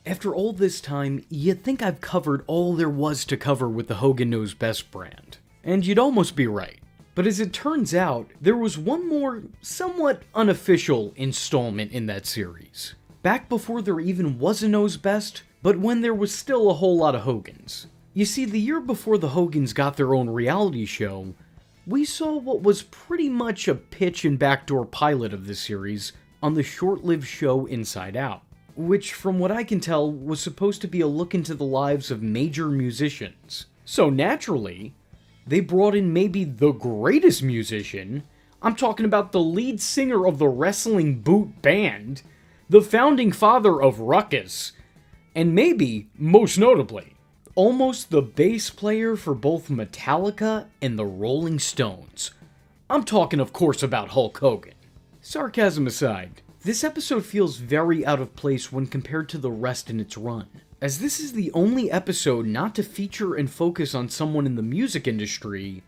After all this time, you'd think I've covered all there was to cover with the Hogan Knows Best brand. And you'd almost be right. But as it turns out, there was one more, somewhat unofficial installment in that series. Back before there even was a Knows Best, but when there was still a whole lot of Hogans. You see, the year before the Hogans got their own reality show, we saw what was pretty much a pitch and backdoor pilot of the series on the short-lived show Inside Out, which, from what I can tell, was supposed to be a look into the lives of major musicians. So naturally, they brought in maybe the greatest musician. I'm talking about the lead singer of the Wrestling Boot Band, the founding father of Ruckus, and maybe, most notably, almost the bass player for both Metallica and the Rolling Stones. I'm talking, of course, about Hulk Hogan. Sarcasm aside, this episode feels very out of place when compared to the rest in its run, as this is the only episode not to feature and focus on someone in the music industry,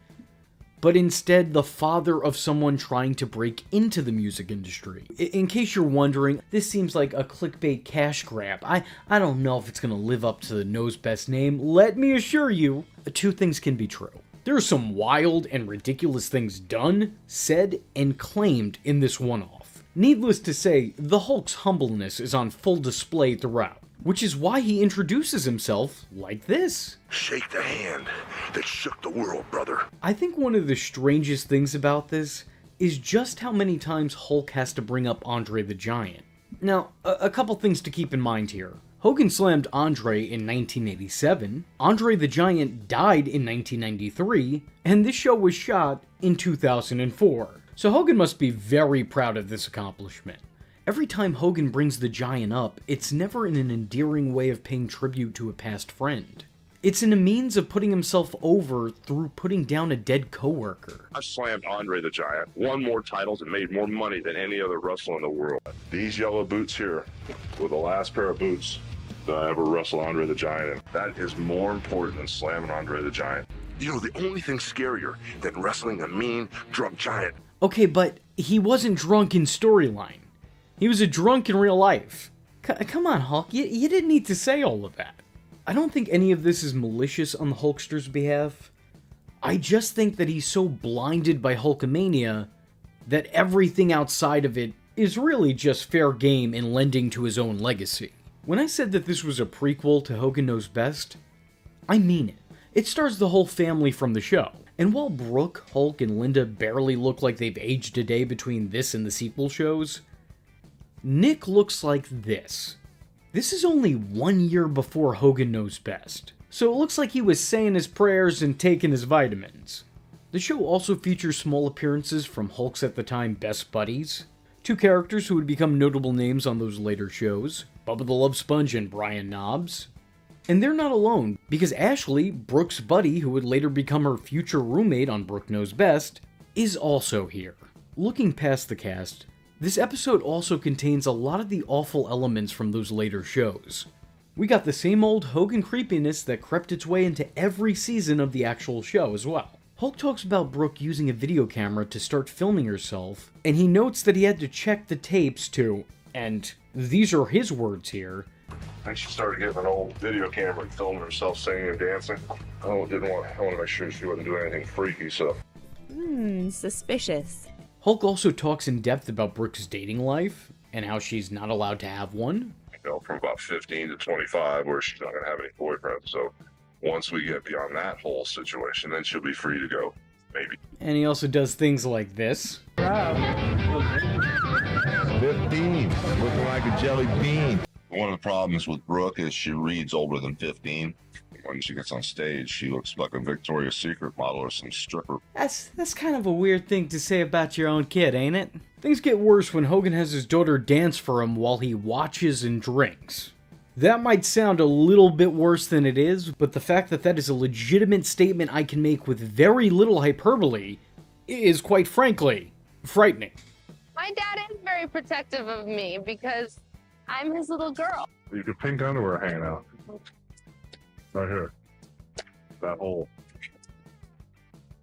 but instead the father of someone trying to break into the music industry. In case you're wondering, this seems like a clickbait cash grab. I don't know if it's gonna live up to the Knows Best name. Let me assure you, two things can be true. There are some wild and ridiculous things done, said, and claimed in this one-off. Needless to say, the Hulk's humbleness is on full display throughout, which is why he introduces himself like this. Shake the hand that shook the world, brother. I think one of the strangest things about this is just how many times Hulk has to bring up Andre the Giant. Now, a couple things to keep in mind here. Hogan slammed Andre in 1987, Andre the Giant died in 1993, and this show was shot in 2004. So Hogan must be very proud of this accomplishment. Every time Hogan brings the Giant up, it's never in an endearing way of paying tribute to a past friend. It's in a means of putting himself over through putting down a dead coworker. I slammed Andre the Giant, won more titles, and made more money than any other wrestler in the world. These yellow boots here were the last pair of boots that I ever wrestled Andre the Giant in. That is more important than slamming Andre the Giant. You know, the only thing scarier than wrestling a mean, drunk giant. Okay, but he wasn't drunk in storyline. He was a drunk in real life. Come on, Hulk, you didn't need to say all of that. I don't think any of this is malicious on the Hulkster's behalf. I just think that he's so blinded by Hulkamania that everything outside of it is really just fair game in lending to his own legacy. When I said that this was a prequel to Hogan Knows Best, I mean it. It stars the whole family from the show. And while Brooke, Hulk, and Linda barely look like they've aged a day between this and the sequel shows, Nick looks like this. This is only 1 year before Hogan Knows Best, so it looks like he was saying his prayers and taking his vitamins. The show also features small appearances from Hulk's at the time best buddies, two characters who would become notable names on those later shows, Bubba the Love Sponge and Brian Knobbs. And they're not alone, because Ashley, Brooke's buddy who would later become her future roommate on Brooke Knows Best, is also here. Looking past the cast, this episode also contains a lot of the awful elements from those later shows. We got the same old Hogan creepiness that crept its way into every season of the actual show as well. Hulk talks about Brooke using a video camera to start filming herself, and he notes that he had to check the tapes to, and these are his words here, And she started getting an old video camera and filming herself singing and dancing. I want to make sure she wasn't doing anything freaky, so. Suspicious. Hulk also talks in depth about Brooke's dating life, and how she's not allowed to have one. You know, from about 15 to 25, where she's not going to have any boyfriends. So once we get beyond that whole situation, then she'll be free to go, maybe. And he also does things like this. 15, looking like a jelly bean. One of the problems with Brooke is she reads older than 15. When she gets on stage, she looks like a Victoria's Secret model or some stripper. That's kind of a weird thing to say about your own kid, ain't it? Things get worse when Hogan has his daughter dance for him while he watches and drinks. That might sound a little bit worse than it is, but the fact that that is a legitimate statement I can make with very little hyperbole is, quite frankly, frightening. My dad is very protective of me because I'm his little girl. You could pink underwear hanging out. Right here. That hole.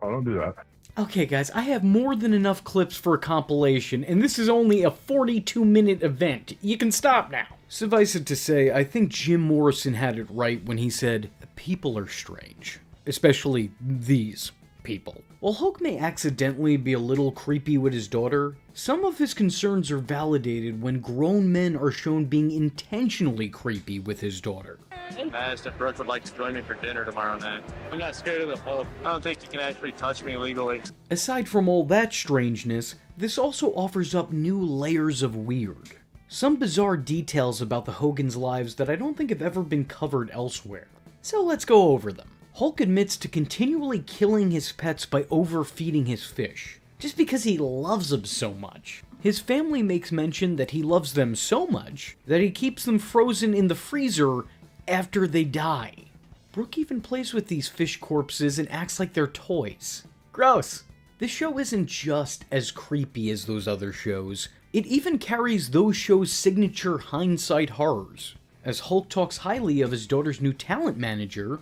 Oh, don't do that. Okay guys, I have more than enough clips for a compilation, and this is only a 42-minute event. You can stop now. Suffice it to say, I think Jim Morrison had it right when he said, people are strange. Especially these people. While Hulk may accidentally be a little creepy with his daughter, some of his concerns are validated when grown men are shown being intentionally creepy with his daughter. I asked if Brooke would like to join me for dinner tomorrow night. I'm not scared of the Hulk. I don't think you can actually touch me legally. Aside from all that strangeness, this also offers up new layers of weird. Some bizarre details about the Hogan's lives that I don't think have ever been covered elsewhere. So let's go over them. Hulk admits to continually killing his pets by overfeeding his fish, just because he loves them so much. His family makes mention that he loves them so much that he keeps them frozen in the freezer after they die. Brooke even plays with these fish corpses and acts like they're toys. Gross. This show isn't just as creepy as those other shows, it even carries those shows' signature hindsight horrors, as Hulk talks highly of his daughter's new talent manager,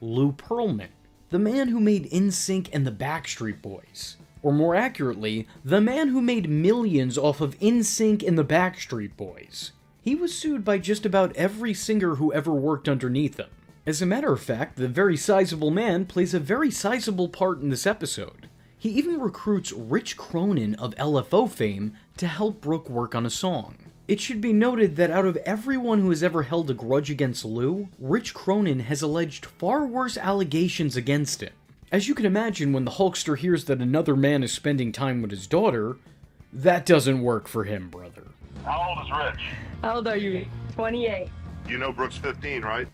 Lou Pearlman, the man who made NSYNC and the Backstreet Boys. Or more accurately, the man who made millions off of NSYNC and the Backstreet Boys. He was sued by just about every singer who ever worked underneath him. As a matter of fact, the very sizable man plays a very sizable part in this episode. He even recruits Rich Cronin of LFO fame to help Brooke work on a song. It should be noted that out of everyone who has ever held a grudge against Lou, Rich Cronin has alleged far worse allegations against him. As you can imagine, when the Hulkster hears that another man is spending time with his daughter, that doesn't work for him, brother. How old is Rich? How old are you? 28. You know Brooke's 15, right?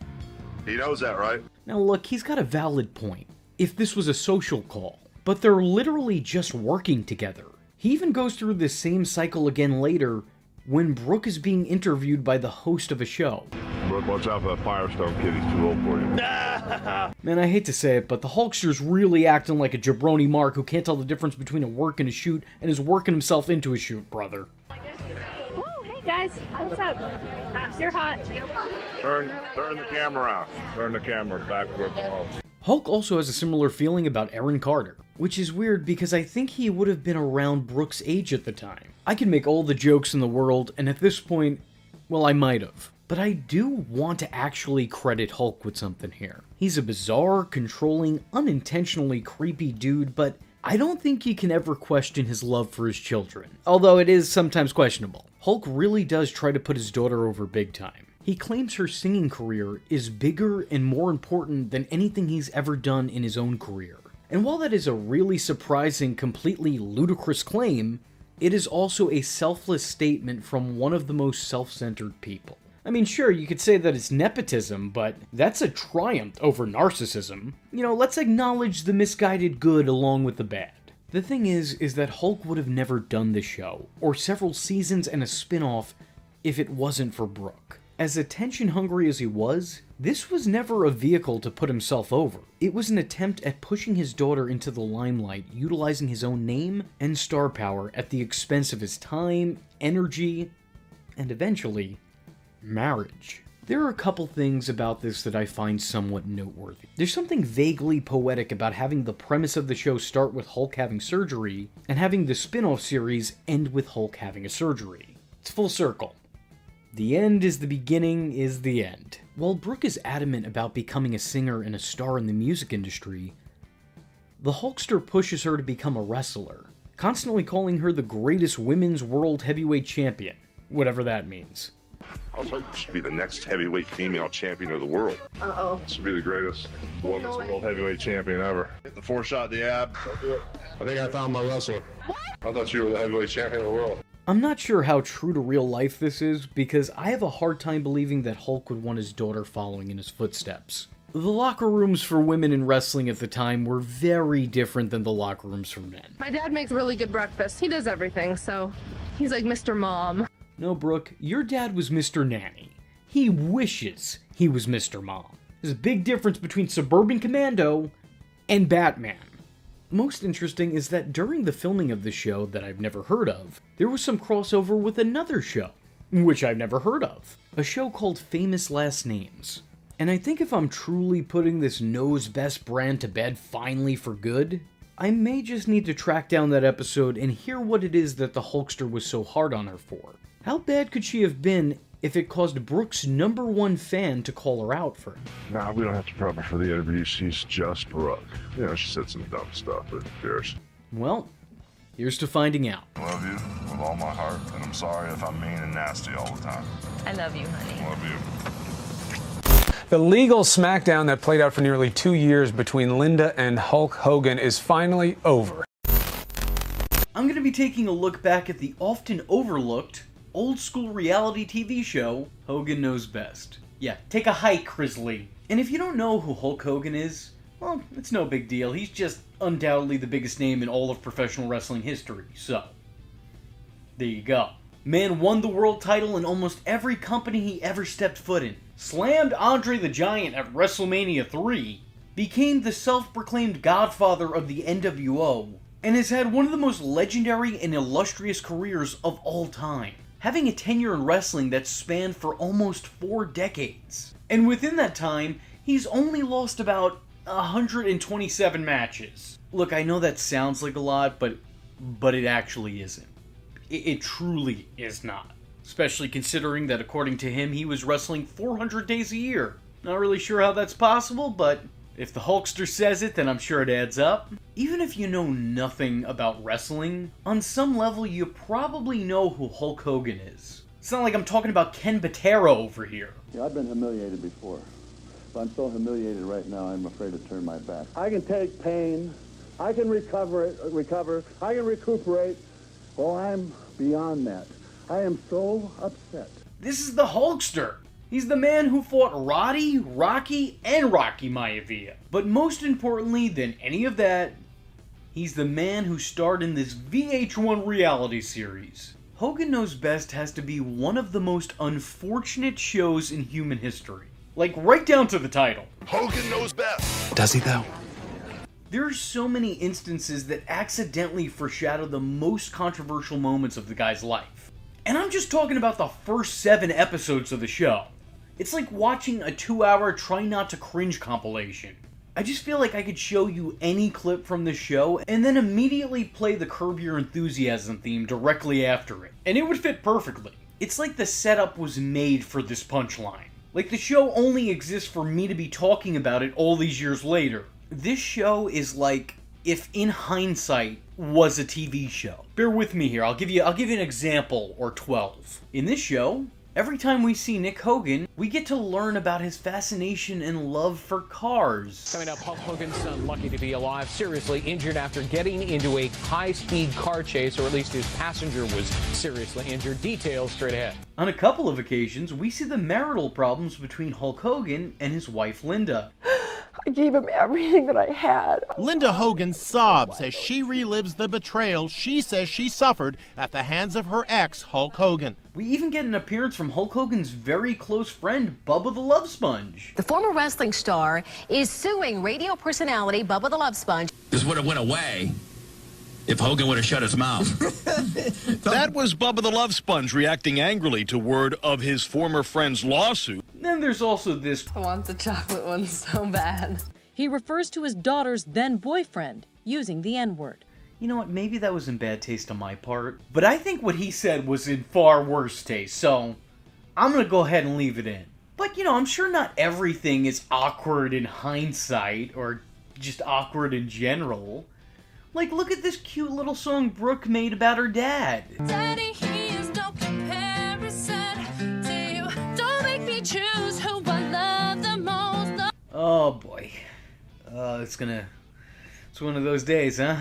He knows that, right? Now look, he's got a valid point. If this was a social call, but they're literally just working together. He even goes through this same cycle again later when Brooke is being interviewed by the host of a show. Brooke, watch out for that Firestone kid. He's too old for you. Man, I hate to say it, but the Hulkster's really acting like a jabroni Mark who can't tell the difference between a work and a shoot and is working himself into a shoot, brother. Oh, hey guys, what's up? You're hot. Turn the camera around. Turn the camera backward. Hulk also has a similar feeling about Aaron Carter, which is weird because I think he would have been around Brooke's age at the time. I can make all the jokes in the world, and at this point, well, I might have. But I do want to actually credit Hulk with something here. He's a bizarre, controlling, unintentionally creepy dude, but I don't think you can ever question his love for his children, although it is sometimes questionable. Hulk really does try to put his daughter over big time. He claims her singing career is bigger and more important than anything he's ever done in his own career. And while that is a really surprising, completely ludicrous claim, it is also a selfless statement from one of the most self-centered people. I mean, sure, you could say that it's nepotism, but that's a triumph over narcissism. You know, let's acknowledge the misguided good along with the bad. The thing is that Hulk would have never done the show, or several seasons and a spin-off, if it wasn't for Brooke. As attention-hungry as he was, this was never a vehicle to put himself over. It was an attempt at pushing his daughter into the limelight, utilizing his own name and star power at the expense of his time, energy, and eventually, marriage. There are a couple things about this that I find somewhat noteworthy. There's something vaguely poetic about having the premise of the show start with Hulk having surgery, and having the spin-off series end with Hulk having a surgery. It's full circle. The end is the beginning is the end. While Brooke is adamant about becoming a singer and a star in the music industry, the Hulkster pushes her to become a wrestler, constantly calling her the greatest women's world heavyweight champion, whatever that means. I was like, she should be the next heavyweight female champion of the world. Uh-oh. Should be the greatest women's world heavyweight champion ever. Hit the 4-shot in the ab. I think I found my wrestler. What? I thought you were the heavyweight champion of the world. I'm not sure how true to real life this is, because I have a hard time believing that Hulk would want his daughter following in his footsteps. The locker rooms for women in wrestling at the time were very different than the locker rooms for men. My dad makes really good breakfast. He does everything, so he's like Mr. Mom. No, Brooke, your dad was Mr. Nanny. He wishes he was Mr. Mom. There's a big difference between Suburban Commando and Batman. Most interesting is that during the filming of the show that I've never heard of, there was some crossover with another show, which I've never heard of. A show called Famous Last Names. And I think if I'm truly putting this Knows Best brand to bed finally for good, I may just need to track down that episode and hear what it is that the Hulkster was so hard on her for. How bad could she have been if it caused Brooke's #1 fan to call her out for it? Nah, we don't have to prep her for the interview. She's just Brooke. You know, she said some dumb stuff, but who cares? Well, here's to finding out. I love you with all my heart, and I'm sorry if I'm mean and nasty all the time. I love you, honey. Love you. The legal smackdown that played out for nearly 2 years between Linda and Hulk Hogan is finally over. I'm going to be taking a look back at the often overlooked, old-school reality TV show, Hogan Knows Best. Yeah, take a hike, Crisley. And if you don't know who Hulk Hogan is, well, it's no big deal. He's just undoubtedly the biggest name in all of professional wrestling history, so there you go. Man won the world title in almost every company he ever stepped foot in, slammed Andre the Giant at WrestleMania 3, became the self-proclaimed godfather of the NWO, and has had one of the most legendary and illustrious careers of all time, having a tenure in wrestling that spanned for almost 4 decades. And within that time, he's only lost about 127 matches. Look, I know that sounds like a lot, but it actually isn't. It truly is not. Especially considering that according to him, he was wrestling 400 days a year. Not really sure how that's possible, but if the Hulkster says it, then I'm sure it adds up. Even if you know nothing about wrestling, on some level you probably know who Hulk Hogan is. It's not like I'm talking about Ken Patera over here. Yeah, I've been humiliated before. But I'm so humiliated right now, I'm afraid to turn my back. I can take pain. I can recover. I can recuperate. Oh, I'm beyond that. I am so upset. This is the Hulkster. He's the man who fought Roddy, Rocky, and Rocky Maivia. But most importantly than any of that, he's the man who starred in this VH1 reality series. Hogan Knows Best has to be one of the most unfortunate shows in human history. Like, right down to the title. Hogan Knows Best. Does he though? There are so many instances that accidentally foreshadow the most controversial moments of the guy's life. And I'm just talking about the first 7 episodes of the show. It's like watching a 2-hour Try Not to Cringe compilation. I just feel like I could show you any clip from the show and then immediately play the Curb Your Enthusiasm theme directly after it. And it would fit perfectly. It's like the setup was made for this punchline. Like the show only exists for me to be talking about it all these years later. This show is like if In Hindsight was a TV show. Bear with me here, I'll give you an example or 12. In this show, every time we see Nick Hogan, we get to learn about his fascination and love for cars. Coming up, Hulk Hogan's son, lucky to be alive, seriously injured after getting into a high-speed car chase, or at least his passenger was seriously injured. Details straight ahead. On a couple of occasions, we see the marital problems between Hulk Hogan and his wife Linda. I gave him everything that I had. Linda Hogan sobs as she relives the betrayal she says she suffered at the hands of her ex, Hulk Hogan. We even get an appearance from Hulk Hogan's very close friend, Bubba the Love Sponge. The former wrestling star is suing radio personality Bubba the Love Sponge. This would have went away if Hogan would have shut his mouth. That was Bubba the Love Sponge reacting angrily to word of his former friend's lawsuit. Then there's also this. I want the chocolate one so bad. He refers to his daughter's then-boyfriend, using the N-word. You know what, maybe that was in bad taste on my part, but I think what he said was in far worse taste, so I'm gonna go ahead and leave it in. But, you know, I'm sure not everything is awkward in hindsight, or just awkward in general. Like, look at this cute little song Brooke made about her dad. Daddy, he is no comparison to you. Don't make me choose who I love the most. Oh boy. It's one of those days, huh?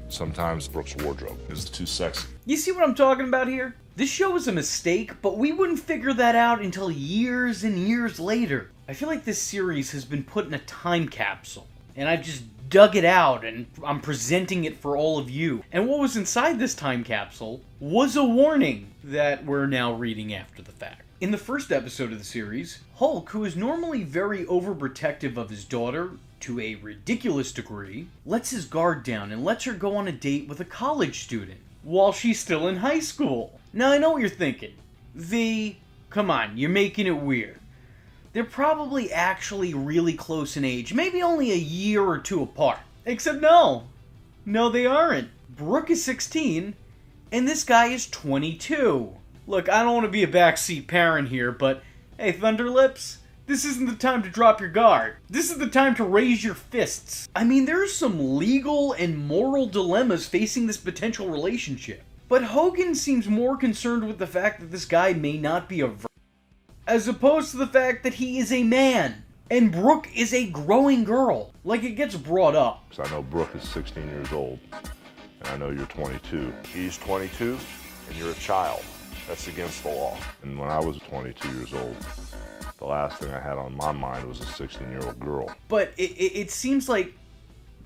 Sometimes Brooke's wardrobe is too sexy. You see what I'm talking about here? This show was a mistake, but we wouldn't figure that out until years and years later. I feel like this series has been put in a time capsule, and I've just dug it out and I'm presenting it for all of you. And what was inside this time capsule was a warning that we're now reading after the fact. In the first episode of the series, Hulk, who is normally very overprotective of his daughter, to a ridiculous degree, lets his guard down and lets her go on a date with a college student while she's still in high school. Now I know what you're thinking. V, come on, you're making it weird. They're probably actually really close in age, maybe only a year or 2 apart. Except no, No, they aren't. Brooke is 16, and this guy is 22. Look, I don't want to be a backseat parent here, but hey, Thunderlips, this isn't the time to drop your guard. This is the time to raise your fists. I mean, there's some legal and moral dilemmas facing this potential relationship. But Hogan seems more concerned with the fact that this guy may not be a virgin, as opposed to the fact that he is a man. And Brooke is a growing girl. Like, it gets brought up. So I know Brooke is 16 years old, and I know you're 22. He's 22, and you're a child. That's against the law. And when I was 22 years old, the last thing I had on my mind was a 16-year-old girl. But it seems like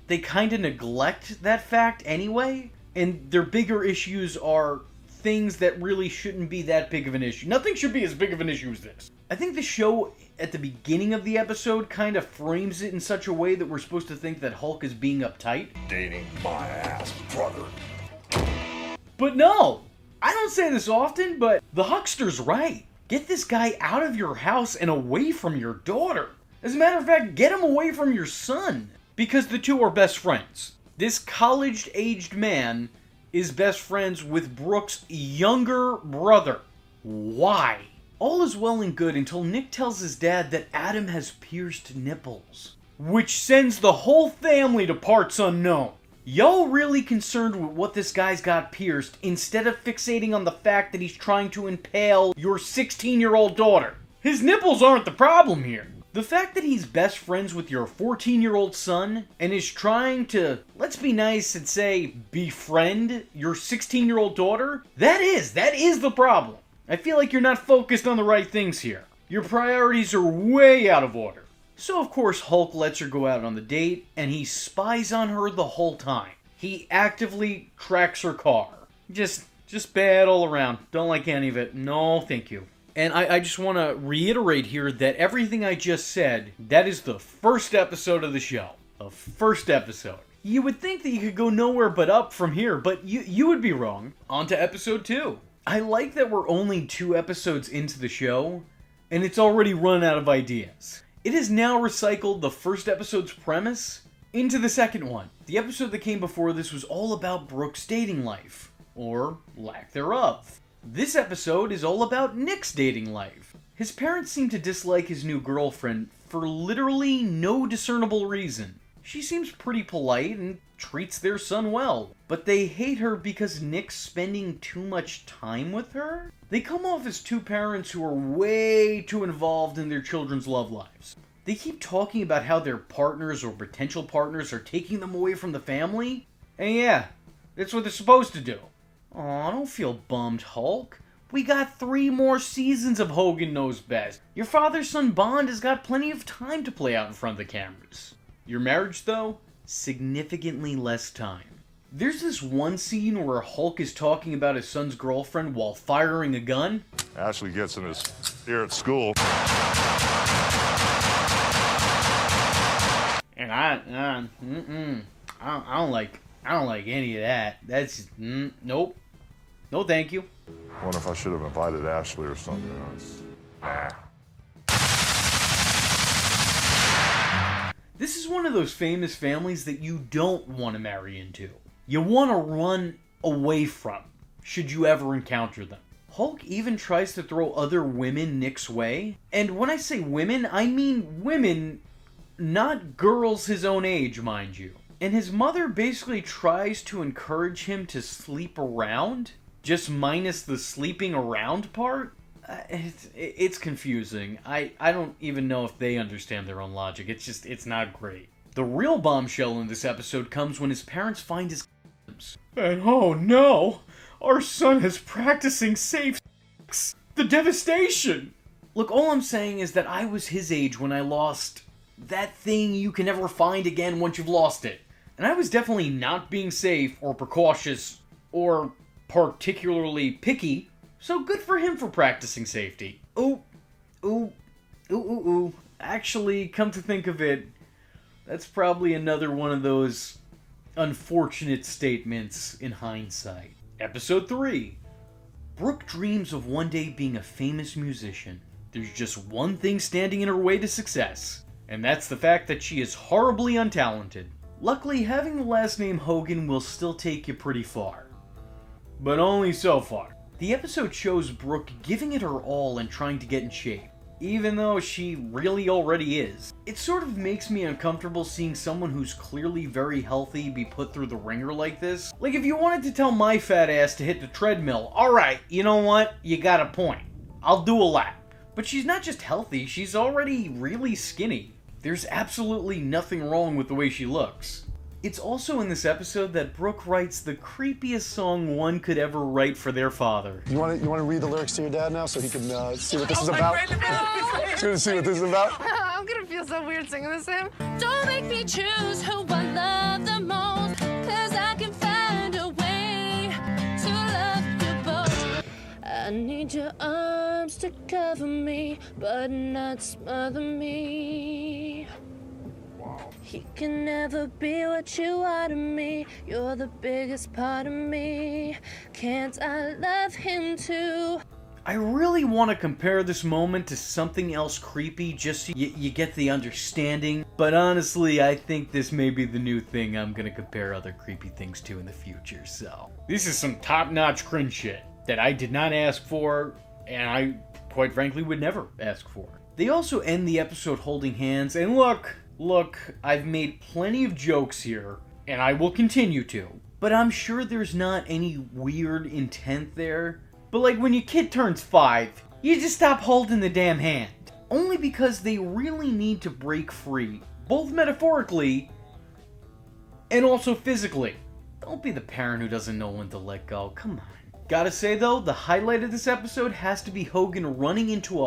they kind of neglect that fact anyway, and their bigger issues are things that really shouldn't be that big of an issue. Nothing should be as big of an issue as this. I think the show, at the beginning of the episode, kind of frames it in such a way that we're supposed to think that Hulk is being uptight. Dating my ass brother. But no! I don't say this often, but the Hulkster's right. Get this guy out of your house and away from your daughter. As a matter of fact, get him away from your son. Because the two are best friends. This college-aged man is best friends with Brooke's younger brother. Why? All is well and good until Nick tells his dad that Adam has pierced nipples, which sends the whole family to parts unknown. Y'all really concerned with what this guy's got pierced instead of fixating on the fact that he's trying to impale your 16-year-old daughter. His nipples aren't the problem here. The fact that he's best friends with your 14-year-old son and is trying to, let's be nice and say, befriend your 16-year-old daughter, that is the problem. I feel like you're not focused on the right things here. Your priorities are way out of order. So of course Hulk lets her go out on the date, and he spies on her the whole time. He actively tracks her car. Just bad all around. Don't like any of it. No, thank you. And I just want to reiterate here that everything I just said, that is the first episode of the show. The first episode. You would think that you could go nowhere but up from here, but you would be wrong. On to episode 2. I like that we're only 2 episodes into the show, and it's already run out of ideas. It has now recycled the first episode's premise into the second one. The episode that came before this was all about Brooke's dating life, or lack thereof. This episode is all about Nick's dating life. His parents seem to dislike his new girlfriend for literally no discernible reason. She seems pretty polite and treats their son well, but they hate her because Nick's spending too much time with her? They come off as two parents who are way too involved in their children's love lives. They keep talking about how their partners or potential partners are taking them away from the family, and yeah, that's what they're supposed to do. Aw, don't feel bummed, Hulk. We got 3 more seasons of Hogan Knows Best. Your father-son bond has got plenty of time to play out in front of the cameras. Your marriage, though, significantly less time. There's this one scene where Hulk is talking about his son's girlfriend while firing a gun. Ashley gets in his ear at school. And I don't like any of that. That's nope. No, thank you. I wonder if I should have invited Ashley or something. Nah. This is one of those famous families that you don't want to marry into. You want to run away from, should you ever encounter them. Hulk even tries to throw other women Nick's way. And when I say women, I mean women, not girls his own age, mind you. And his mother basically tries to encourage him to sleep around, just minus the sleeping around part. It's confusing. I don't even know if they understand their own logic. It's not great. The real bombshell in this episode comes when his parents find his condoms. And oh no, our son is practicing safe sex. The devastation! Look, all I'm saying is that I was his age when I lost that thing you can never find again once you've lost it. And I was definitely not being safe or precautious or particularly picky. So good for him for practicing safety. Ooh. Actually, come to think of it, that's probably another one of those unfortunate statements in hindsight. Episode 3. Brooke dreams of one day being a famous musician. There's just one thing standing in her way to success, and that's the fact that she is horribly untalented. Luckily, having the last name Hogan will still take you pretty far. But only so far. The episode shows Brooke giving it her all and trying to get in shape, even though she really already is. It sort of makes me uncomfortable seeing someone who's clearly very healthy be put through the ringer like this. Like, if you wanted to tell my fat ass to hit the treadmill, alright, you know what? You got a point. I'll do a lap. But she's not just healthy, she's already really skinny. There's absolutely nothing wrong with the way she looks. It's also in this episode that Brooke writes the creepiest song one could ever write for their father. You want to read the lyrics to your dad now so he can see what this is about? He's going to see what this is about? I'm gonna feel so weird singing this to him. Don't make me choose who I love the most, 'cause I can find a way to love you both. I need your arms to cover me, but not smother me. He can never be what you are to me. You're the biggest part of me. Can't I love him too? I really want to compare this moment to something else creepy just so you get the understanding, but honestly, I think this may be the new thing I'm gonna compare other creepy things to in the future, so. This is some top-notch cringe shit that I did not ask for, and I, quite frankly, would never ask for. They also end the episode holding hands, and look, I've made plenty of jokes here, and I will continue to, but I'm sure there's not any weird intent there. But like when your kid turns 5, you just stop holding the damn hand. Only because they really need to break free, both metaphorically and also physically. Don't be the parent who doesn't know when to let go, come on. Gotta say though, the highlight of this episode has to be Hogan running into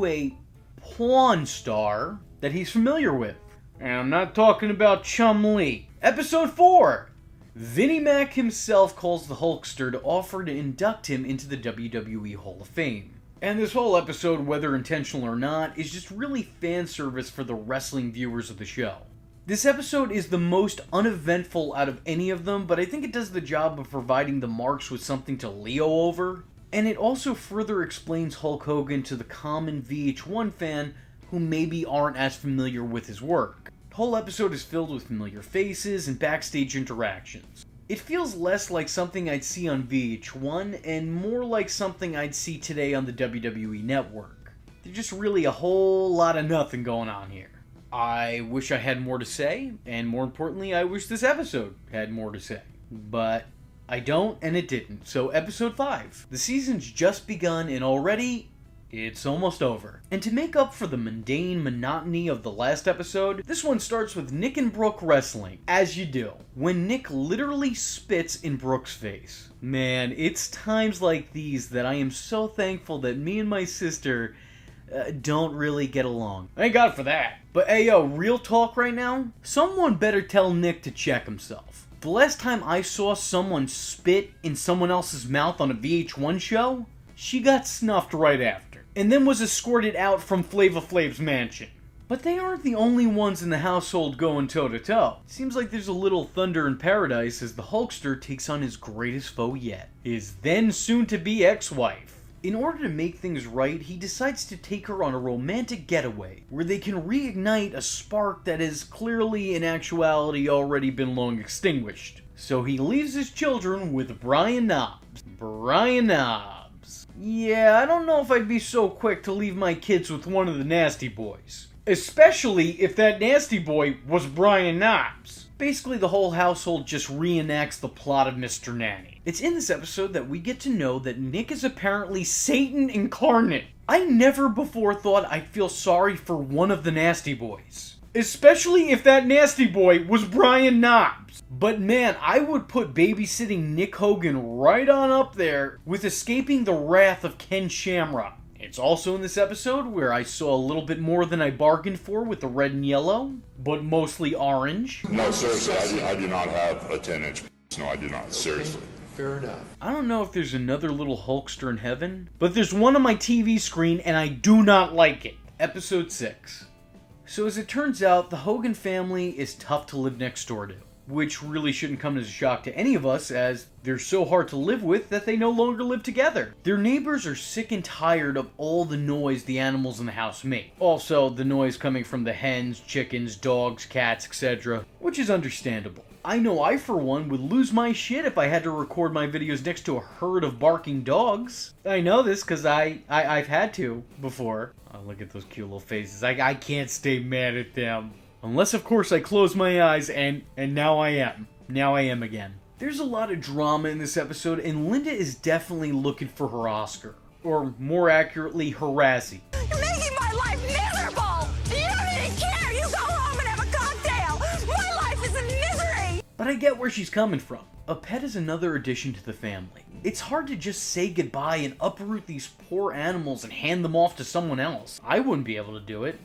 a porn star that he's familiar with. And I'm not talking about Chum-Lee. Episode 4! Vinnie Mac himself calls the Hulkster to offer to induct him into the WWE Hall of Fame. And this whole episode, whether intentional or not, is just really fan service for the wrestling viewers of the show. This episode is the most uneventful out of any of them, but I think it does the job of providing the marks with something to Leo over. And it also further explains Hulk Hogan to the common VH1 fan who maybe aren't as familiar with his work. The whole episode is filled with familiar faces and backstage interactions. It feels less like something I'd see on VH1 and more like something I'd see today on the WWE Network. There's just really a whole lot of nothing going on here. I wish I had more to say, and more importantly, I wish this episode had more to say. But I don't, and it didn't. So episode 5. The season's just begun, and already, it's almost over. And to make up for the mundane monotony of the last episode, this one starts with Nick and Brooke wrestling, as you do, when Nick literally spits in Brooke's face. Man, it's times like these that I am so thankful that me and my sister don't really get along. Thank God for that. But hey yo, real talk right now? Someone better tell Nick to check himself. The last time I saw someone spit in someone else's mouth on a VH1 show, she got snuffed right after, and then was escorted out from Flavor Flav's mansion. But they aren't the only ones in the household going toe-to-toe. Seems like there's a little thunder in paradise as the Hulkster takes on his greatest foe yet, his then soon-to-be ex-wife. In order to make things right, he decides to take her on a romantic getaway, where they can reignite a spark that has clearly, in actuality, already been long extinguished. So he leaves his children with Brian Knobbs. Brian Knobbs. Yeah, I don't know if I'd be so quick to leave my kids with one of the nasty boys. Especially if that nasty boy was Brian Knobbs. Basically, the whole household just reenacts the plot of Mr. Nanny. It's in this episode that we get to know that Nick is apparently Satan incarnate. I never before thought I'd feel sorry for one of the nasty boys. Especially if that nasty boy was Brian Knobbs. But man, I would put babysitting Nick Hogan right on up there with escaping the wrath of Ken Shamrock. It's also in this episode where I saw a little bit more than I bargained for with the red and yellow, but mostly orange. No, seriously, I do not have a 10-inch. No, I do not. Seriously. Fair enough. I don't know if there's another little Hulkster in heaven, but there's one on my TV screen and I do not like it. Episode 6. So as it turns out, the Hogan family is tough to live next door to. which really shouldn't come as a shock to any of us, as they're so hard to live with that they no longer live together. Their neighbors are sick and tired of all the noise the animals in the house make. Also, the noise coming from the hens, chickens, dogs, cats, etc., which is understandable. I know I, for one, would lose my shit if I had to record my videos next to a herd of barking dogs. I know this because I've had to before. Oh, look at those cute little faces. I can't stay mad at them. Unless, of course, I close my eyes, and now I am. Now I am again. There's a lot of drama in this episode, and Linda is definitely looking for her Oscar. Or, more accurately, her Razzie. You're making my life miserable! You don't even care! You go home and have a cocktail! My life is in misery! But I get where she's coming from. A pet is another addition to the family. It's hard to just say goodbye and uproot these poor animals and hand them off to someone else. I wouldn't be able to do it.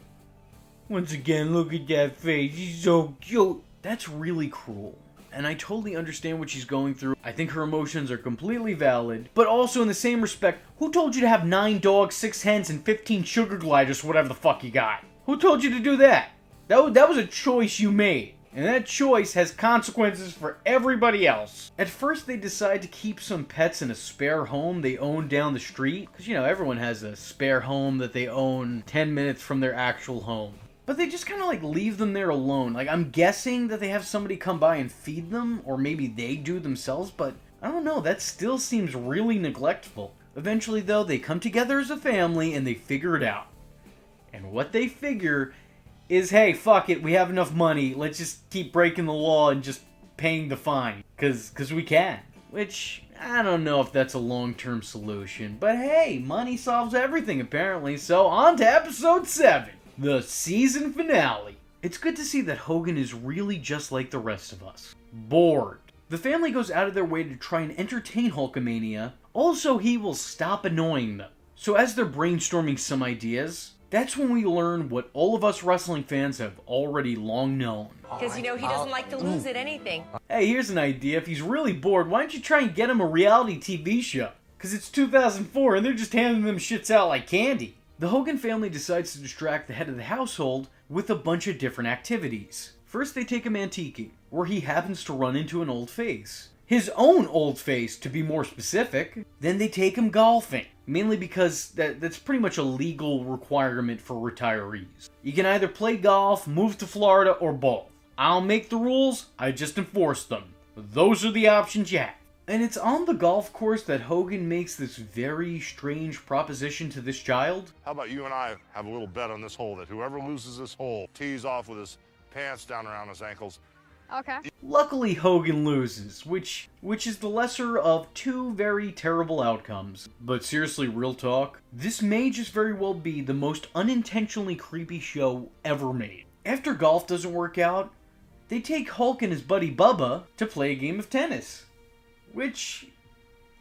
Once again, look at that face. He's so cute. That's really cruel. And I totally understand what she's going through. I think her emotions are completely valid. But also in the same respect, who told you to have 9 dogs, 6 hens, and 15 sugar gliders, whatever the fuck you got? Who told you to do that? That was a choice you made. And that choice has consequences for everybody else. At first, they decide to keep some pets in a spare home they own down the street. Because, you know, everyone has a spare home that they own 10 minutes from their actual home. But they just kind of like leave them there alone. Like, I'm guessing that they have somebody come by and feed them, or maybe they do themselves, but I don't know, that still seems really neglectful. Eventually, though, they come together as a family and they figure it out. And what they figure is, hey, fuck it, we have enough money, let's just keep breaking the law and just paying the fine. Cause we can. Which, I don't know if that's a long-term solution, but hey, money solves everything apparently, so on to episode 7. The season finale. It's good to see that Hogan is really just like the rest of us. Bored. The family goes out of their way to try and entertain Hulkamania. Also, he will stop annoying them. So as they're brainstorming some ideas, that's when we learn what all of us wrestling fans have already long known. Because, you know, he doesn't like to lose at anything. Hey, here's an idea. If he's really bored, why don't you try and get him a reality TV show? Because it's 2004 and they're just handing them shits out like candy. The Hogan family decides to distract the head of the household with a bunch of different activities. First, they take him antiquing, where he happens to run into an old face. His own old face, to be more specific. Then they take him golfing, mainly because that's pretty much a legal requirement for retirees. You can either play golf, move to Florida, or both. I don't make the rules, I just enforce them. Those are the options you have. And it's on the golf course that Hogan makes this very strange proposition to this child. How about you and I have a little bet on this hole that whoever loses this hole tees off with his pants down around his ankles. Okay. Luckily, Hogan loses, which is the lesser of 2 very terrible outcomes. But seriously, real talk, this may just very well be the most unintentionally creepy show ever made. After golf doesn't work out, they take Hulk and his buddy Bubba to play a game of tennis, which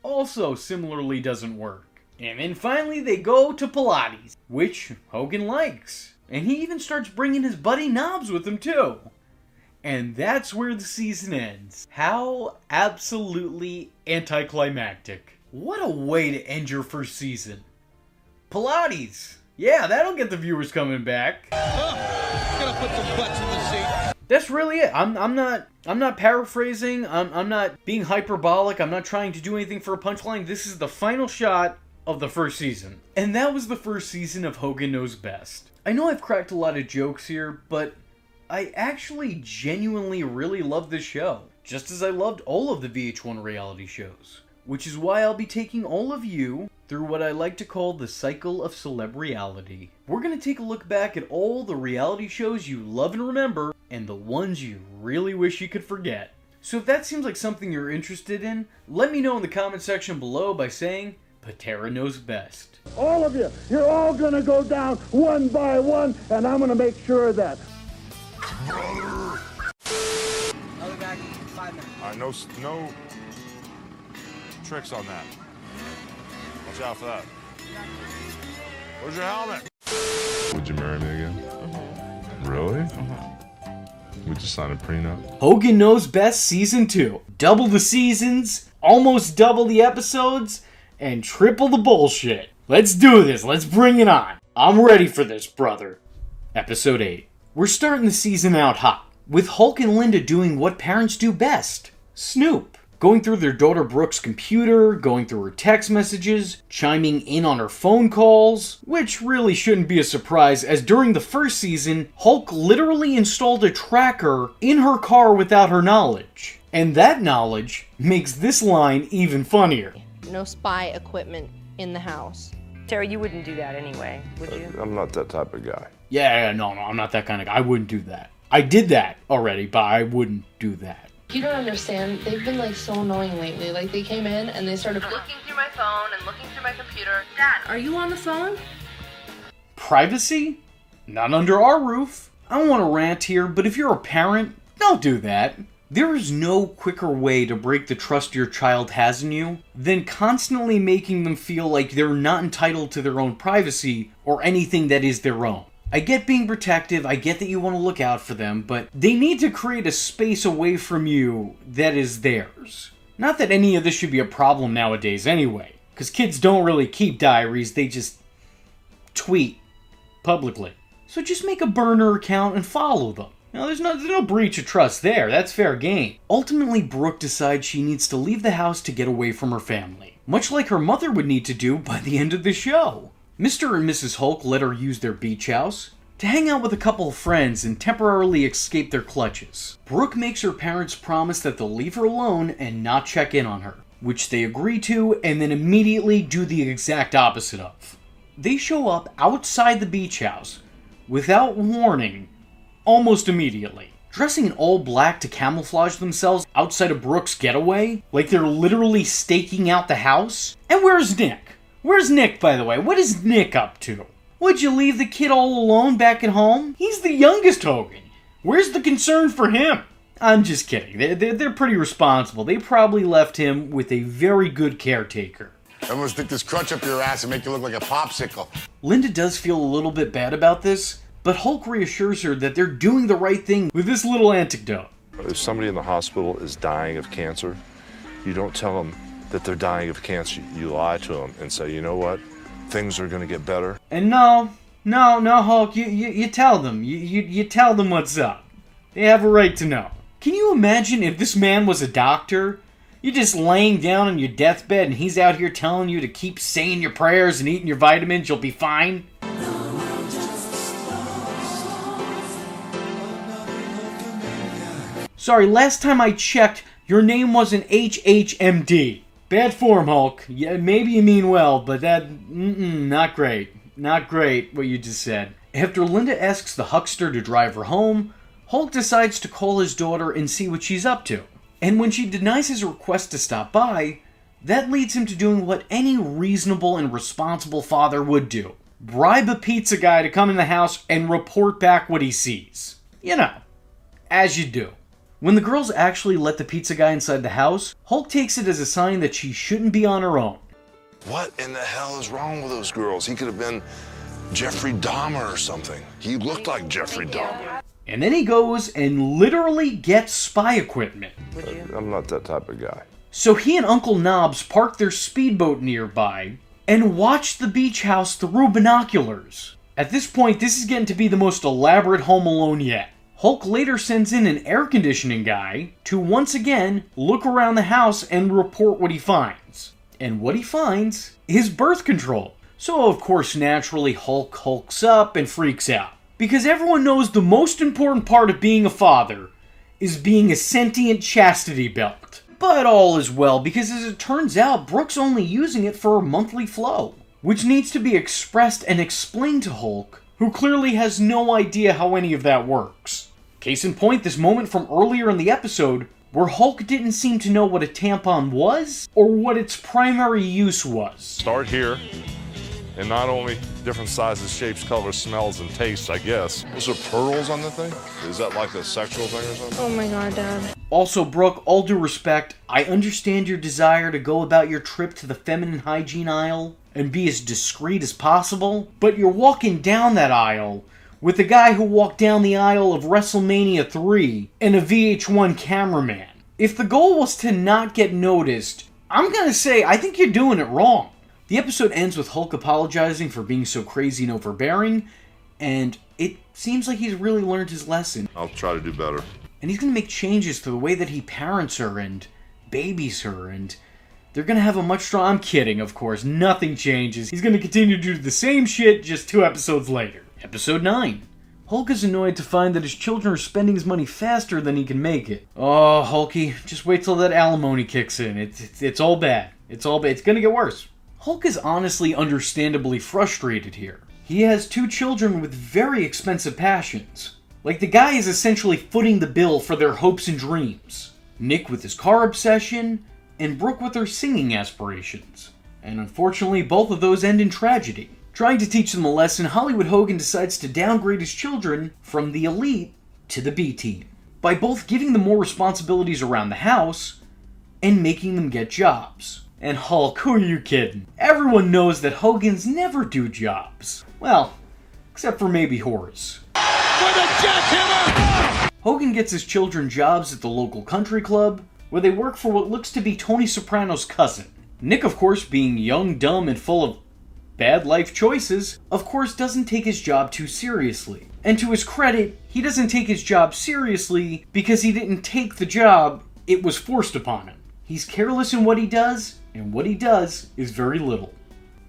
also similarly doesn't work. And then finally they go to Pilates, which Hogan likes. And he even starts bringing his buddy Knobs with him too. And that's where the season ends. How absolutely anticlimactic. What a way to end your first season. Pilates! Yeah, that'll get the viewers coming back. Gonna put some butts in the seat. That's really it. I'm not paraphrasing. I'm not being hyperbolic. I'm not trying to do anything for a punchline. This is the final shot of the first season. And that was the first season of Hogan Knows Best. I know I've cracked a lot of jokes here, but I actually genuinely really love this show, just as I loved all of the VH1 reality shows. Which is why I'll be taking all of you through what I like to call the cycle of Celebreality. We're going to take a look back at all the reality shows you love and remember, and the ones you really wish you could forget. So if that seems like something you're interested in, let me know in the comment section below by saying, Patera knows best. All of you, you're all gonna go down one by one, and I'm gonna make sure of that. Brother! I'll be back in 5 minutes. No tricks on that. Watch out for that. Where's your helmet? Would you marry me again? Mm-hmm. Really? Mm-hmm. We just signed a prenup. Hogan Knows Best Season 2. Double the seasons, almost double the episodes, and triple the bullshit. Let's do this. Let's bring it on. I'm ready for this, brother. Episode 8. We're starting the season out hot. with Hulk and Linda doing what parents do best: snoop. Going through their daughter Brooke's computer, going through her text messages, chiming in on her phone calls, which really shouldn't be a surprise, as during the first season, Hulk literally installed a tracker in her car without her knowledge. And that knowledge makes this line even funnier. No spy equipment in the house. Terry, you wouldn't do that anyway, would you? I'm not that type of guy. Yeah, no, I'm not that kind of guy. I wouldn't do that. I did that already, but I wouldn't do that. You don't understand. They've been like so annoying lately. Like they came in and they started looking through my phone and looking through my computer. Dad, are you on the phone? Privacy? Not under our roof. I don't want to rant here, but if you're a parent, don't do that. There is no quicker way to break the trust your child has in you than constantly making them feel like they're not entitled to their own privacy or anything that is their own. I get being protective, I get that you want to look out for them, but they need to create a space away from you that is theirs. Not that any of this should be a problem nowadays anyway, because kids don't really keep diaries, they just tweet publicly. So just make a burner account and follow them. Now, there's no breach of trust there, that's fair game. Ultimately, Brooke decides she needs to leave the house to get away from her family, much like her mother would need to do by the end of the show. Mr. and Mrs. Hulk let her use their beach house to hang out with a couple of friends and temporarily escape their clutches. Brooke makes her parents promise that they'll leave her alone and not check in on her, which they agree to and then immediately do the exact opposite of. They show up outside the beach house without warning almost immediately, dressing in all black to camouflage themselves outside of Brooke's getaway, like they're literally staking out the house. And where's Nick? Where's Nick, by the way? What is Nick up to? Would you leave the kid all alone back at home? He's the youngest Hogan. Where's the concern for him? I'm just kidding. They're pretty responsible. They probably left him with a very good caretaker. I'm gonna stick this crutch up your ass and make you look like a popsicle. Linda does feel a little bit bad about this, but Hulk reassures her that they're doing the right thing with this little anecdote. If somebody in the hospital is dying of cancer, you don't tell them that they're dying of cancer. You lie to them and say, you know what? Things are going to get better. And no, Hulk, you tell them. You tell them what's up. They have a right to know. Can you imagine if this man was a doctor? You're just laying down on your deathbed and he's out here telling you to keep saying your prayers and eating your vitamins, you'll be fine? Sorry, last time I checked, your name wasn't HHMD. Bad form, Hulk. Yeah, maybe you mean well, but not great. Not great, what you just said. After Linda asks the Hulkster to drive her home, Hulk decides to call his daughter and see what she's up to. And when she denies his request to stop by, that leads him to doing what any reasonable and responsible father would do. Bribe a pizza guy to come in the house and report back what he sees. You know, as you do. When the girls actually let the pizza guy inside the house, Hulk takes it as a sign that she shouldn't be on her own. What in the hell is wrong with those girls? He could have been Jeffrey Dahmer or something. He looked like Jeffrey Dahmer. And then he goes and literally gets spy equipment. I'm not that type of guy. So he and Uncle Knobs park their speedboat nearby and watch the beach house through binoculars. At this point, this is getting to be the most elaborate Home Alone yet. Hulk later sends in an air conditioning guy to once again look around the house and report what he finds. And what he finds is birth control. So of course naturally Hulk hulks up and freaks out. Because everyone knows the most important part of being a father is being a sentient chastity belt. But all is well, because as it turns out, Brooke's only using it for her monthly flow, which needs to be expressed and explained to Hulk, who clearly has no idea how any of that works. Case in point, this moment from earlier in the episode, where Hulk didn't seem to know what a tampon was, or what its primary use was. Start here, and not only different sizes, shapes, colors, smells, and tastes, I guess. Is there pearls on the thing? Is that like a sexual thing or something? Oh my god, Dad. Also, Brooke, all due respect, I understand your desire to go about your trip to the feminine hygiene aisle and be as discreet as possible, but you're walking down that aisle with the guy who walked down the aisle of WrestleMania 3 and a VH1 cameraman. If the goal was to not get noticed, I'm gonna say I think you're doing it wrong. The episode ends with Hulk apologizing for being so crazy and overbearing, And it seems like he's really learned his lesson. I'll try to do better. And he's going to make changes to the way that he parents her and babies her, and they're going to have a much stronger... I'm kidding, of course. Nothing changes. He's going to continue to do the same shit just 2 episodes later. Episode 9. Hulk is annoyed to find that his children are spending his money faster than he can make it. Oh, Hulky, just wait till that alimony kicks in. It's all bad. It's all bad. It's going to get worse. Hulk is honestly understandably frustrated here. He has 2 children with very expensive passions. Like, the guy is essentially footing the bill for their hopes and dreams. Nick with his car obsession, and Brooke with her singing aspirations. And unfortunately, both of those end in tragedy. Trying to teach them a lesson, Hollywood Hogan decides to downgrade his children from the elite to the B team, by both giving them more responsibilities around the house and making them get jobs. And Hulk, who are you kidding? Everyone knows that Hogans never do jobs. Well, except for maybe Horace. For the jackhammer! Hogan gets his children jobs at the local country club, where they work for what looks to be Tony Soprano's cousin. Nick, of course, being young, dumb, and full of bad life choices, of course doesn't take his job too seriously. And to his credit, he doesn't take his job seriously because he didn't take the job, it was forced upon him. He's careless in what he does, and what he does is very little.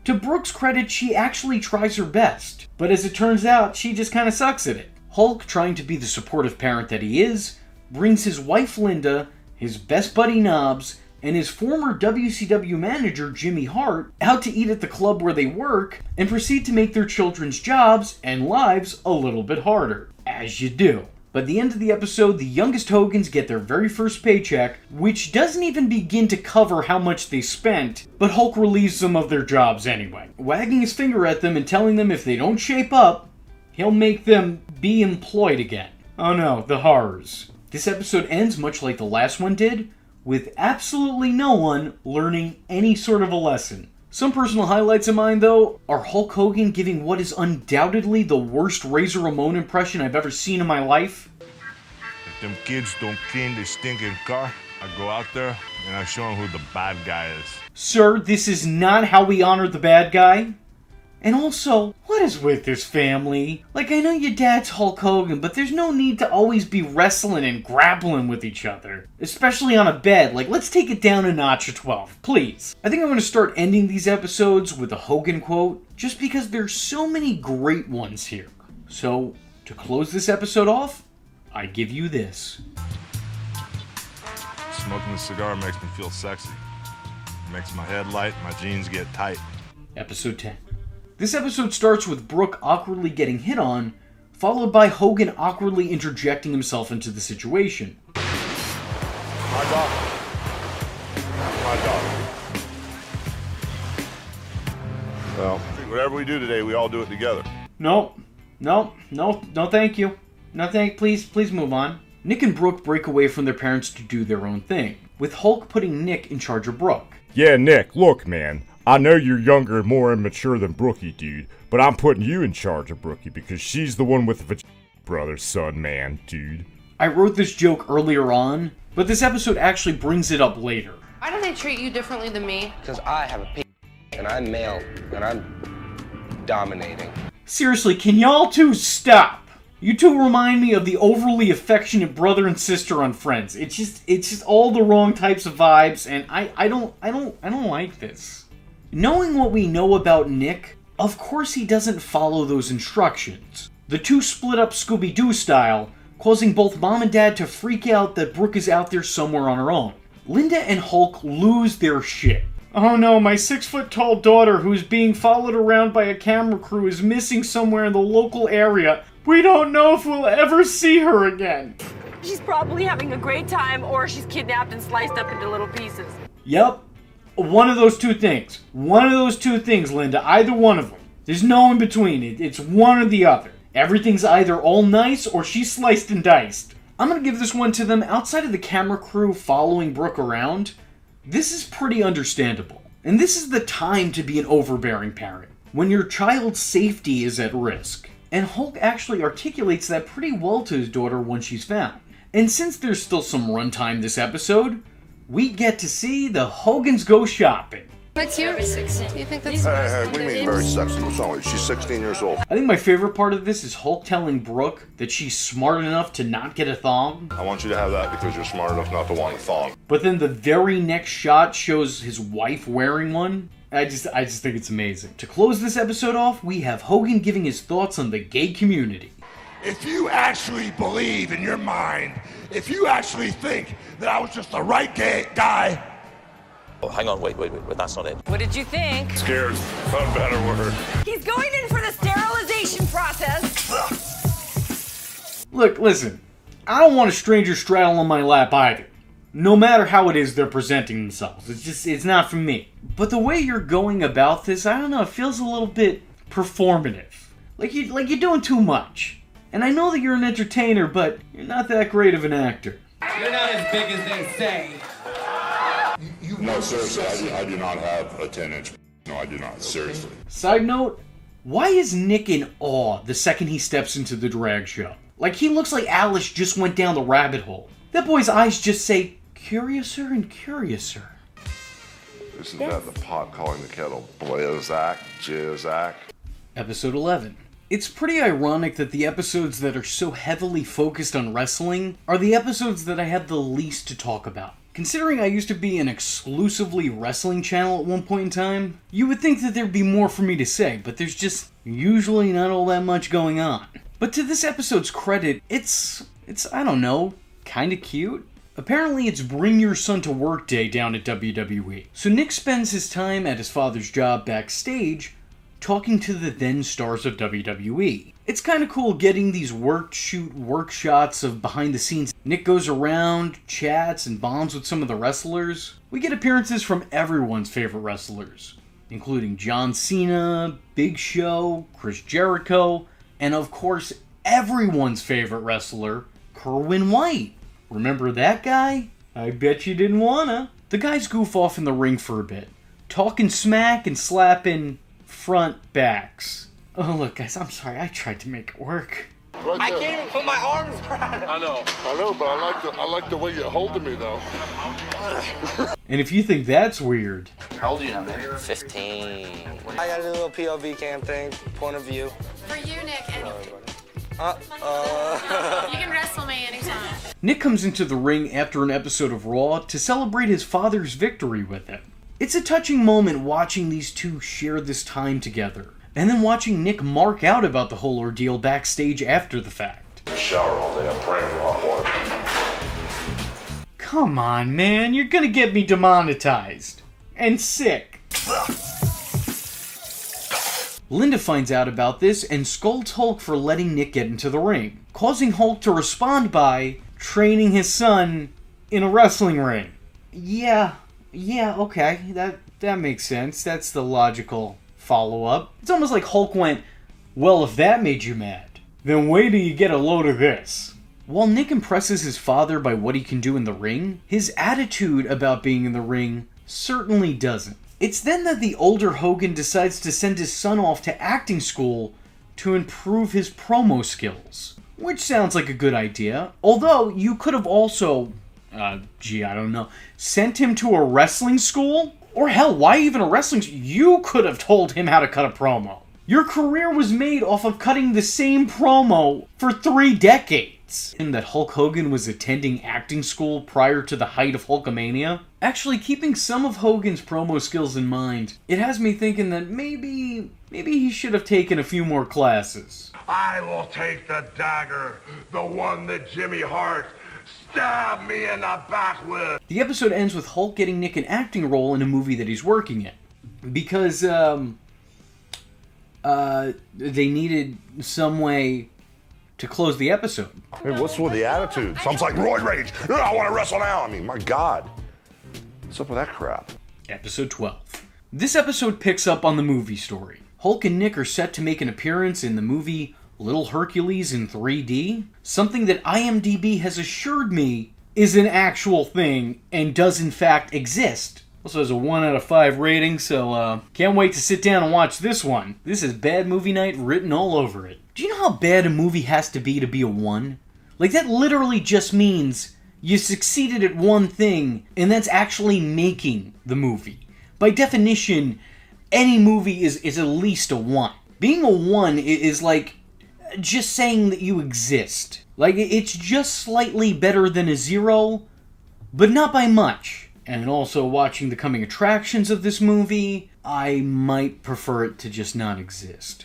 To Brooke's credit, she actually tries her best, but as it turns out, she just kinda sucks at it. Hulk, trying to be the supportive parent that he is, brings his wife Linda, his best buddy Knobs, and his former WCW manager, Jimmy Hart, out to eat at the club where they work, and proceed to make their children's jobs and lives a little bit harder. As you do. By the end of the episode, the youngest Hogans get their very first paycheck, which doesn't even begin to cover how much they spent, but Hulk relieves them of their jobs anyway, wagging his finger at them and telling them if they don't shape up, he'll make them be employed again. Oh no, the horrors. This episode ends much like the last one did, with absolutely no one learning any sort of a lesson. Some personal highlights of mine, though, are Hulk Hogan giving what is undoubtedly the worst Razor Ramon impression I've ever seen in my life. If them kids don't clean their stinking car, I go out there and I show them who the bad guy is. Sir, this is not how we honor the bad guy. And also, what is with this family? Like, I know your dad's Hulk Hogan, but there's no need to always be wrestling and grappling with each other. Especially on a bed. Like, let's take it down a notch or 12, please. I think I'm going to start ending these episodes with a Hogan quote, just because there's so many great ones here. So, to close this episode off, I give you this. Smoking a cigar makes me feel sexy. It makes my head light, my jeans get tight. Episode 10. This episode starts with Brooke awkwardly getting hit on, followed by Hogan awkwardly interjecting himself into the situation. My dog. My dog. Well, whatever we do today, we all do it together. No, thank you. Please move on. Nick and Brooke break away from their parents to do their own thing, with Hulk putting Nick in charge of Brooke. Yeah, Nick, look, man. I know you're younger and more immature than Brookie, dude, but I'm putting you in charge of Brookie because she's the one with the brother, son, man, dude. I wrote this joke earlier on, but this episode actually brings it up later. Why do they treat you differently than me? Because I have a p and I'm male and I'm dominating. Seriously, can y'all two stop? You two remind me of the overly affectionate brother and sister on Friends. It's just all the wrong types of vibes, and I don't like this. Knowing what we know about Nick, of course he doesn't follow those instructions. The two split up Scooby-Doo style, causing both Mom and Dad to freak out that Brooke is out there somewhere on her own. Linda and Hulk lose their shit. Oh no, my 6-foot-tall daughter who's being followed around by a camera crew is missing somewhere in the local area. We don't know if we'll ever see her again. She's probably having a great time, or she's kidnapped and sliced up into little pieces. Yep. One of those two things. One of those two things, Linda. Either one of them. There's no in between. It's one or the other. Everything's either all nice or she's sliced and diced. I'm going to give this one to them. Outside of the camera crew following Brooke around, this is pretty understandable. And this is the time to be an overbearing parent, when your child's safety is at risk. And Hulk actually articulates that pretty well to his daughter once she's found. And since there's still some runtime this episode, we get to see the Hogans go shopping. What's yours? Do you think that's Hey, what do you mean very sexy? What's wrong with you? She's 16 years old. I think my favorite part of this is Hulk telling Brooke that she's smart enough to not get a thong. I want you to have that because you're smart enough not to want a thong. But then the very next shot shows his wife wearing one. I just think it's amazing. To close this episode off, we have Hogan giving his thoughts on the gay community. If you actually believe in your mind, if you actually think that I was just the right guy. Oh, hang on, wait, that's not it. What did you think? Scared's a better word. He's going in for the sterilization process. Look, listen, I don't want a stranger straddle on my lap either. No matter how it is they're presenting themselves. It's not for me. But the way you're going about this, I don't know, it feels a little bit performative. Like you're doing too much. And I know that you're an entertainer, but you're not that great of an actor. You're not as big as they say. No, seriously, I do not have a 10-inch. No, I do not. Seriously. Side note, why is Nick in awe the second he steps into the drag show? Like, he looks like Alice just went down the rabbit hole. That boy's eyes just say, curiouser and curiouser. Isn't that the pot calling the kettle Blazak, Jizak? Episode 11. It's pretty ironic that the episodes that are so heavily focused on wrestling are the episodes that I had the least to talk about. Considering I used to be an exclusively wrestling channel at one point in time, you would think that there'd be more for me to say, but there's just usually not all that much going on. But to this episode's credit, it's I don't know, kinda cute. Apparently it's Bring Your Son to Work Day down at WWE. So Nick spends his time at his father's job backstage talking to the then stars of WWE. It's kind of cool getting these work shots of behind the scenes. Nick goes around, chats, and bonds with some of the wrestlers. We get appearances from everyone's favorite wrestlers, including John Cena, Big Show, Chris Jericho, and of course everyone's favorite wrestler, Kerwin White. Remember that guy? I bet you didn't wanna. The guys goof off in the ring for a bit, talking smack and slapping front backs. Oh look guys, I'm sorry, I tried to make it work. Right, I can't even put my arms around it. I know, but I like the way you're holding me though. And if you think that's weird. How old are you now, man? 15. I got a little POV cam thing, point of view. For you, Nick, anything. You can wrestle me anytime. Nick comes into the ring after an episode of Raw to celebrate his father's victory with him. It's a touching moment watching these two share this time together, and then watching Nick mark out about the whole ordeal backstage after the fact. Shower all day, I'm praying a lot more. Come on, man, you're gonna get me demonetized. And sick. Linda finds out about this and scolds Hulk for letting Nick get into the ring, causing Hulk to respond by training his son in a wrestling ring. Yeah, okay, that makes sense. That's the logical follow-up. It's almost like Hulk went, well, if that made you mad, then wait till you get a load of this. While Nick impresses his father by what he can do in the ring, his attitude about being in the ring certainly doesn't. It's then that the older Hogan decides to send his son off to acting school to improve his promo skills, which sounds like a good idea, although you could have also, I don't know, sent him to a wrestling school? Or hell, why even a wrestling school? You could have told him how to cut a promo. Your career was made off of cutting the same promo for 3 decades. And that Hulk Hogan was attending acting school prior to the height of Hulkamania. Actually, keeping some of Hogan's promo skills in mind, it has me thinking that maybe he should have taken a few more classes. I will take the dagger, the one that Jimmy Hart stabbed me in the back with. The episode ends with Hulk getting Nick an acting role in a movie that he's working in. Because, they needed some way to close the episode. Hey, what's with the attitude? Sounds like roid rage. I want to wrestle now. I mean, my God. What's up with that crap? Episode 12. This episode picks up on the movie story. Hulk and Nick are set to make an appearance in the movie Little Hercules in 3D, something that IMDb has assured me is an actual thing and does in fact exist. Also has a 1 out of 5 rating, so can't wait to sit down and watch this one. This is Bad Movie Night written all over it. Do you know how bad a movie has to be a 1? Like, that literally just means you succeeded at one thing, and that's actually making the movie. By definition, any movie is at least a 1. Being a 1 is like just saying that you exist. Like, it's just slightly better than a 0, but not by much. And also, watching the coming attractions of this movie, I might prefer it to just not exist.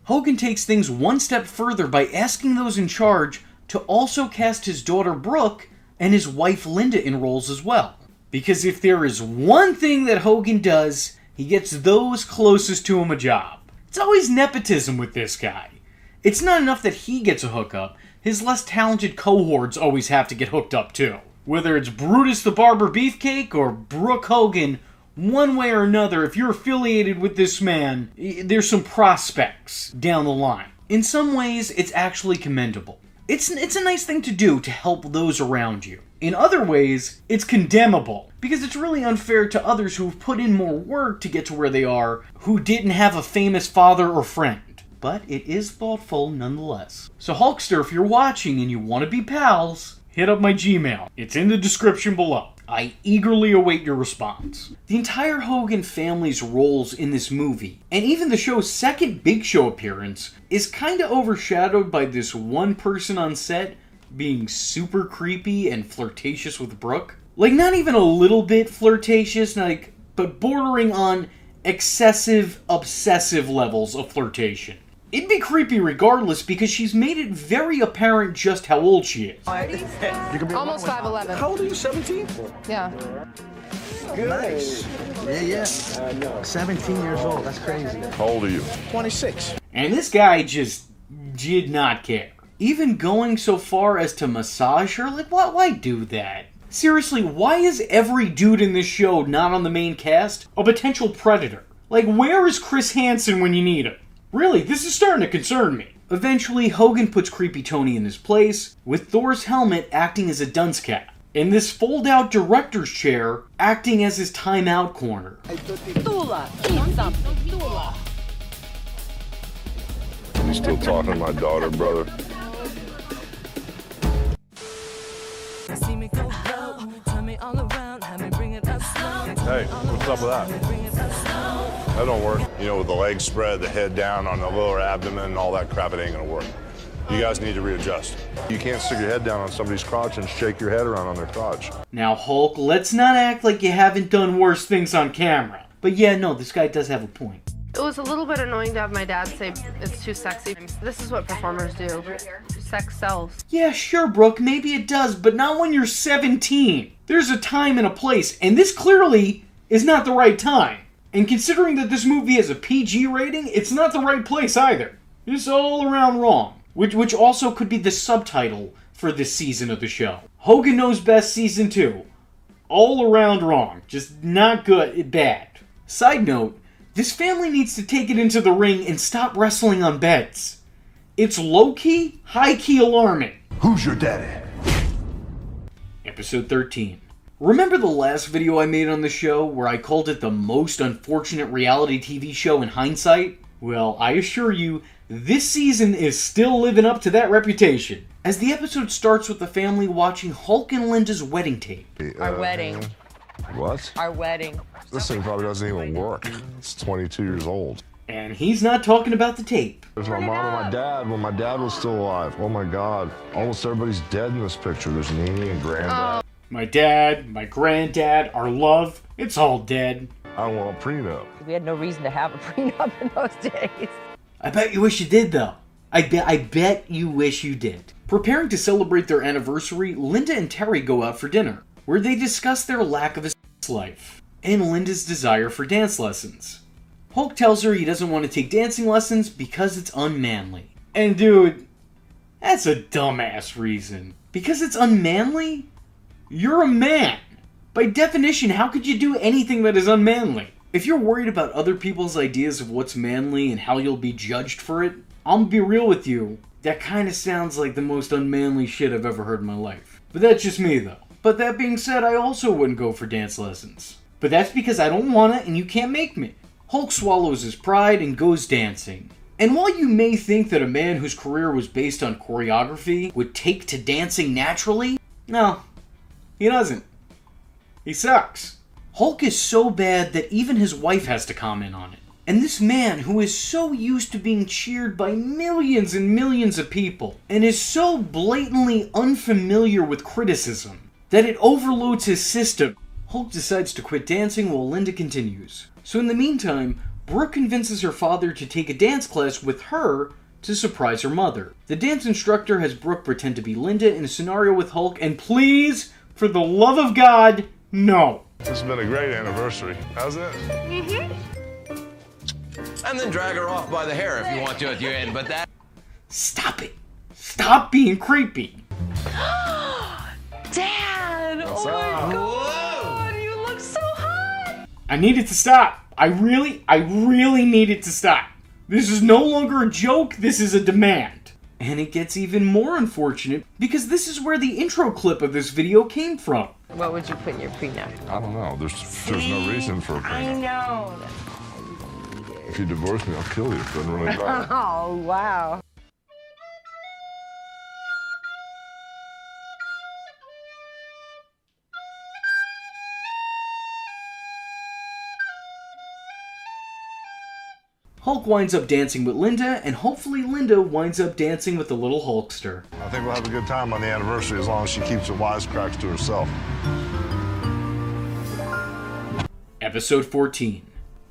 Hogan takes things one step further by asking those in charge to also cast his daughter Brooke and his wife Linda in roles as well. Because if there is one thing that Hogan does, he gets those closest to him a job. It's always nepotism with this guy. It's not enough that he gets a hookup, his less talented cohorts always have to get hooked up too. Whether it's Brutus the Barber Beefcake or Brooke Hogan, one way or another, if you're affiliated with this man, there's some prospects down the line. In some ways, it's actually commendable. It's a nice thing to do to help those around you. In other ways, it's condemnable, because it's really unfair to others who've put in more work to get to where they are, who didn't have a famous father or friend. But it is thoughtful nonetheless. So Hulkster, if you're watching and you want to be pals, hit up my Gmail. It's in the description below. I eagerly await your response. The entire Hogan family's roles in this movie, and even the show's second Big Show appearance, is kinda overshadowed by this one person on set being super creepy and flirtatious with Brooke. Like, not even a little bit flirtatious, but bordering on excessive, obsessive levels of flirtation. It'd be creepy regardless because she's made it very apparent just how old she is. Almost 5'11". How old are you, 17? Yeah. Nice. Yeah. 17 years old, that's crazy. How old are you? 26. And this guy just did not care. Even going so far as to massage her, like, why do that? Seriously, why is every dude in this show not on the main cast a potential predator? Like, where is Chris Hansen when you need him? Really, this is starting to concern me. Eventually, Hogan puts Creepy Tony in his place, with Thor's helmet acting as a dunce cap, and this fold-out director's chair acting as his timeout corner. Tula, eat something. Tula. You still talking to my daughter, brother? Hey, what's up with that? That don't work. You know, with the legs spread, the head down on the lower abdomen and all that crap, it ain't gonna work. You guys need to readjust. You can't stick your head down on somebody's crotch and shake your head around on their crotch. Now, Hulk, let's not act like you haven't done worse things on camera. But yeah, no, this guy does have a point. It was a little bit annoying to have my dad say it's too sexy. This is what performers do. Sex sells. Yeah, sure, Brooke, maybe it does, but not when you're 17. There's a time and a place, and this clearly is not the right time. And considering that this movie has a PG rating, it's not the right place either. It's all around wrong. Which also could be the subtitle for this season of the show. Hogan Knows Best Season 2. All around wrong. Just not good, bad. Side note, this family needs to take it into the ring and stop wrestling on beds. It's low-key, high-key alarming. Who's your daddy? Episode 13. Remember the last video I made on the show where I called it the most unfortunate reality TV show in hindsight? Well, I assure you, this season is still living up to that reputation. As the episode starts with the family watching Hulk and Linda's wedding tape. Our wedding. What? Our wedding. This thing probably doesn't even work. It's 22 years old. And he's not talking about the tape. There's my mom and my dad when my dad was still alive. Oh my God. Almost everybody's dead in this picture. There's Nene and Granddad. My dad, my granddad, our love, it's all dead. I don't want a prenup. We had no reason to have a prenup in those days. I bet you wish you did, though. I bet you wish you did. Preparing to celebrate their anniversary, Linda and Terry go out for dinner, where they discuss their lack of a sex life, and Linda's desire for dance lessons. Hulk tells her he doesn't want to take dancing lessons because it's unmanly. And dude, that's a dumbass reason. Because it's unmanly? You're a man. By definition, how could you do anything that is unmanly? If you're worried about other people's ideas of what's manly and how you'll be judged for it, I'm gonna be real with you, that kind of sounds like the most unmanly shit I've ever heard in my life. But that's just me, though. But that being said, I also wouldn't go for dance lessons. But that's because I don't want it and you can't make me. Hulk swallows his pride and goes dancing. And while you may think that a man whose career was based on choreography would take to dancing naturally, no, he doesn't. He sucks. Hulk is so bad that even his wife has to comment on it. And this man, who is so used to being cheered by millions and millions of people, and is so blatantly unfamiliar with criticism, that it overloads his system, Hulk decides to quit dancing while Linda continues. So in the meantime, Brooke convinces her father to take a dance class with her to surprise her mother. The dance instructor has Brooke pretend to be Linda in a scenario with Hulk, and please, for the love of God, no. This has been a great anniversary. How's that? And then drag her off by the hair if you want to at the end, but that... Stop it. Stop being creepy. Dad! What's Oh my up? God! You look so hot! I need it to stop. I really need it to stop. This is no longer a joke, this is a demand. And it gets even more unfortunate because this is where the intro clip of this video came from. What would you put in your prenup? I don't know. There's no reason for a I prenup. know. If you divorce me, I'll kill you. It doesn't really matter. Oh, wow. Hulk winds up dancing with Linda, and hopefully Linda winds up dancing with the little Hulkster. I think we'll have a good time on the anniversary as long as she keeps her wisecracks to herself. Episode 14.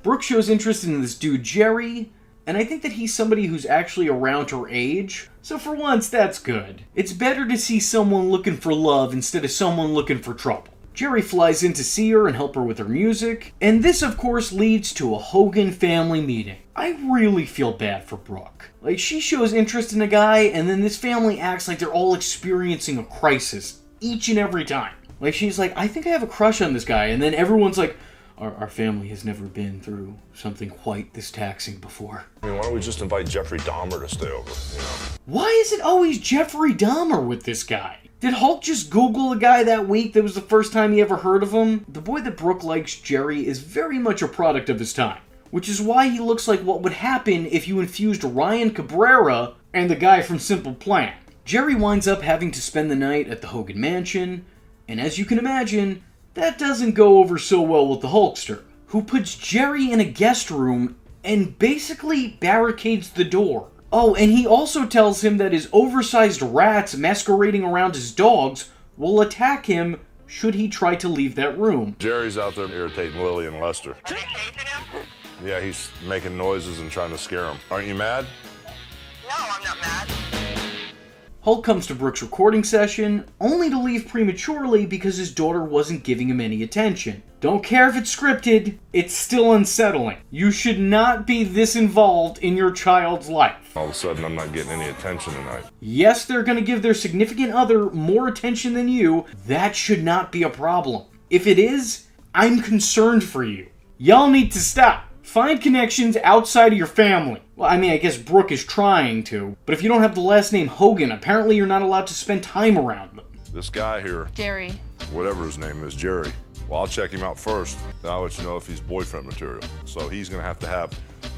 Brooke shows interest in this dude Jerry, and I think that he's somebody who's actually around her age, so for once that's good. It's better to see someone looking for love instead of someone looking for trouble. Jerry flies in to see her and help her with her music, and this of course leads to a Hogan family meeting. I really feel bad for Brooke. Like, she shows interest in a guy, and then this family acts like they're all experiencing a crisis each and every time. Like, she's like, I think I have a crush on this guy, and then everyone's like, our family has never been through something quite this taxing before. I mean, why don't we just invite Jeffrey Dahmer to stay over, you know? Why is it always Jeffrey Dahmer with this guy? Did Hulk just Google a guy that week that was the first time he ever heard of him? The boy that Brooke likes, Jerry, is very much a product of his time, which is why he looks like what would happen if you infused Ryan Cabrera and the guy from Simple Plan. Jerry winds up having to spend the night at the Hogan mansion, and as you can imagine, that doesn't go over so well with the Hulkster, who puts Jerry in a guest room and basically barricades the door. Oh, and he also tells him that his oversized rats masquerading around his dogs will attack him should he try to leave that room. Jerry's out there irritating Lily and Lester. Yeah, he's making noises and trying to scare them. Aren't you mad? No, I'm not mad. Hulk comes to Brooke's recording session, only to leave prematurely because his daughter wasn't giving him any attention. Don't care if it's scripted, it's still unsettling. You should not be this involved in your child's life. All of a sudden, I'm not getting any attention tonight. Yes, they're gonna give their significant other more attention than you. That should not be a problem. If it is, I'm concerned for you. Y'all need to stop. Find connections outside of your family. Well, I mean, I guess Brooke is trying to, but if you don't have the last name Hogan, apparently you're not allowed to spend time around them. This guy here, Jerry. whatever his name is, Jerry, well, I'll check him out first, then I'll let you know if he's boyfriend material. So he's gonna have the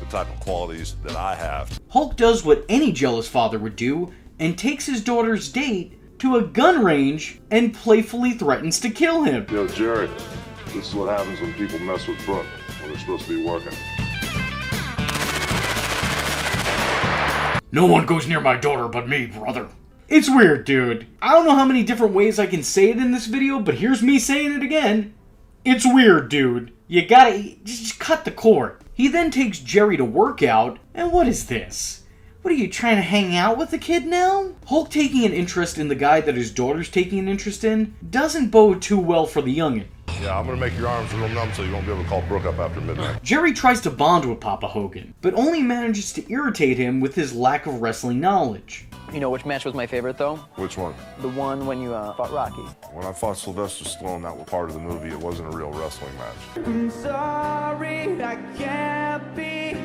type of qualities that I have. Hulk does what any jealous father would do, and takes his daughter's date to a gun range and playfully threatens to kill him. Yo, Jerry, this is what happens when people mess with Brooke when they're supposed to be working. No one goes near my daughter but me, brother. It's weird, dude. I don't know how many different ways I can say it in this video, but here's me saying it again. It's weird, dude. You gotta just cut the cord. He then takes Jerry to work out, and what is this? What are you, trying to hang out with the kid now? Hulk taking an interest in the guy that his daughter's taking an interest in doesn't bode too well for the youngin'. Yeah, I'm gonna make your arms real numb so you won't be able to call Brooke up after midnight. Jerry tries to bond with Papa Hogan, but only manages to irritate him with his lack of wrestling knowledge. You know which match was my favorite, though? Which one? The one when you fought Rocky. When I fought Sylvester Stallone, that was part of the movie. It wasn't a real wrestling match. I'm sorry, I can't be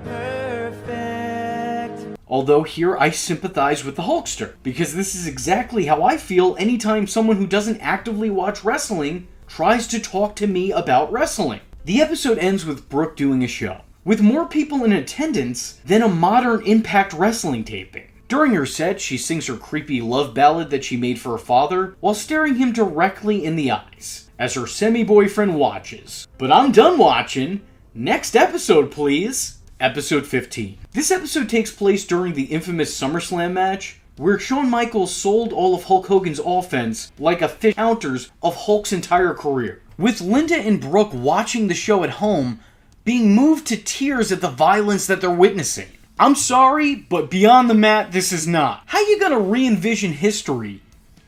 perfect. Although here I sympathize with the Hulkster, because this is exactly how I feel anytime someone who doesn't actively watch wrestling tries to talk to me about wrestling. The episode ends with Brooke doing a show, with more people in attendance than a modern Impact Wrestling taping. During her set, she sings her creepy love ballad that she made for her father while staring him directly in the eyes, as her semi-boyfriend watches. But I'm done watching. Next episode, please. Episode 15. This episode takes place during the infamous SummerSlam match, where Shawn Michaels sold all of Hulk Hogan's offense like a fish counters of Hulk's entire career. With Linda and Brooke watching the show at home, being moved to tears at the violence that they're witnessing. I'm sorry, but beyond the mat, this is not. How you gonna re-envision history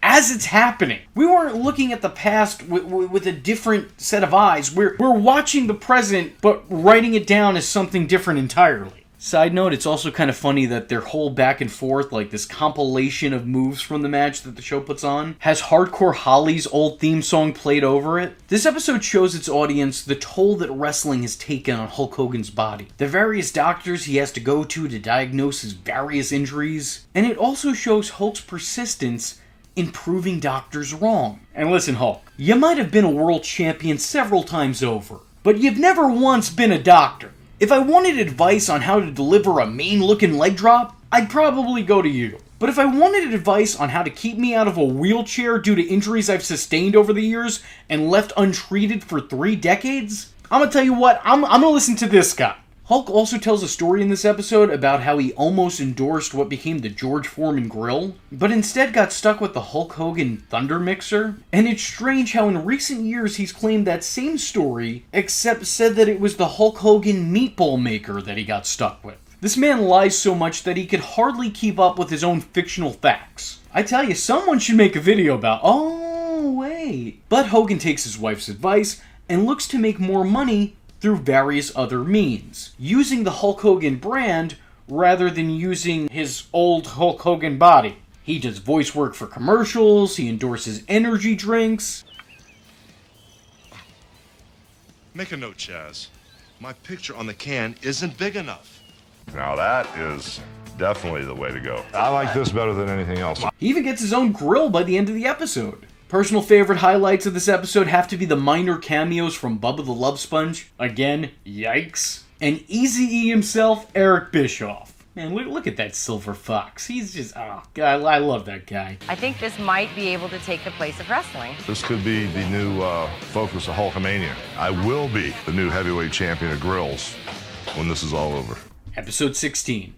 as it's happening? We weren't looking at the past with a different set of eyes. We're watching the present, but writing it down as something different entirely. Side note, it's also kind of funny that their whole back and forth, like this compilation of moves from the match that the show puts on, has Hardcore Holly's old theme song played over it. This episode shows its audience the toll that wrestling has taken on Hulk Hogan's body, the various doctors he has to go to diagnose his various injuries, and it also shows Hulk's persistence in proving doctors wrong. And listen, Hulk, you might have been a world champion several times over, but you've never once been a doctor. If I wanted advice on how to deliver a mean-looking leg drop, I'd probably go to you. But if I wanted advice on how to keep me out of a wheelchair due to injuries I've sustained over the years and left untreated for 3 decades, I'm gonna tell you what, I'm gonna listen to this guy. Hulk also tells a story in this episode about how he almost endorsed what became the George Foreman grill, but instead got stuck with the Hulk Hogan Thunder Mixer. And it's strange how in recent years he's claimed that same story, except said that it was the Hulk Hogan Meatball Maker that he got stuck with. This man lies so much that he could hardly keep up with his own fictional facts. I tell you, someone should make a video about, oh wait. But Hogan takes his wife's advice and looks to make more money through various other means, using the Hulk Hogan brand rather than using his old Hulk Hogan body. He does voice work for commercials, he endorses energy drinks. Make a note, Chaz. My picture on the can isn't big enough. Now that is definitely the way to go. I like this better than anything else. He even gets his own grill by the end of the episode. Personal favorite highlights of this episode have to be the minor cameos from Bubba the Love Sponge. Again, yikes. And Eazy-E himself, Eric Bischoff. Man, look at that silver fox. He's just, oh, God, I love that guy. I think this might be able to take the place of wrestling. This could be the new focus of Hulkamania. I will be the new heavyweight champion of grills when this is all over. Episode 16.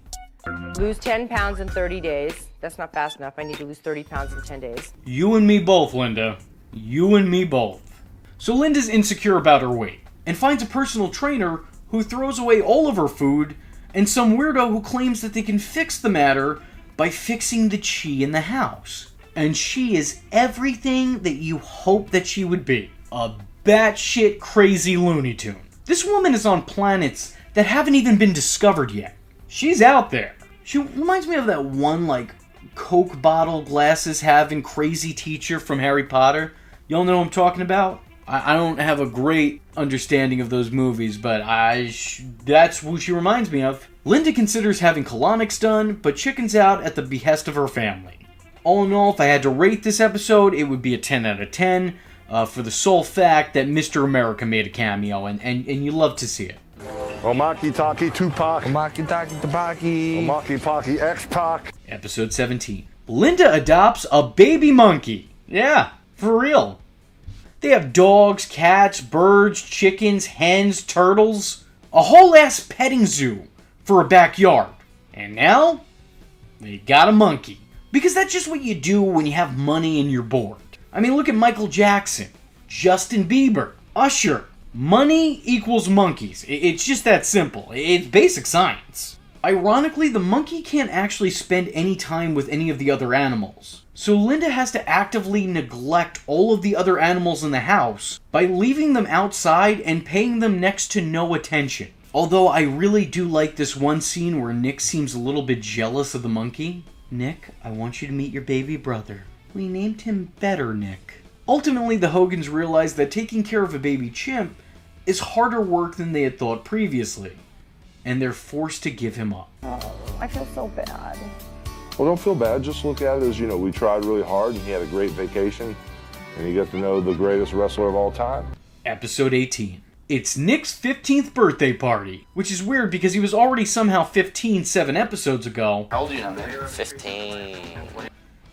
Lose 10 pounds in 30 days. That's not fast enough. I need to lose 30 pounds in 10 days. You and me both, Linda. You and me both. So Linda's insecure about her weight, and finds a personal trainer who throws away all of her food, and some weirdo who claims that they can fix the matter by fixing the chi in the house. And she is everything that you hope that she would be. A batshit crazy Looney Tune. This woman is on planets that haven't even been discovered yet. She's out there. She reminds me of that one, like, Coke bottle glasses having crazy teacher from Harry Potter. Y'all know what I'm talking about? I don't have a great understanding of those movies, but that's who she reminds me of. Linda considers having colonics done, but chickens out at the behest of her family. All in all, if I had to rate this episode, it would be a 10 out of 10, for the sole fact that Mr. America made a cameo, and you love to see it. Omaki Taki Tupac. Omaki Taki Tabaki. Omaki Paki X-Pac. Episode 17. Linda adopts a baby monkey. Yeah, for real. They have dogs, cats, birds, chickens, hens, turtles. A whole ass petting zoo for a backyard. And now, they got a monkey. Because that's just what you do when you have money and you're bored. I mean, look at Michael Jackson, Justin Bieber, Usher. Money equals monkeys. It's just that simple. It's basic science. Ironically, the monkey can't actually spend any time with any of the other animals. So Linda has to actively neglect all of the other animals in the house by leaving them outside and paying them next to no attention. Although I really do like this one scene where Nick seems a little bit jealous of the monkey. Nick, I want you to meet your baby brother. We named him Better Nick. Ultimately, the Hogans realize that taking care of a baby chimp is harder work than they had thought previously, and they're forced to give him up. Oh, I feel so bad. Well, don't feel bad. Just look at it as, we tried really hard, and he had a great vacation, and you got to know the greatest wrestler of all time. Episode 18. It's Nick's 15th birthday party, which is weird because he was already somehow 15 7 episodes ago. How old are you now, man? 15.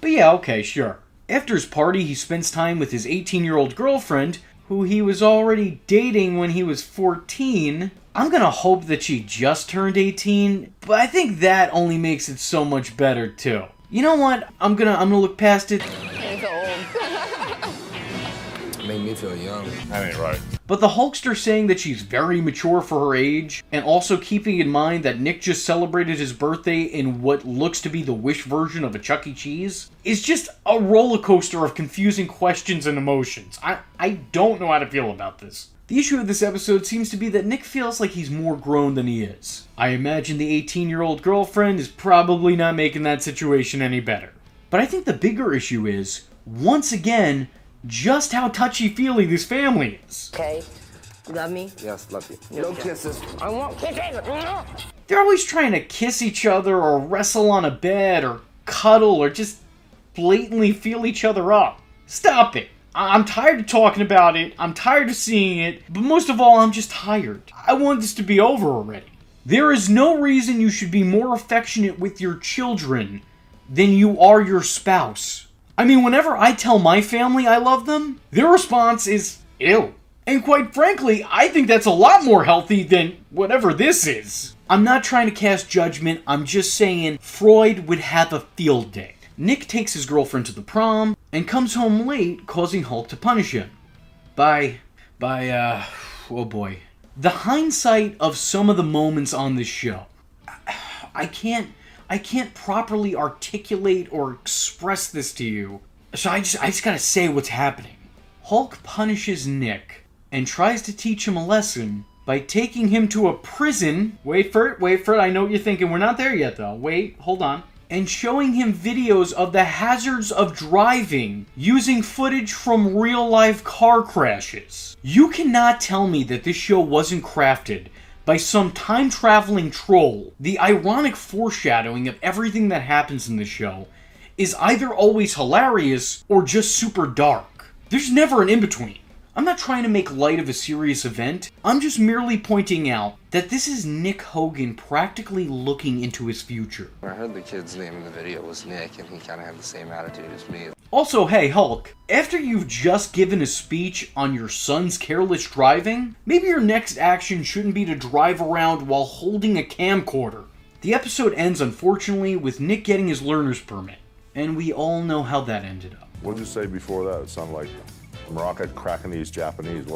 But yeah, okay, sure. After his party, he spends time with his 18-year-old girlfriend, who he was already dating when he was 14. I'm gonna hope that she just turned 18, but I think that only makes it so much better, too. You know what? I'm gonna look past it. It's old. Made me feel young. That ain't right. But the Hulkster saying that she's very mature for her age, and also keeping in mind that Nick just celebrated his birthday in what looks to be the Wish version of a Chuck E. Cheese, is just a roller coaster of confusing questions and emotions. I don't know how to feel about this. The issue of this episode seems to be that Nick feels like he's more grown than he is. I imagine the 18-year-old girlfriend is probably not making that situation any better. But I think the bigger issue is, once again, just how touchy-feely this family is. Okay, you love me? Yes, love you. No kisses. I want kisses. They're always trying to kiss each other or wrestle on a bed or cuddle or just blatantly feel each other up. Stop it. I'm tired of talking about it, I'm tired of seeing it, but most of all, I'm just tired. I want this to be over already. There is no reason you should be more affectionate with your children than you are your spouse. I mean, whenever I tell my family I love them, their response is, ew. And quite frankly, I think that's a lot more healthy than whatever this is. I'm not trying to cast judgment, I'm just saying Freud would have a field day. Nick takes his girlfriend to the prom and comes home late, causing Hulk to punish him. Oh boy. The hindsight of some of the moments on this show. I can't properly articulate or express this to you, so I just gotta say what's happening. Hulk punishes Nick and tries to teach him a lesson by taking him to a prison. Wait for it, I know what you're thinking, we're not there yet though. Wait, hold on. And showing him videos of the hazards of driving using footage from real-life car crashes. You cannot tell me that this show wasn't crafted by some time-traveling troll. The ironic foreshadowing of everything that happens in the show is either always hilarious or just super dark. There's never an in-between. I'm not trying to make light of a serious event, I'm just merely pointing out that this is Nick Hogan practically looking into his future. I heard the kid's name in the video was Nick, and he kind of had the same attitude as me. Also, hey Hulk, after you've just given a speech on your son's careless driving, maybe your next action shouldn't be to drive around while holding a camcorder. The episode ends, unfortunately, with Nick getting his learner's permit, and we all know how that ended up. What did you say before that? It sounded like Moroccan Crackanese Japanese.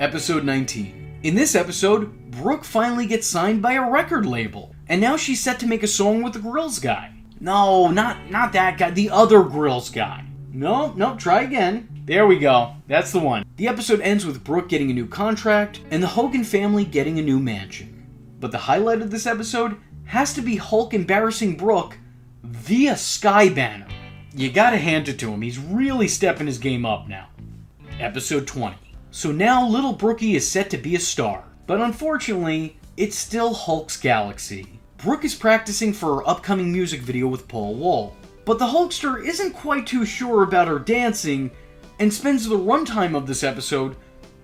Episode 19. In this episode, Brooke finally gets signed by a record label, and now she's set to make a song with the Grills guy. No, not that guy, the other Grills guy. No, try again. There we go, that's the one. The episode ends with Brooke getting a new contract, and the Hogan family getting a new mansion. But the highlight of this episode has to be Hulk embarrassing Brooke via Sky Banner. You gotta hand it to him, he's really stepping his game up now. Episode 20. So now little Brookie is set to be a star, but unfortunately, it's still Hulk's galaxy. Brooke is practicing for her upcoming music video with Paul Wall, but the Hulkster isn't quite too sure about her dancing and spends the runtime of this episode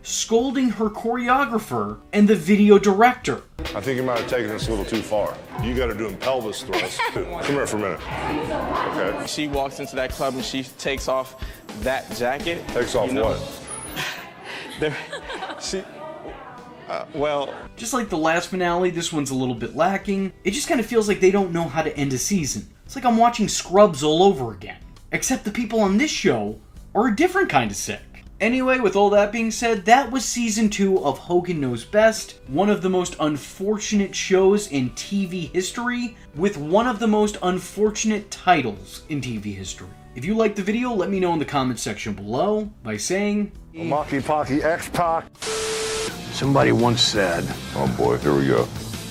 scolding her choreographer and the video director. I think you might have taken this a little too far. You got her doing pelvis thrusts. Come here for a minute. Okay. She walks into that club and she takes off that jacket. Takes off what? Well... Just like the last finale, this one's a little bit lacking. It just kind of feels like they don't know how to end a season. It's like I'm watching Scrubs all over again. Except the people on this show are a different kind of sick. Anyway, with all that being said, that was Season 2 of Hogan Knows Best, one of the most unfortunate shows in TV history, with one of the most unfortunate titles in TV history. If you liked the video, let me know in the comments section below by saying... Mocky Pocky X-Pac. Somebody once said... Oh boy, here we go.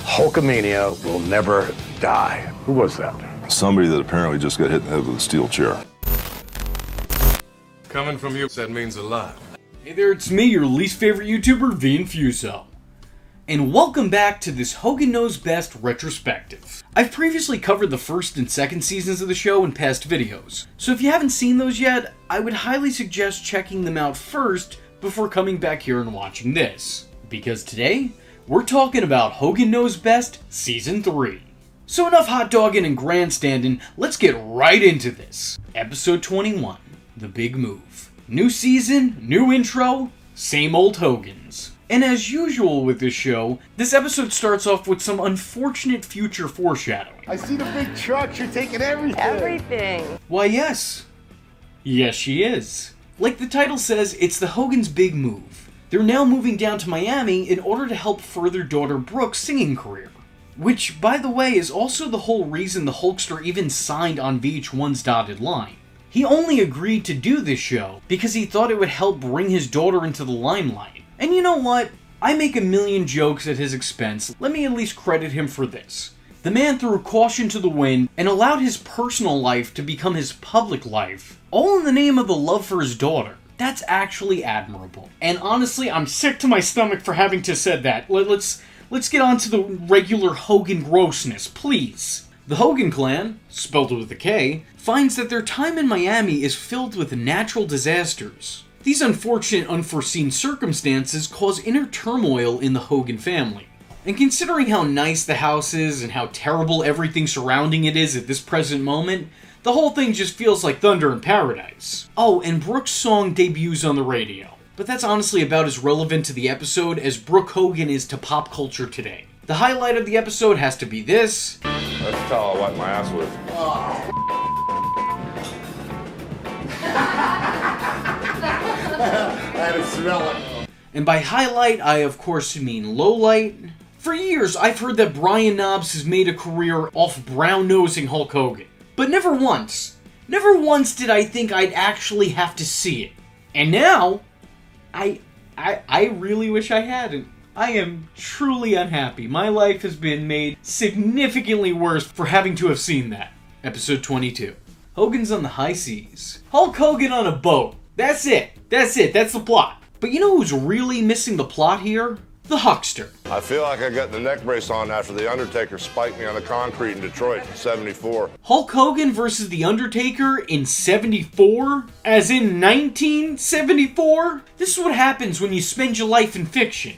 Hulkamania will never die. Who was that? Somebody that apparently just got hit in the head with a steel chair. Coming from you, that means a lot. Hey there, it's me, your least favorite YouTuber, the Infuso. And welcome back to this Hogan Knows Best retrospective. I've previously covered the first and second seasons of the show in past videos, so if you haven't seen those yet, I would highly suggest checking them out first before coming back here and watching this. Because today, we're talking about Hogan Knows Best Season 3. So enough hot dogging and grandstanding, let's get right into this. Episode 21, The Big Move. New season, new intro, same old Hogans. And as usual with this show, this episode starts off with some unfortunate future foreshadowing. I see the big trucks, you're taking everything. Everything. Why yes. Yes she is. Like the title says, it's the Hogan's big move. They're now moving down to Miami in order to help further daughter Brooke's singing career. Which, by the way, is also the whole reason the Hulkster even signed on VH1's dotted line. He only agreed to do this show because he thought it would help bring his daughter into the limelight. And you know what? I make a million jokes at his expense. Let me at least credit him for this. The man threw caution to the wind and allowed his personal life to become his public life, all in the name of the love for his daughter. That's actually admirable. And honestly, I'm sick to my stomach for having to said that. Let's get on to the regular Hogan grossness, please. The Hogan clan, spelled with a K, finds that their time in Miami is filled with natural disasters. These unfortunate, unforeseen circumstances cause inner turmoil in the Hogan family. And considering how nice the house is and how terrible everything surrounding it is at this present moment, the whole thing just feels like thunder in paradise. Oh, and Brooke's song debuts on the radio. But that's honestly about as relevant to the episode as Brooke Hogan is to pop culture today. The highlight of the episode has to be this. That's how I wipe my ass with. I had to smell it. And by highlight, I of course mean lowlight. For years, I've heard that Brian Knobbs has made a career off brown-nosing Hulk Hogan. But never once did I think I'd actually have to see it. And now, I really wish I hadn't. I am truly unhappy. My life has been made significantly worse for having to have seen that. Episode 22. Hogan's on the high seas. Hulk Hogan on a boat. That's it. That's the plot. But you know who's really missing the plot here? The Hulkster. I feel like I got the neck brace on after The Undertaker spiked me on the concrete in Detroit in 74. Hulk Hogan versus The Undertaker in 74? As in 1974? This is what happens when you spend your life in fiction.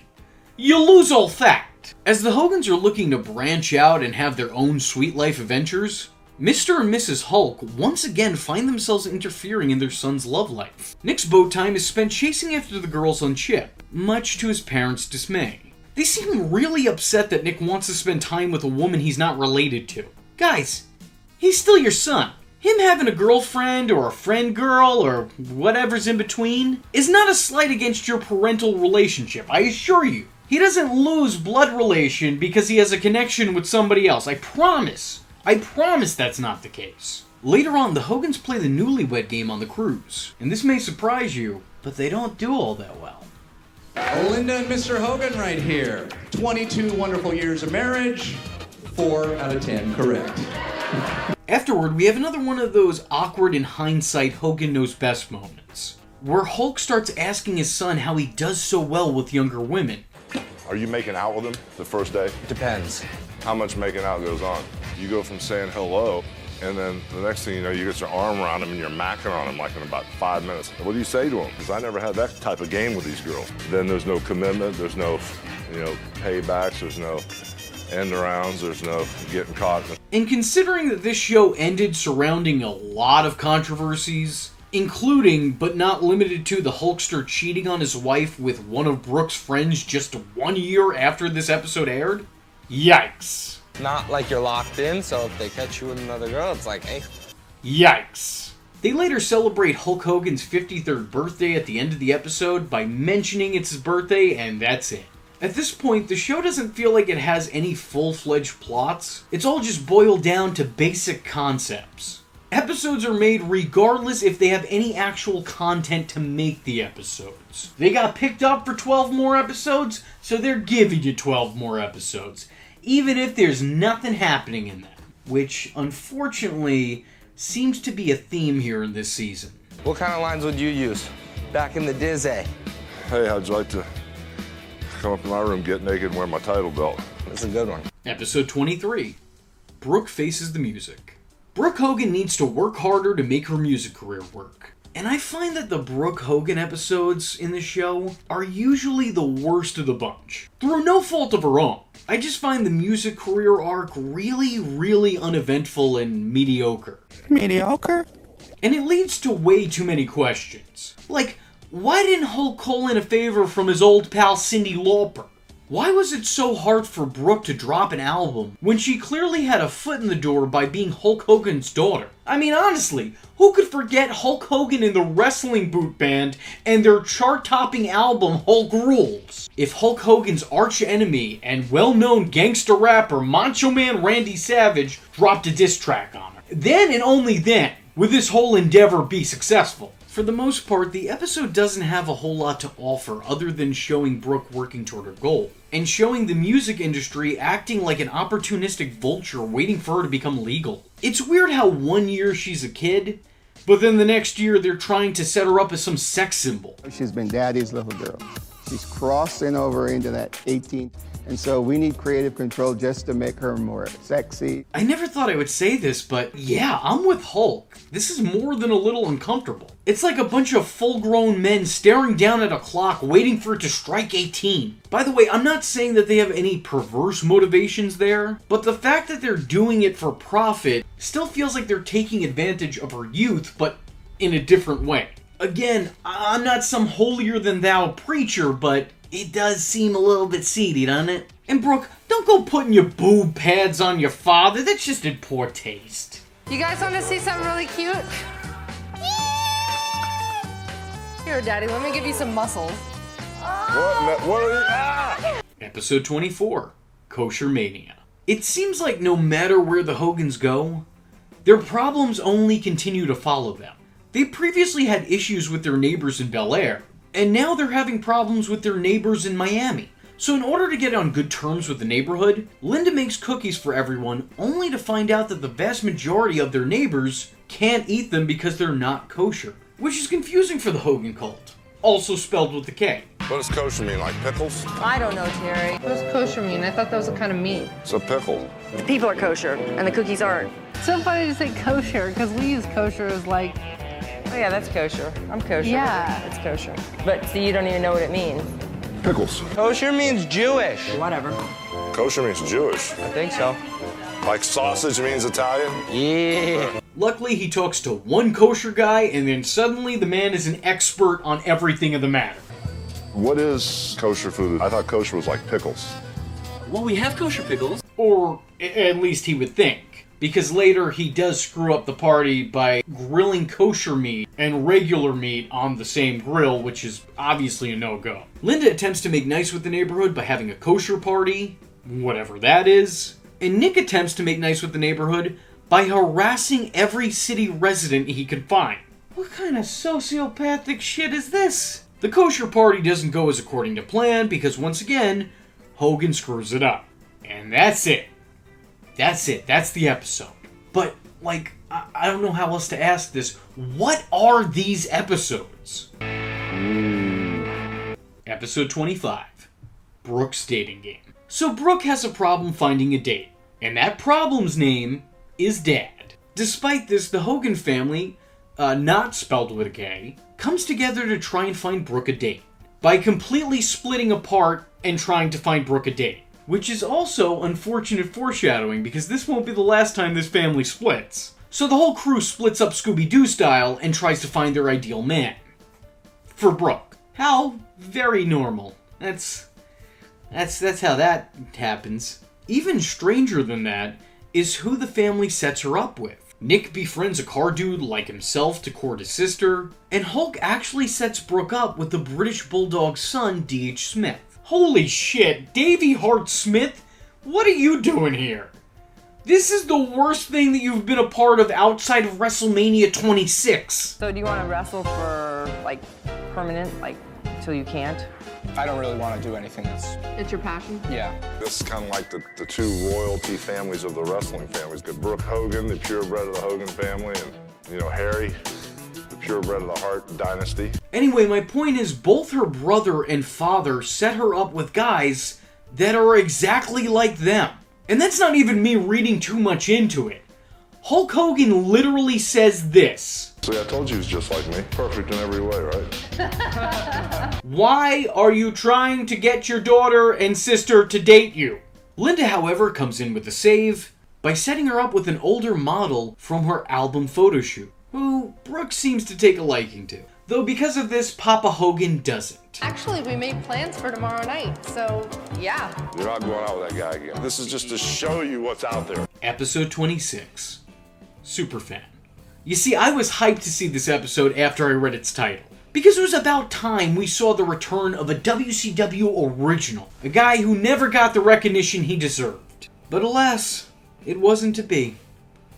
You lose all fact. As the Hogans are looking to branch out and have their own sweet life adventures, Mr. and Mrs. Hulk once again find themselves interfering in their son's love life. Nick's boat time is spent chasing after the girls on ship, much to his parents' dismay. They seem really upset that Nick wants to spend time with a woman he's not related to. Guys, he's still your son. Him having a girlfriend or a friend girl or whatever's in between is not a slight against your parental relationship, I assure you. He doesn't lose blood relation because he has a connection with somebody else, I promise. I promise that's not the case. Later on, the Hogans play the newlywed game on the cruise. And this may surprise you, but they don't do all that well. Linda and Mr. Hogan right here. 22 wonderful years of marriage, 4 out of 10 correct. Afterward, we have another one of those awkward in hindsight Hogan Knows Best moments, where Hulk starts asking his son how he does so well with younger women. Are you making out with him the first day? Depends. How much making out goes on? You go from saying hello, and then the next thing you know, you get your arm around him and you're macking on him like in about 5 minutes. What do you say to him? Because I never had that type of game with these girls. Then there's no commitment, there's no, paybacks, there's no end arounds, there's no getting caught. And considering that this show ended surrounding a lot of controversies, including, but not limited to, the Hulkster cheating on his wife with one of Brooke's friends just 1 year after this episode aired, yikes. Not like you're locked in, so if they catch you with another girl, it's like, hey. Yikes. They later celebrate Hulk Hogan's 53rd birthday at the end of the episode by mentioning it's his birthday, and that's it. At this point, the show doesn't feel like it has any full-fledged plots. It's all just boiled down to basic concepts. Episodes are made regardless if they have any actual content to make the episodes. They got picked up for 12 more episodes, so they're giving you 12 more episodes, even if there's nothing happening in them, which, unfortunately, seems to be a theme here in this season. What kind of lines would you use back in the Dizzy? Hey, how'd you like to come up to my room, get naked, and wear my title belt? That's a good one. Episode 23. Brooke faces the music. Brooke Hogan needs to work harder to make her music career work. And I find that the Brooke Hogan episodes in the show are usually the worst of the bunch. Through no fault of her own. I just find the music career arc really, really uneventful and mediocre. Mediocre? And it leads to way too many questions. Like, why didn't Hulk call in a favor from his old pal Cyndi Lauper? Why was it so hard for Brooke to drop an album when she clearly had a foot in the door by being Hulk Hogan's daughter? I mean, honestly, who could forget Hulk Hogan and the Wrestling Boot Band and their chart-topping album Hulk Rules? If Hulk Hogan's arch-enemy and well-known gangster rapper Macho Man Randy Savage dropped a diss track on her, then and only then would this whole endeavor be successful. For the most part, the episode doesn't have a whole lot to offer other than showing Brooke working toward her goal, and showing the music industry acting like an opportunistic vulture waiting for her to become legal. It's weird how one year she's a kid, but then the next year they're trying to set her up as some sex symbol. She's been daddy's little girl. She's crossing over into that 18, and so we need creative control just to make her more sexy. I never thought I would say this, but yeah, I'm with Hulk. This is more than a little uncomfortable. It's like a bunch of full-grown men staring down at a clock waiting for it to strike 18. By the way, I'm not saying that they have any perverse motivations there, but the fact that they're doing it for profit still feels like they're taking advantage of her youth, but in a different way. Again, I'm not some holier-than-thou preacher, but it does seem a little bit seedy, doesn't it? And Brooke, don't go putting your boob pads on your father. That's just in poor taste. You guys want to see something really cute? Here, Daddy, let me give you some muscles. What are you? Ah! Episode 24, Kosher Mania. It seems like no matter where the Hogans go, their problems only continue to follow them. They previously had issues with their neighbors in Bel Air, and now they're having problems with their neighbors in Miami. So in order to get on good terms with the neighborhood, Linda makes cookies for everyone, only to find out that the vast majority of their neighbors can't eat them because they're not kosher, which is confusing for the Hogan cult. Also spelled with a K. What does kosher mean, like pickles? I don't know, Terry. What does kosher mean? I thought that was a kind of meat. It's a pickle. The people are kosher, and the cookies aren't. It's so funny to say kosher, because we use kosher as like... Oh yeah, that's kosher. I'm kosher. Yeah. It's kosher. But see, you don't even know what it means. Pickles. Kosher means Jewish. Whatever. Kosher means Jewish. I think so. Like sausage means Italian? Yeah. Luckily, he talks to one kosher guy, and then suddenly the man is an expert on everything of the matter. What is kosher food? I thought kosher was like pickles. Well, we have kosher pickles. Or at least he would think. Because later he does screw up the party by grilling kosher meat and regular meat on the same grill, which is obviously a no-go. Linda attempts to make nice with the neighborhood by having a kosher party, whatever that is. And Nick attempts to make nice with the neighborhood by harassing every city resident he can find. What kind of sociopathic shit is this? The kosher party doesn't go as according to plan because once again, Hogan screws it up. And that's it. That's it. That's the episode. But, like, I don't know how else to ask this. What are these episodes? Episode 25. Brooke's dating game. So Brooke has a problem finding a date. And that problem's name is Dad. Despite this, the Hogan family, not spelled with a K, comes together to try and find Brooke a date. By completely splitting apart and trying to find Brooke a date. Which is also unfortunate foreshadowing, because this won't be the last time this family splits. So the whole crew splits up Scooby-Doo style and tries to find their ideal man. For Brooke. How very normal. That's how that happens. Even stranger than that is who the family sets her up with. Nick befriends a car dude like himself to court his sister, and Hulk actually sets Brooke up with the British Bulldog's son, D.H. Smith. Holy shit, Davey Hart Smith, what are you doing here? This is the worst thing that you've been a part of outside of WrestleMania 26. So do you want to wrestle for, like, permanent, like, till you can't? I don't really want to do anything that's... It's your passion? Yeah. This is kind of like the two royalty families of the wrestling families. Got Brooke Hogan, the purebred of the Hogan family, and, Harry, the purebred of the Hart dynasty. Anyway, my point is both her brother and father set her up with guys that are exactly like them. And that's not even me reading too much into it. Hulk Hogan literally says this. See, I told you he was just like me. Perfect in every way, right? Why are you trying to get your daughter and sister to date you? Linda, however, comes in with a save by setting her up with an older model from her album photo shoot, who Brooke seems to take a liking to. Though because of this, Papa Hogan doesn't. Actually, we made plans for tomorrow night, so yeah. You're not going out with that guy again. This is just to show you what's out there. Episode 26. Superfan. You see, I was hyped to see this episode after I read its title, because it was about time we saw the return of a WCW original, a guy who never got the recognition he deserved. But alas, it wasn't to be.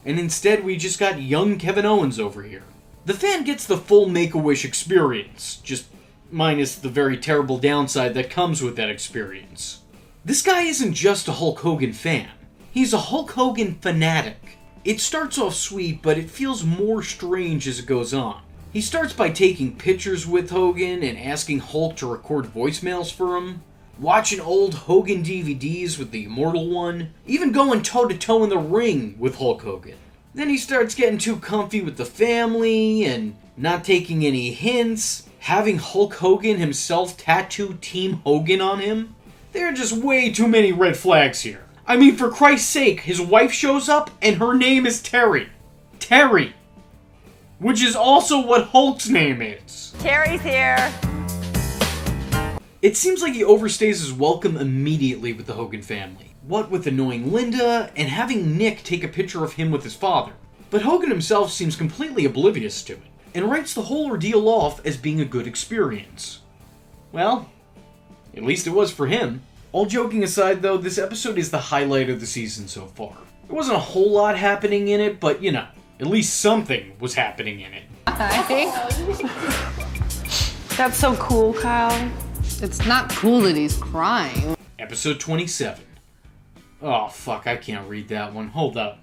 And instead we just got young Kevin Owens over here. The fan gets the full Make-A-Wish experience, just minus the very terrible downside that comes with that experience. This guy isn't just a Hulk Hogan fan. He's a Hulk Hogan fanatic. It starts off sweet, but it feels more strange as it goes on. He starts by taking pictures with Hogan and asking Hulk to record voicemails for him, watching old Hogan DVDs with the Immortal One, even going toe-to-toe in the ring with Hulk Hogan. Then he starts getting too comfy with the family and not taking any hints, having Hulk Hogan himself tattoo Team Hogan on him. There are just way too many red flags here. I mean, for Christ's sake, his wife shows up and her name is Terry. Terry. Which is also what Hulk's name is. Terry's here. It seems like he overstays his welcome immediately with the Hogan family. What with annoying Linda and having Nick take a picture of him with his father. But Hogan himself seems completely oblivious to it, and writes the whole ordeal off as being a good experience. Well, at least it was for him. All joking aside though, this episode is the highlight of the season so far. There wasn't a whole lot happening in it, but you know, at least something was happening in it. That's so cool, Kyle. It's not cool that he's crying. Episode 27. Oh fuck, I can't read that one. Hold up.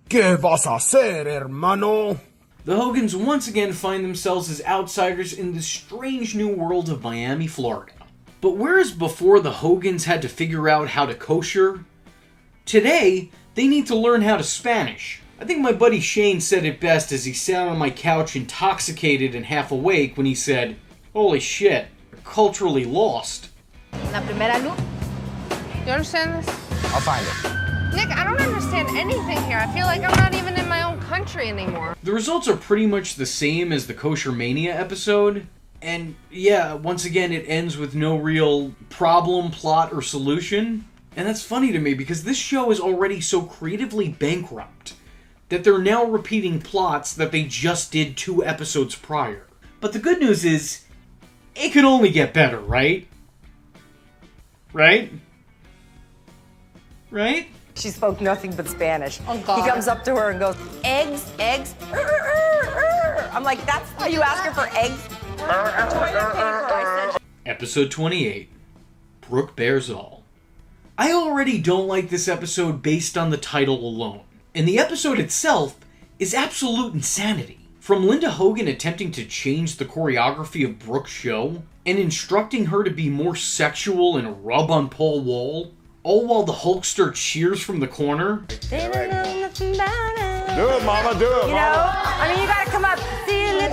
¿Qué vas a hacer, hermano? The Hogans once again find themselves as outsiders in the strange new world of Miami, Florida. But whereas before the Hogans had to figure out how to kosher, today they need to learn how to Spanish. I think my buddy Shane said it best as he sat on my couch intoxicated and half awake when he said, "Holy shit, culturally lost." La primera loop. You understand this? I'll find it. Nick, I don't understand anything here. I feel like I'm not even in my own country anymore. The results are pretty much the same as the Kosher Mania episode. And yeah, once again, it ends with no real problem, plot, or solution. And that's funny to me because this show is already so creatively bankrupt that they're now repeating plots that they just did 2 episodes prior. But the good news is, it can only get better, right? Right? Right? She spoke nothing but Spanish. Oh, God. He comes up to her and goes, eggs, eggs. I'm like, that's how you ask her for eggs? Episode 28. Brooke Bears All. I already don't like this episode based on the title alone. And the episode itself is absolute insanity. From Linda Hogan attempting to change the choreography of Brooke's show, and instructing her to be more sexual and rub on Paul Wall, all while the Hulkster cheers from the corner. Do it, mama, do it, you know, I mean, you gotta come up. Do it,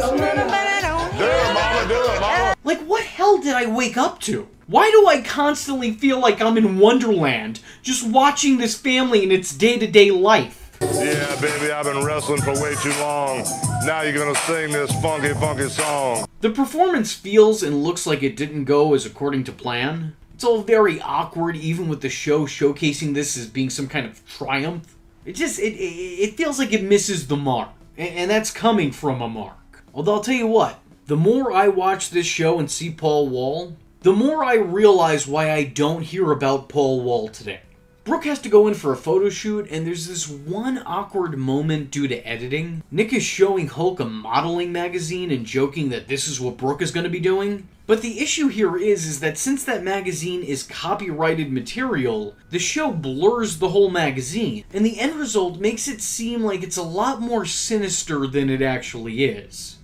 mama, do it, mama. Like, what hell did I wake up to? Why do I constantly feel like I'm in Wonderland, just watching this family in its day-to-day life? Yeah, baby, I've been wrestling for way too long. Now you're gonna sing this funky, funky song. The performance feels and looks like it didn't go as according to plan. It's all very awkward, even with the show showcasing this as being some kind of triumph. It feels like it misses the mark. And that's coming from a mark. Although I'll tell you what, the more I watch this show and see Paul Wall, the more I realize why I don't hear about Paul Wall today. Brooke has to go in for a photo shoot, and there's this one awkward moment due to editing. Nick is showing Hulk a modeling magazine and joking that this is what Brooke is going to be doing. But the issue here is that since that magazine is copyrighted material, the show blurs the whole magazine, and the end result makes it seem like it's a lot more sinister than it actually is.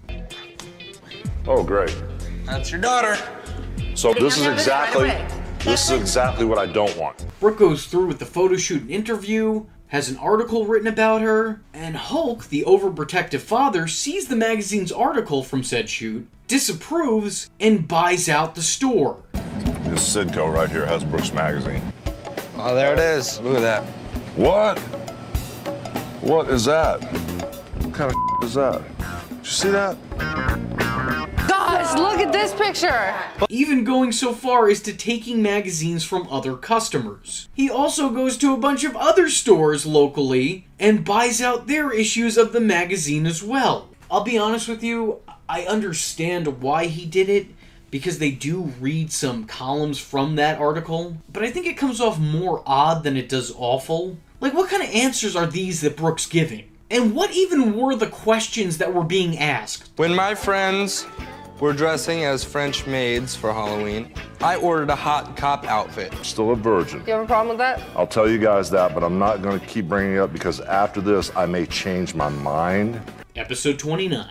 Oh, great. That's your daughter. So this is exactly what I don't want. Brooke goes through with the photo shoot and interview, has an article written about her, and Hulk, the overprotective father, sees the magazine's article from said shoot, disapproves, and buys out the store. This Sidco right here has Brooks magazine. Oh, there it is. Look at that. What? What is that? What kind of is that? Did you see that? Gosh, look at this picture. Even going so far as to taking magazines from other customers. He also goes to a bunch of other stores locally and buys out their issues of the magazine as well. I'll be honest with you, I understand why he did it, because they do read some columns from that article, but I think it comes off more odd than it does awful. Like, what kind of answers are these that Brooke's giving? And what even were the questions that were being asked? When my friends were dressing as French maids for Halloween, I ordered a hot cop outfit. Still a virgin. You have a problem with that? I'll tell you guys that, but I'm not going to keep bringing it up because after this, I may change my mind. Episode 29,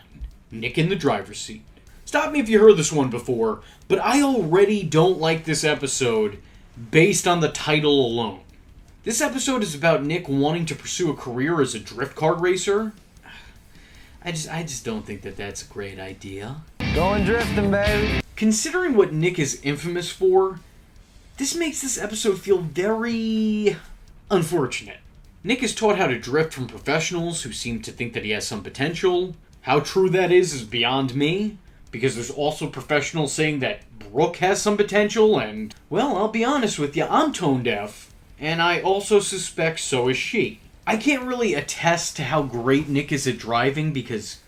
Nick in the driver's seat. Stop me if you heard this one before, but I already don't like this episode based on the title alone. This episode is about Nick wanting to pursue a career as a drift kart racer. I just don't think that that's a great idea. Going drifting, baby. Considering what Nick is infamous for, this makes this episode feel very unfortunate. Nick is taught how to drift from professionals who seem to think that he has some potential. How true that is beyond me, because there's also professionals saying that Brooke has some potential, and, well, I'll be honest with you, I'm tone deaf. And I also suspect so is she. I can't really attest to how great Nick is at driving because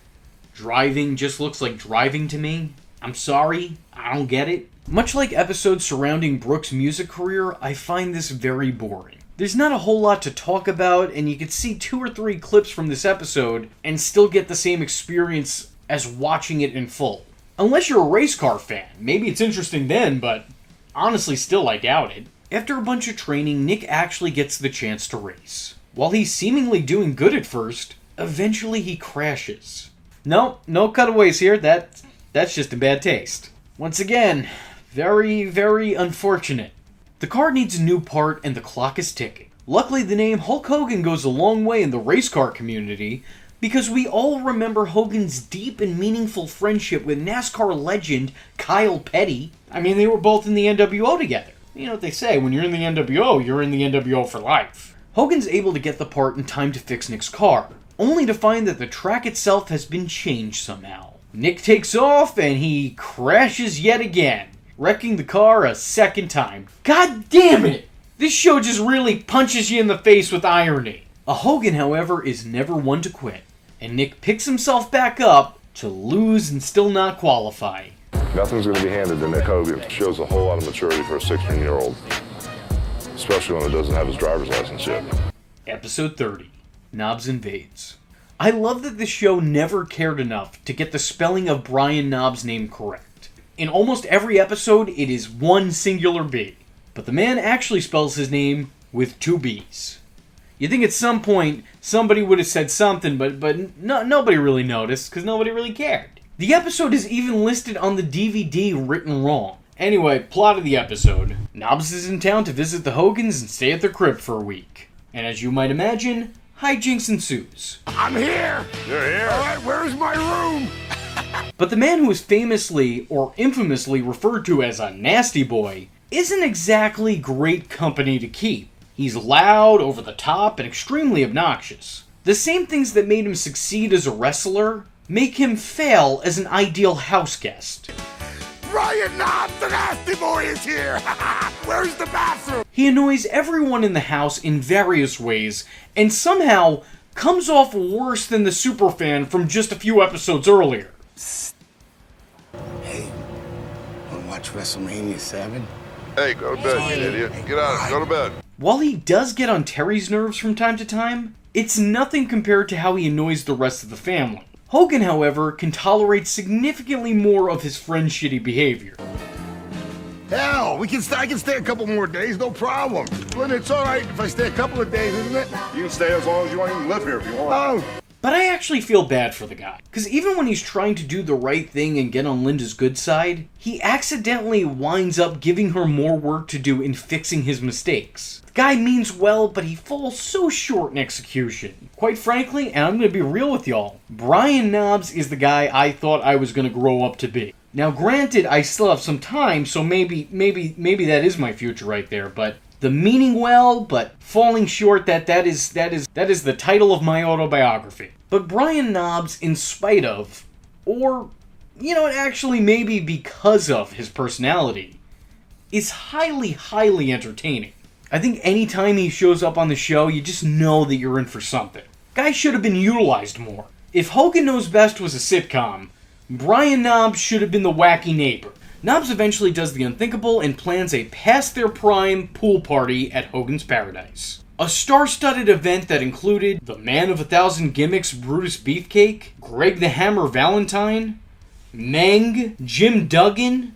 driving just looks like driving to me. I'm sorry, I don't get it. Much like episodes surrounding Brooke's music career, I find this very boring. There's not a whole lot to talk about, and you could see 2 or 3 clips from this episode and still get the same experience as watching it in full. Unless you're a race car fan. Maybe it's interesting then, but honestly still I doubt it. After a bunch of training, Nick actually gets the chance to race. While he's seemingly doing good at first, eventually he crashes. No cutaways here, that's just in bad taste. Once again, very, very unfortunate. The car needs a new part and the clock is ticking. Luckily the name Hulk Hogan goes a long way in the race car community, because we all remember Hogan's deep and meaningful friendship with NASCAR legend Kyle Petty. I mean, they were both in the NWO together. You know what they say, when you're in the NWO, you're in the NWO for life. Hogan's able to get the part in time to fix Nick's car, only to find that the track itself has been changed somehow. Nick takes off and he crashes yet again, wrecking the car a second time. God damn it! This show just really punches you in the face with irony. A Hogan, however, is never one to quit, and Nick picks himself back up to lose and still not qualify. Nothing's going to be handed to Nick Hogan. Shows a whole lot of maturity for a 16-year-old, especially when it doesn't have his driver's license yet. Episode 30, Knobbs Invades. I love that this show never cared enough to get the spelling of Brian Knobbs' name correct. In almost every episode, it is one singular B, but the man actually spells his name with 2 B's. You'd think at some point somebody would have said something, but nobody really noticed, because nobody really cared. The episode is even listed on the DVD written wrong. Anyway, plot of the episode. Knobbs is in town to visit the Hogans and stay at their crib for a week. And as you might imagine, hijinks ensues. I'm here! You're here? Alright, where's my room? But the man who is famously, or infamously, referred to as a nasty boy, isn't exactly great company to keep. He's loud, over the top, and extremely obnoxious. The same things that made him succeed as a wrestler make him fail as an ideal house guest. Brian Knobbs, the nasty boy, is here! Where's the bathroom? He annoys everyone in the house in various ways, and somehow comes off worse than the superfan from just a few episodes earlier. Hey, wanna watch WrestleMania 7? Hey, go to bed, you idiot. Get out, go to bed. While he does get on Terry's nerves from time to time, it's nothing compared to how he annoys the rest of the family. Hogan, however, can tolerate significantly more of his friend's shitty behavior. Hell, I can stay a couple more days, no problem. But it's all right if I stay a couple of days, isn't it? You can stay as long as you want. You can live here if you want. Oh, But I actually feel bad for the guy, because even when he's trying to do the right thing and get on Linda's good side, he accidentally winds up giving her more work to do in fixing his mistakes. The guy means well, but he falls so short in execution. Quite frankly, and I'm going to be real with y'all, Brian Knobbs is the guy I thought I was going to grow up to be. Now granted, I still have some time, so maybe that is my future right there, but the meaning well, but falling short, that is the title of my autobiography. But Brian Knobbs, in spite of, or, actually maybe because of his personality, is highly, highly entertaining. I think anytime he shows up on the show, you just know that you're in for something. Guy should have been utilized more. If Hogan Knows Best was a sitcom, Brian Knobbs should have been the wacky neighbor. Knobbs eventually does the unthinkable and plans a past-their-prime pool party at Hogan's Paradise. A star-studded event that included the Man of 1,000 Gimmicks Brutus Beefcake, Greg the Hammer Valentine, Meng, Jim Duggan,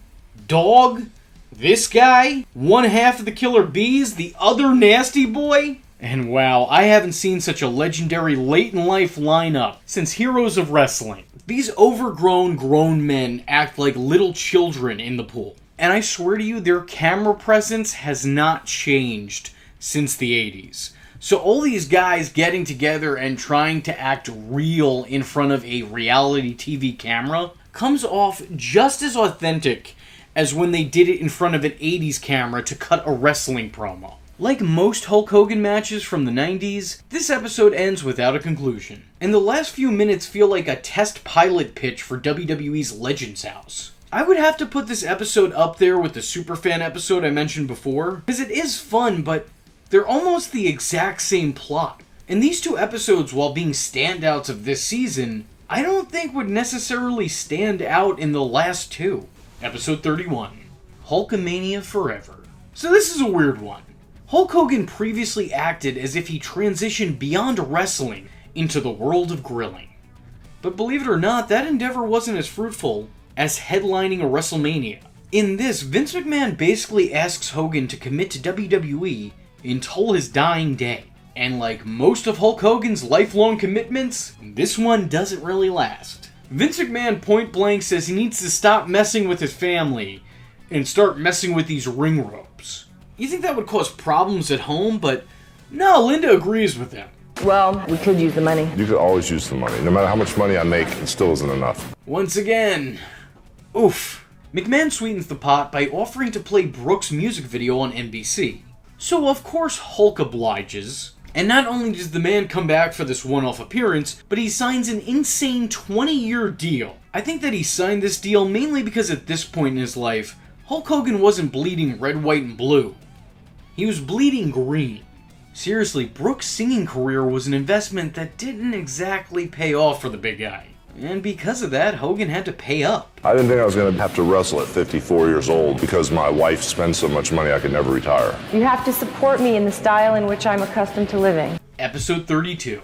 Dog, this guy, one half of the Killer Bees, the other Nasty Boy, and wow, I haven't seen such a legendary late-in-life lineup since Heroes of Wrestling. These overgrown, grown men act like little children in the pool. And I swear to you, their camera presence has not changed since the 80s. So all these guys getting together and trying to act real in front of a reality TV camera comes off just as authentic as when they did it in front of an 80s camera to cut a wrestling promo. Like most Hulk Hogan matches from the 90s, this episode ends without a conclusion, and the last few minutes feel like a test pilot pitch for WWE's Legends House. I would have to put this episode up there with the Superfan episode I mentioned before, because it is fun, but they're almost the exact same plot. And these two episodes, while being standouts of this season, I don't think would necessarily stand out in the last two. Episode 31, Hulkamania Forever. So this is a weird one. Hulk Hogan previously acted as if he transitioned beyond wrestling into the world of grilling. But believe it or not, that endeavor wasn't as fruitful as headlining a WrestleMania. In this, Vince McMahon basically asks Hogan to commit to WWE until his dying day. And like most of Hulk Hogan's lifelong commitments, this one doesn't really last. Vince McMahon point blank says he needs to stop messing with his family and start messing with these ring ropes. You think that would cause problems at home, but no, Linda agrees with him. Well, we could use the money. You could always use the money. No matter how much money I make, it still isn't enough. Once again, oof. McMahon sweetens the pot by offering to play Brooke's music video on NBC. So of course Hulk obliges, and not only does the man come back for this one-off appearance, but he signs an insane 20-year deal. I think that he signed this deal mainly because at this point in his life, Hulk Hogan wasn't bleeding red, white, and blue. He was bleeding green. Seriously, Brooke's singing career was an investment that didn't exactly pay off for the big guy. And because of that, Hogan had to pay up. I didn't think I was going to have to wrestle at 54 years old because my wife spends so much money I could never retire. You have to support me in the style in which I'm accustomed to living. Episode 32,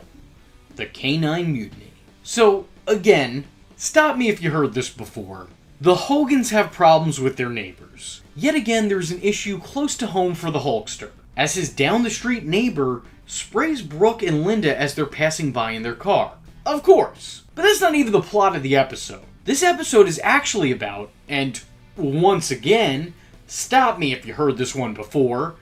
The Canine Mutiny. So, again, stop me if you heard this before. The Hogans have problems with their neighbors. Yet again, there's an issue close to home for the Hulkster, as his down-the-street neighbor sprays Brooke and Linda as they're passing by in their car. Of course. But that's not even the plot of the episode. This episode is actually about, and once again, stop me if you heard this one before,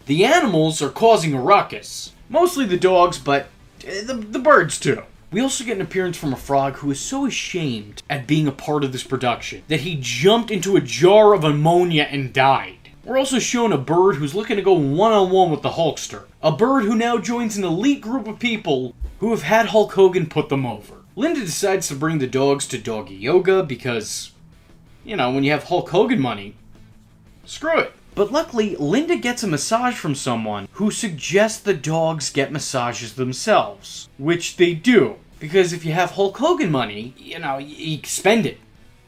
the animals are causing a ruckus. Mostly the dogs, but the birds too. We also get an appearance from a frog who is so ashamed at being a part of this production that he jumped into a jar of ammonia and died. We're also shown a bird who's looking to go one-on-one with the Hulkster. A bird who now joins an elite group of people who have had Hulk Hogan put them over. Linda decides to bring the dogs to doggy yoga because, when you have Hulk Hogan money, screw it. But luckily, Linda gets a massage from someone who suggests the dogs get massages themselves. Which they do. Because if you have Hulk Hogan money, you spend it.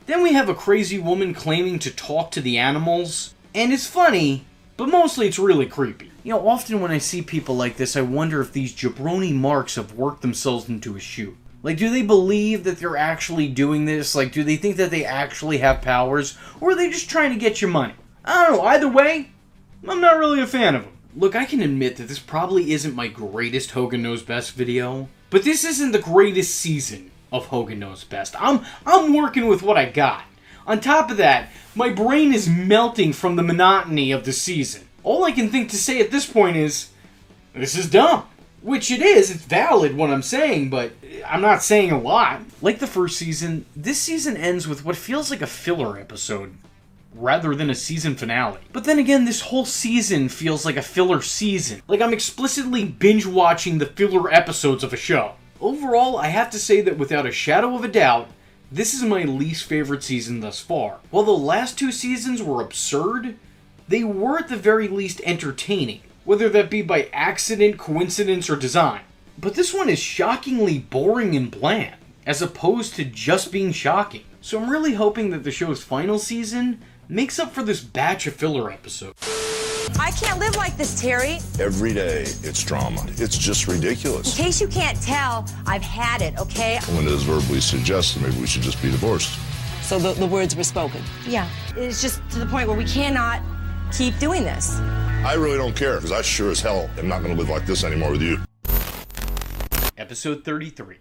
Then we have a crazy woman claiming to talk to the animals. And it's funny, but mostly it's really creepy. Often when I see people like this, I wonder if these jabroni marks have worked themselves into a shoot. Like, do they believe that they're actually doing this? Like, do they think that they actually have powers? Or are they just trying to get your money? I don't know. Either way, I'm not really a fan of them. Look, I can admit that this probably isn't my greatest Hogan Knows Best video, But this isn't the greatest season of Hogan Knows Best. I'm working with what I got. On top of that, my brain is melting from the monotony of the season. All I can think to say at this point is, this is dumb. Which it is, it's valid what I'm saying, but I'm not saying a lot. Like the first season, this season ends with what feels like a filler episode, rather than a season finale. But then again, this whole season feels like a filler season. Like I'm explicitly binge-watching the filler episodes of a show. Overall, I have to say that without a shadow of a doubt, this is my least favorite season thus far. While the last 2 seasons were absurd, they were at the very least entertaining, whether that be by accident, coincidence, or design. But this one is shockingly boring and bland, as opposed to just being shocking. So I'm really hoping that the show's final season makes up for this batch of filler episodes. I can't live like this, Terry. Every day, it's drama. It's just ridiculous. In case you can't tell, I've had it, okay? When it is verbally suggested, maybe we should just be divorced. So the words were spoken? Yeah. It's just to the point where we cannot keep doing this. I really don't care, because I sure as hell am not going to live like this anymore with you. Episode 33.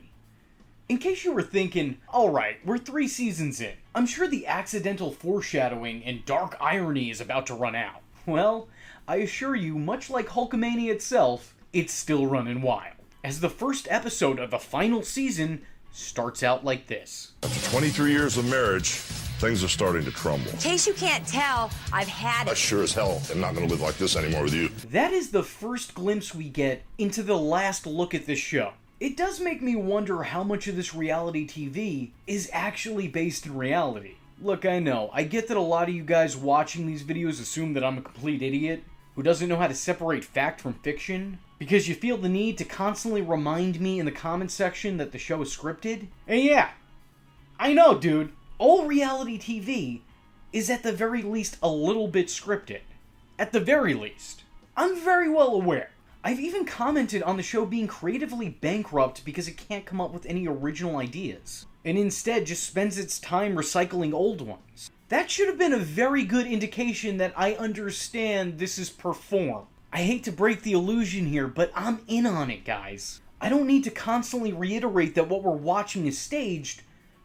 In case you were thinking, alright, we're 3 seasons in. I'm sure the accidental foreshadowing and dark irony is about to run out. Well, I assure you, much like Hulkamania itself, it's still running wild. As the first episode of the final season starts out like this. After 23 years of marriage, things are starting to crumble. In case you can't tell, I've had it. I sure as hell am not going to live like this anymore with you. That is the first glimpse we get into the last look at this show. It does make me wonder how much of this reality TV is actually based in reality. Look, I know, I get that a lot of you guys watching these videos assume that I'm a complete idiot who doesn't know how to separate fact from fiction, because you feel the need to constantly remind me in the comments section that the show is scripted. And yeah, I know, dude, all reality TV is at the very least a little bit scripted. At the very least. I'm very well aware. I've even commented on the show being creatively bankrupt because it can't come up with any original ideas, and instead just spends its time recycling old ones. That should have been a very good indication that I understand this is performed. I hate to break the illusion here, but I'm in on it, guys. I don't need to constantly reiterate that what we're watching is staged,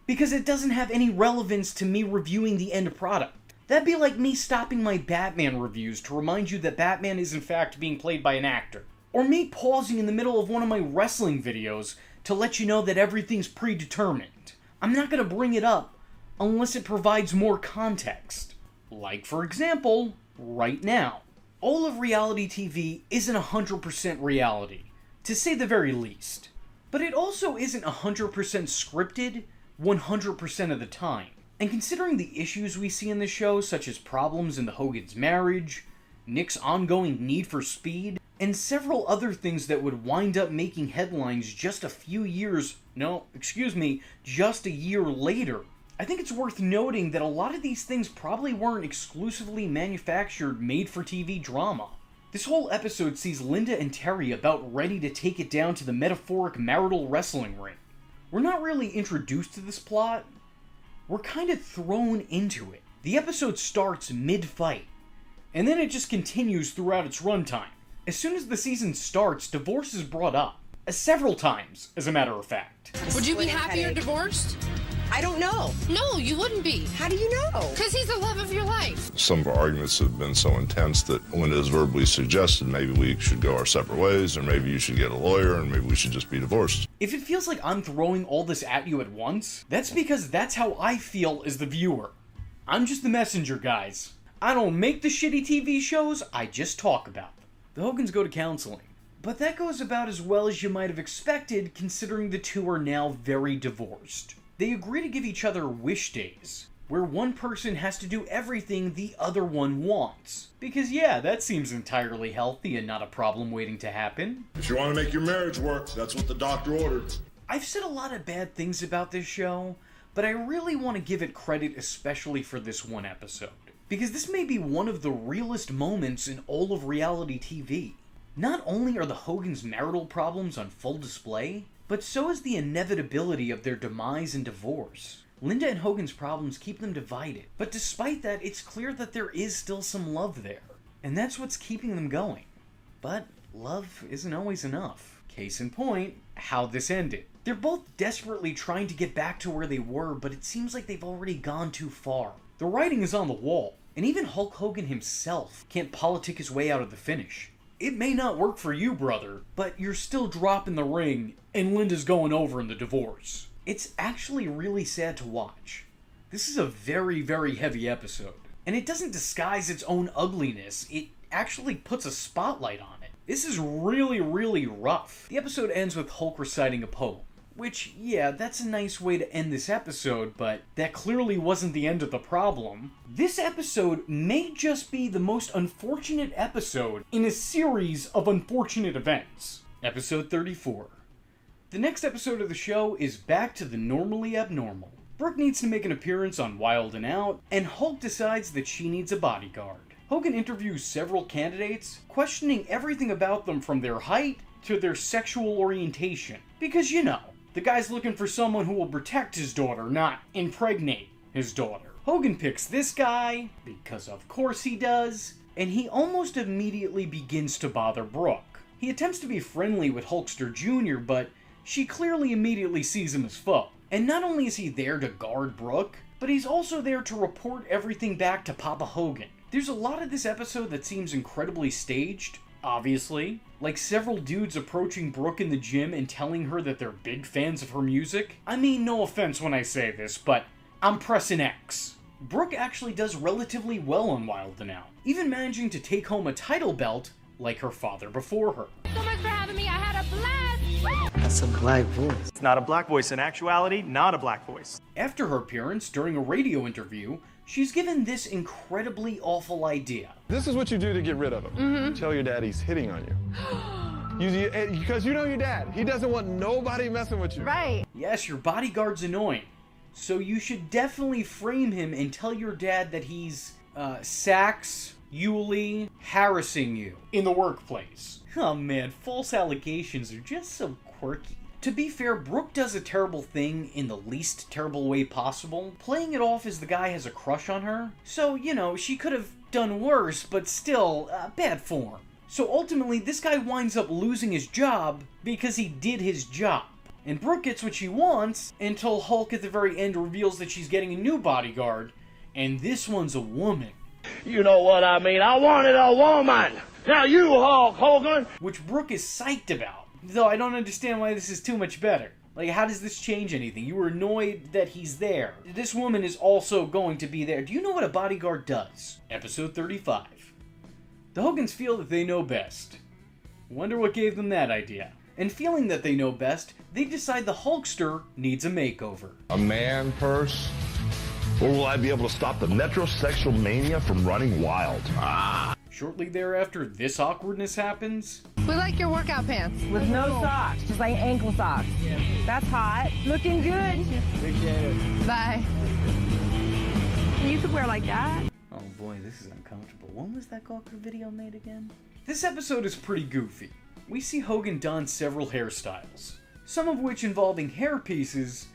because it doesn't have any relevance to me reviewing the end product. That'd be like me stopping my Batman reviews to remind you that Batman is in fact being played by an actor. Or me pausing in the middle of one of my wrestling videos to let you know that everything's predetermined. I'm not going to bring it up unless it provides more context. Like, for example, right now. All of reality TV isn't 100% reality, to say the very least. But it also isn't 100% scripted 100% of the time. And considering the issues we see in the show, such as problems in the Hogan's marriage, Nick's ongoing need for speed, and several other things that would wind up making headlines just a year later, I think it's worth noting that a lot of these things probably weren't exclusively manufactured made-for-TV drama. This whole episode sees Linda and Terry about ready to take it down to the metaphoric marital wrestling ring. We're not really introduced to this plot. We're kind of thrown into it. The episode starts mid-fight, and then it just continues throughout its runtime. As soon as the season starts, divorce is brought up. Several times, as a matter of fact. Would you be happy you're divorced? I don't know. No, you wouldn't be. How do you know? Because he's the love of your life. Some of our arguments have been so intense that when it is verbally suggested, maybe we should go our separate ways, or maybe you should get a lawyer, and maybe we should just be divorced. If it feels like I'm throwing all this at you at once, that's because that's how I feel as the viewer. I'm just the messenger, guys. I don't make the shitty TV shows, I just talk about them. The Hogans go to counseling. But that goes about as well as you might have expected, considering the two are now very divorced. They agree to give each other wish days, where one person has to do everything the other one wants. Because yeah, that seems entirely healthy and not a problem waiting to happen. If you want to make your marriage work, that's what the doctor ordered. I've said a lot of bad things about this show, but I really want to give it credit especially for this one episode. Because this may be one of the realest moments in all of reality TV. Not only are the Hogan's marital problems on full display, but so is the inevitability of their demise and divorce. Linda and Hogan's problems keep them divided, but despite that, it's clear that there is still some love there. And that's what's keeping them going. But love isn't always enough. Case in point, how this ended. They're both desperately trying to get back to where they were, but it seems like they've already gone too far. The writing is on the wall, and even Hulk Hogan himself can't politic his way out of the finish. It may not work for you, brother, but you're still dropping the ring, and Linda's going over in the divorce. It's actually really sad to watch. This is a very, very heavy episode, and it doesn't disguise its own ugliness. It actually puts a spotlight on it. This is really, really rough. The episode ends with Hulk reciting a poem, which, yeah, that's a nice way to end this episode, but that clearly wasn't the end of the problem. This episode may just be the most unfortunate episode in a series of unfortunate events. Episode 34. The next episode of the show is back to the normally abnormal. Brooke needs to make an appearance on Wild 'N Out, and Hulk decides that she needs a bodyguard. Hogan interviews several candidates, questioning everything about them from their height to their sexual orientation. Because, you know, the guy's looking for someone who will protect his daughter, not impregnate his daughter. Hogan picks this guy, because of course he does, and he almost immediately begins to bother Brooke. He attempts to be friendly with Hulkster Jr., but she clearly immediately sees him as foe. And not only is he there to guard Brooke, but he's also there to report everything back to Papa Hogan. There's a lot of this episode that seems incredibly staged, obviously. Like several dudes approaching Brooke in the gym and telling her that they're big fans of her music. I mean, no offense when I say this, but I'm pressing X. Brooke actually does relatively well on Wild 'N Out, even managing to take home a title belt like her father before her. So much for having me. I had a blast. That's a black voice. It's not a black voice. In actuality, not a black voice. After her appearance during a radio interview, she's given this incredibly awful idea. This is what you do to get rid of him. Mm-hmm. Tell your dad he's hitting on you. Because you know your dad. He doesn't want nobody messing with you. Right. Yes, your bodyguard's annoying. So you should definitely frame him and tell your dad that he's, harassing you in the workplace. Oh man, false allegations are just so quirky. To be fair, Brooke does a terrible thing in the least terrible way possible, playing it off as the guy has a crush on her. So, you know, she could have done worse, but still, bad form. So ultimately, this guy winds up losing his job because he did his job. And Brooke gets what she wants until Hulk at the very end reveals that she's getting a new bodyguard, and this one's a woman. You know what I mean? I wanted a woman! Now you, Hulk Hogan! Which Brooke is psyched about. Though I don't understand why this is too much better. Like, how does this change anything? You were annoyed that he's there. This woman is also going to be there. Do you know what a bodyguard does? Episode 35. The Hogans feel that they know best. Wonder what gave them that idea. And feeling that they know best, they decide the Hulkster needs a makeover. A man purse? Or will I be able to stop the metrosexual mania from running wild? Shortly thereafter, this awkwardness happens. We like your workout pants. With no socks, just like ankle socks. That's hot. Looking good. Appreciate it. Bye. You could wear like that. Oh boy, this is uncomfortable. When was that Gawker video made again? This episode is pretty goofy. We see Hogan don several hairstyles, some of which involving hair pieces,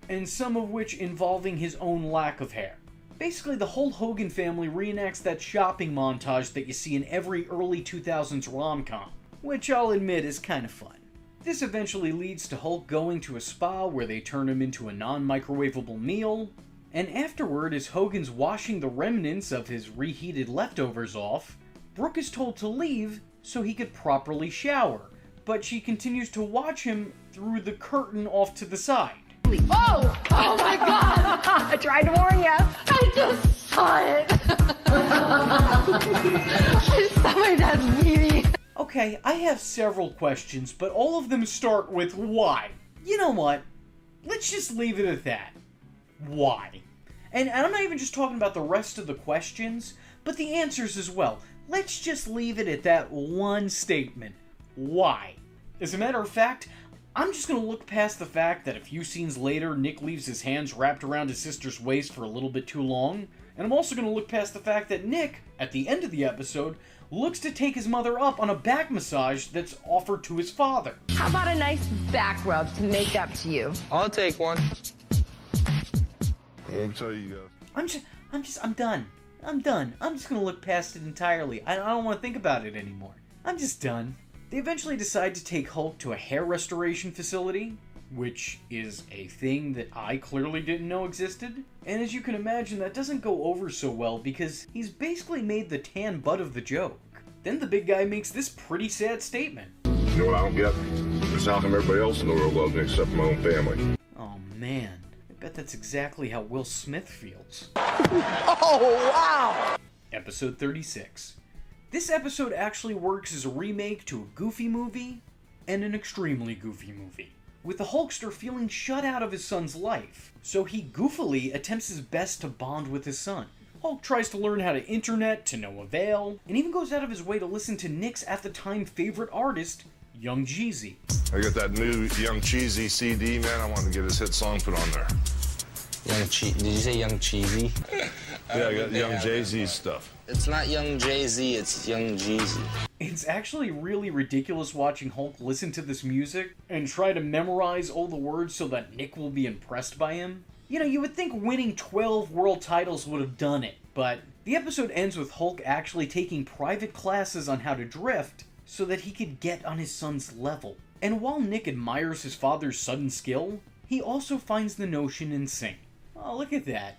and some of which involving his own lack of hair. Basically, the whole Hogan family reenacts that shopping montage that you see in every early 2000s rom-com, which I'll admit is kind of fun. This eventually leads to Hulk going to a spa where they turn him into a non-microwavable meal, and afterward, as Hogan's washing the remnants of his reheated leftovers off, Brooke is told to leave so he could properly shower, but she continues to watch him through the curtain off to the side. Oh! Oh my god! I tried to warn you. I just saw it. I saw my dad's baby. Okay, I have several questions, but all of them start with why. You know what? Let's just leave it at that. Why? And I'm not even just talking about the rest of the questions, but the answers as well. Let's just leave it at that one statement. Why? As a matter of fact, I'm just going to look past the fact that a few scenes later, Nick leaves his hands wrapped around his sister's waist for a little bit too long. And I'm also going to look past the fact that Nick, at the end of the episode, looks to take his mother up on a back massage that's offered to his father. How about a nice back rub to make up to you? I'll take one. So you go. I'm done. I'm done. I'm just going to look past it entirely. I don't want to think about it anymore. I'm just done. They eventually decide to take Hulk to a hair restoration facility, which is a thing that I clearly didn't know existed. And as you can imagine, that doesn't go over so well because he's basically made the tan butt of the joke. Then the big guy makes this pretty sad statement. You know what I don't get? Is how come everybody else in the world loves me except my own family. Oh man, I bet that's exactly how Will Smith feels. Oh, wow! Episode 36. This episode actually works as a remake to a Goofy movie and an extremely Goofy movie, with the Hulkster feeling shut out of his son's life, so he goofily attempts his best to bond with his son. Hulk tries to learn how to internet to no avail, and even goes out of his way to listen to Nick's at the time favorite artist, Young Jeezy. I got that new Young Cheesy CD, man. I wanted to get his hit song put on there. Did you say Young Cheesy? Yeah, I got Young Jay-Z stuff. It's not Young Jay-Z, it's Young Jeezy. It's actually really ridiculous watching Hulk listen to this music and try to memorize all the words so that Nick will be impressed by him. You know, you would think winning 12 world titles would have done it, but the episode ends with Hulk actually taking private classes on how to drift so that he could get on his son's level. And while Nick admires his father's sudden skill, he also finds the notion insane. Oh, look at that.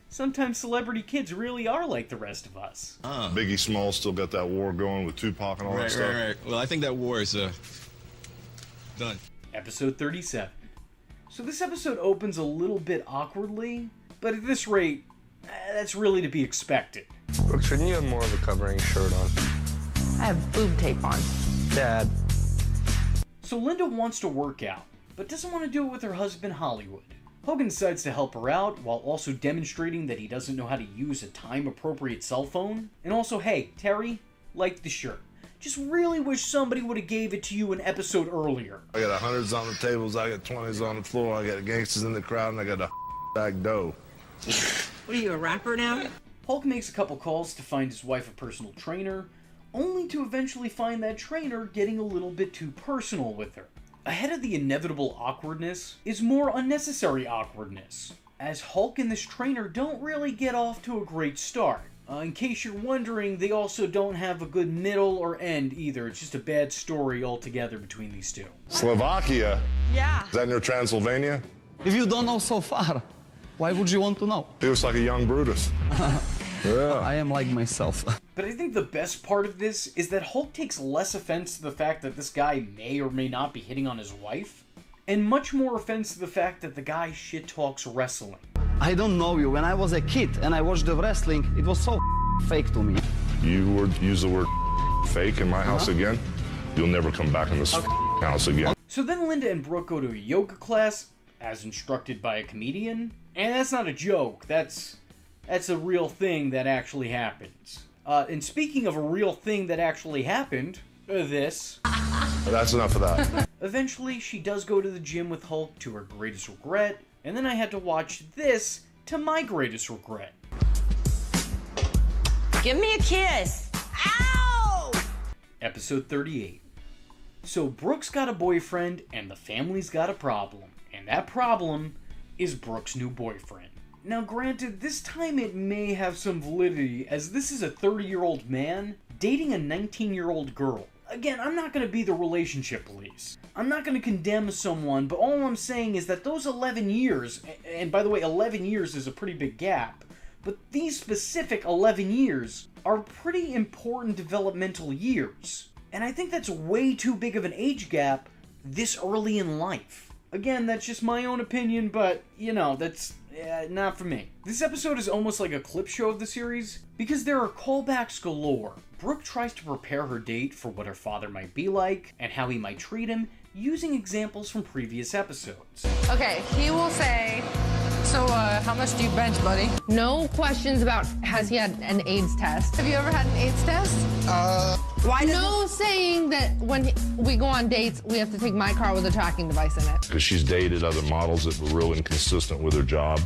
Sometimes celebrity kids really are like the rest of us. Biggie Smalls still got that war going with Tupac and all that stuff. Right. Well, I think that war is done. Episode 37. So this episode opens a little bit awkwardly, but at this rate, that's really to be expected. Brooke, shouldn't you have more of a covering shirt on? I have boob tape on. Dad. So Linda wants to work out, but doesn't want to do it with her husband Hollywood. Hogan decides to help her out while also demonstrating that he doesn't know how to use a time-appropriate cell phone. And also, hey, Terry, like the shirt. Just really wish somebody would have gave it to you an episode earlier. I got 100s on the tables, I got 20s on the floor, I got gangsters in the crowd, and I got a back dough. What are you, a rapper now? Hulk makes a couple calls to find his wife a personal trainer, only to eventually find that trainer getting a little bit too personal with her. Ahead of the inevitable awkwardness is more unnecessary awkwardness, as Hulk and this trainer don't really get off to a great start. In case you're wondering, they also don't have a good middle or end either. It's just a bad story altogether between these two. Slovakia? Yeah. Is that near Transylvania? If you don't know so far, why would you want to know? He looks like a young Brutus. Yeah. I am like myself. But I think the best part of this is that Hulk takes less offense to the fact that this guy may or may not be hitting on his wife, and much more offense to the fact that the guy shit talks wrestling. I don't know you. When I was a kid and I watched the wrestling, it was so fake to me. You would use the word fake in my house again, you'll never come back in this house again. So then Linda and Brooke go to a yoga class, as instructed by a comedian, and that's not a joke, that's a real thing that actually happens. And speaking of a real thing that actually happened, this. That's enough of that. Eventually, she does go to the gym with Hulk to her greatest regret, and then I had to watch this to my greatest regret. Give me a kiss. Ow! Episode 38. So Brooke's got a boyfriend, and the family's got a problem. And that problem is Brooke's new boyfriend. Now granted, this time it may have some validity, as this is a 30-year-old man dating a 19-year-old girl. Again, I'm not going to be the relationship police. I'm not going to condemn someone, but all I'm saying is that those 11 years, and by the way, 11 years is a pretty big gap, but these specific 11 years are pretty important developmental years. And I think that's way too big of an age gap this early in life. Again, that's just my own opinion, but, you know, that's not for me. This episode is almost like a clip show of the series, because there are callbacks galore. Brooke tries to prepare her date for what her father might be like, and how he might treat him, using examples from previous episodes. Okay, he will say, so how much do you bench, buddy? No questions about has he had an AIDS test. Have you ever had an AIDS test? Why no saying that when we go on dates, we have to take my car with a tracking device in it. Because she's dated other models that were real inconsistent with her job.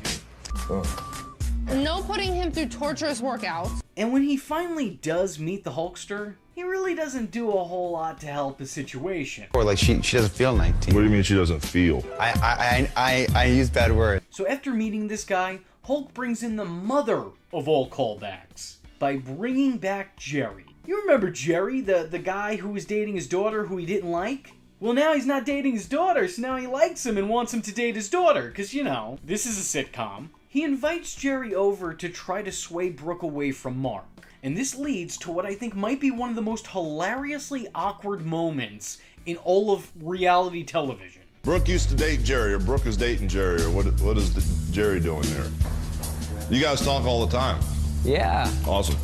No putting him through torturous workouts. And when he finally does meet the Hulkster, he really doesn't do a whole lot to help his situation. Or like she doesn't feel 19. What do you mean she doesn't feel? I use bad words. So after meeting this guy, Hulk brings in the mother of all callbacks by bringing back Jerry. You remember Jerry, the guy who was dating his daughter who he didn't like? Well, now he's not dating his daughter, so now he likes him and wants him to date his daughter, because, you know, this is a sitcom. He invites Jerry over to try to sway Brooke away from Mark. And this leads to what I think might be one of the most hilariously awkward moments in all of reality television. Brooke used to date Jerry, or Brooke is dating Jerry, or what is Jerry doing there? You guys talk all the time. Yeah. Awesome.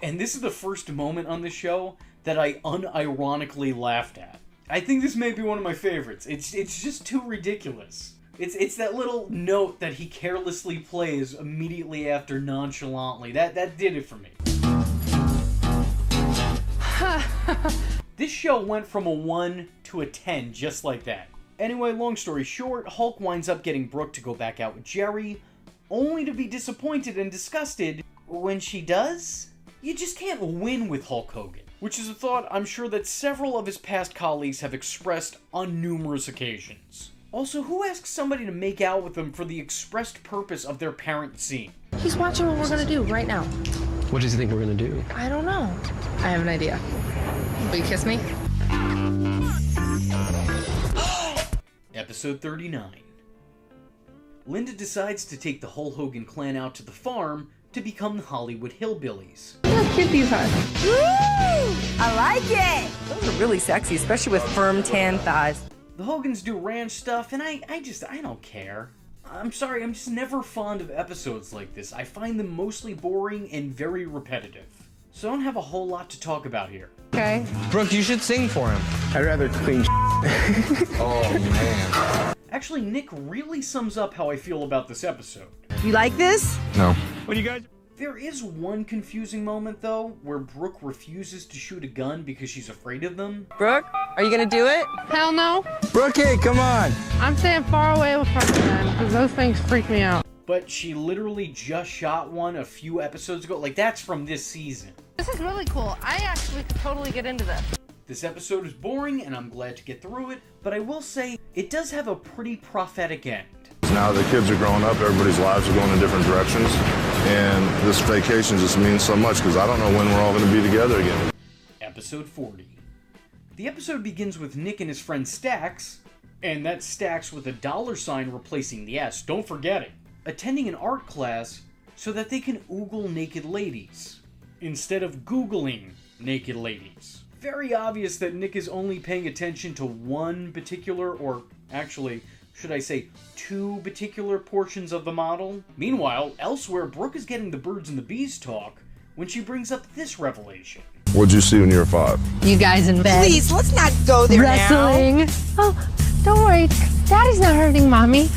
And this is the first moment on the show that I unironically laughed at. I think this may be one of my favorites. It's just too ridiculous. It's that little note that he carelessly plays immediately after nonchalantly. That did it for me. This show went from a 1 to a 10 just like that. Anyway, long story short, Hulk winds up getting Brooke to go back out with Jerry, only to be disappointed and disgusted when she does. You just can't win with Hulk Hogan, which is a thought I'm sure that several of his past colleagues have expressed on numerous occasions. Also, who asks somebody to make out with them for the expressed purpose of their parent scene? He's watching what we're gonna do right now. What does he think we're gonna do? I don't know. I have an idea. Will you kiss me? Episode 39. Linda decides to take the Hulk Hogan clan out to the farm to become the Hollywood Hillbillies. Look how cute these are. Woo! I like it! Those are really sexy, especially with firm tan thighs. The Hogans do ranch stuff, and I don't care. I'm sorry, I'm just never fond of episodes like this. I find them mostly boring and very repetitive. So I don't have a whole lot to talk about here. Okay. Brooke, you should sing for him. I'd rather clean Oh, man. Actually, Nick really sums up how I feel about this episode. You like this? No. What do you guys... There is one confusing moment, though, where Brooke refuses to shoot a gun because she's afraid of them. Brooke, are you gonna do it? Hell no. Brookie, come on. I'm staying far away from them because those things freak me out. But she literally just shot one a few episodes ago. Like, that's from this season. This is really cool. I actually could totally get into this. This episode is boring, and I'm glad to get through it, but I will say, it does have a pretty prophetic end. Now the kids are growing up, everybody's lives are going in different directions, and this vacation just means so much because I don't know when we're all going to be together again. Episode 40. The episode begins with Nick and his friend Stax, and that's Stax with a $sign replacing the S, don't forget it, attending an art class so that they can oogle naked ladies, instead of Googling naked ladies. Very obvious that Nick is only paying attention to one particular, or actually, should I say, two particular portions of the model. Meanwhile, elsewhere, Brooke is getting the birds and the bees talk when she brings up this revelation. What'd you see when you were 5? You guys in bed. Please, let's not go there Wrestling. now. Oh, don't worry. Daddy's not hurting Mommy.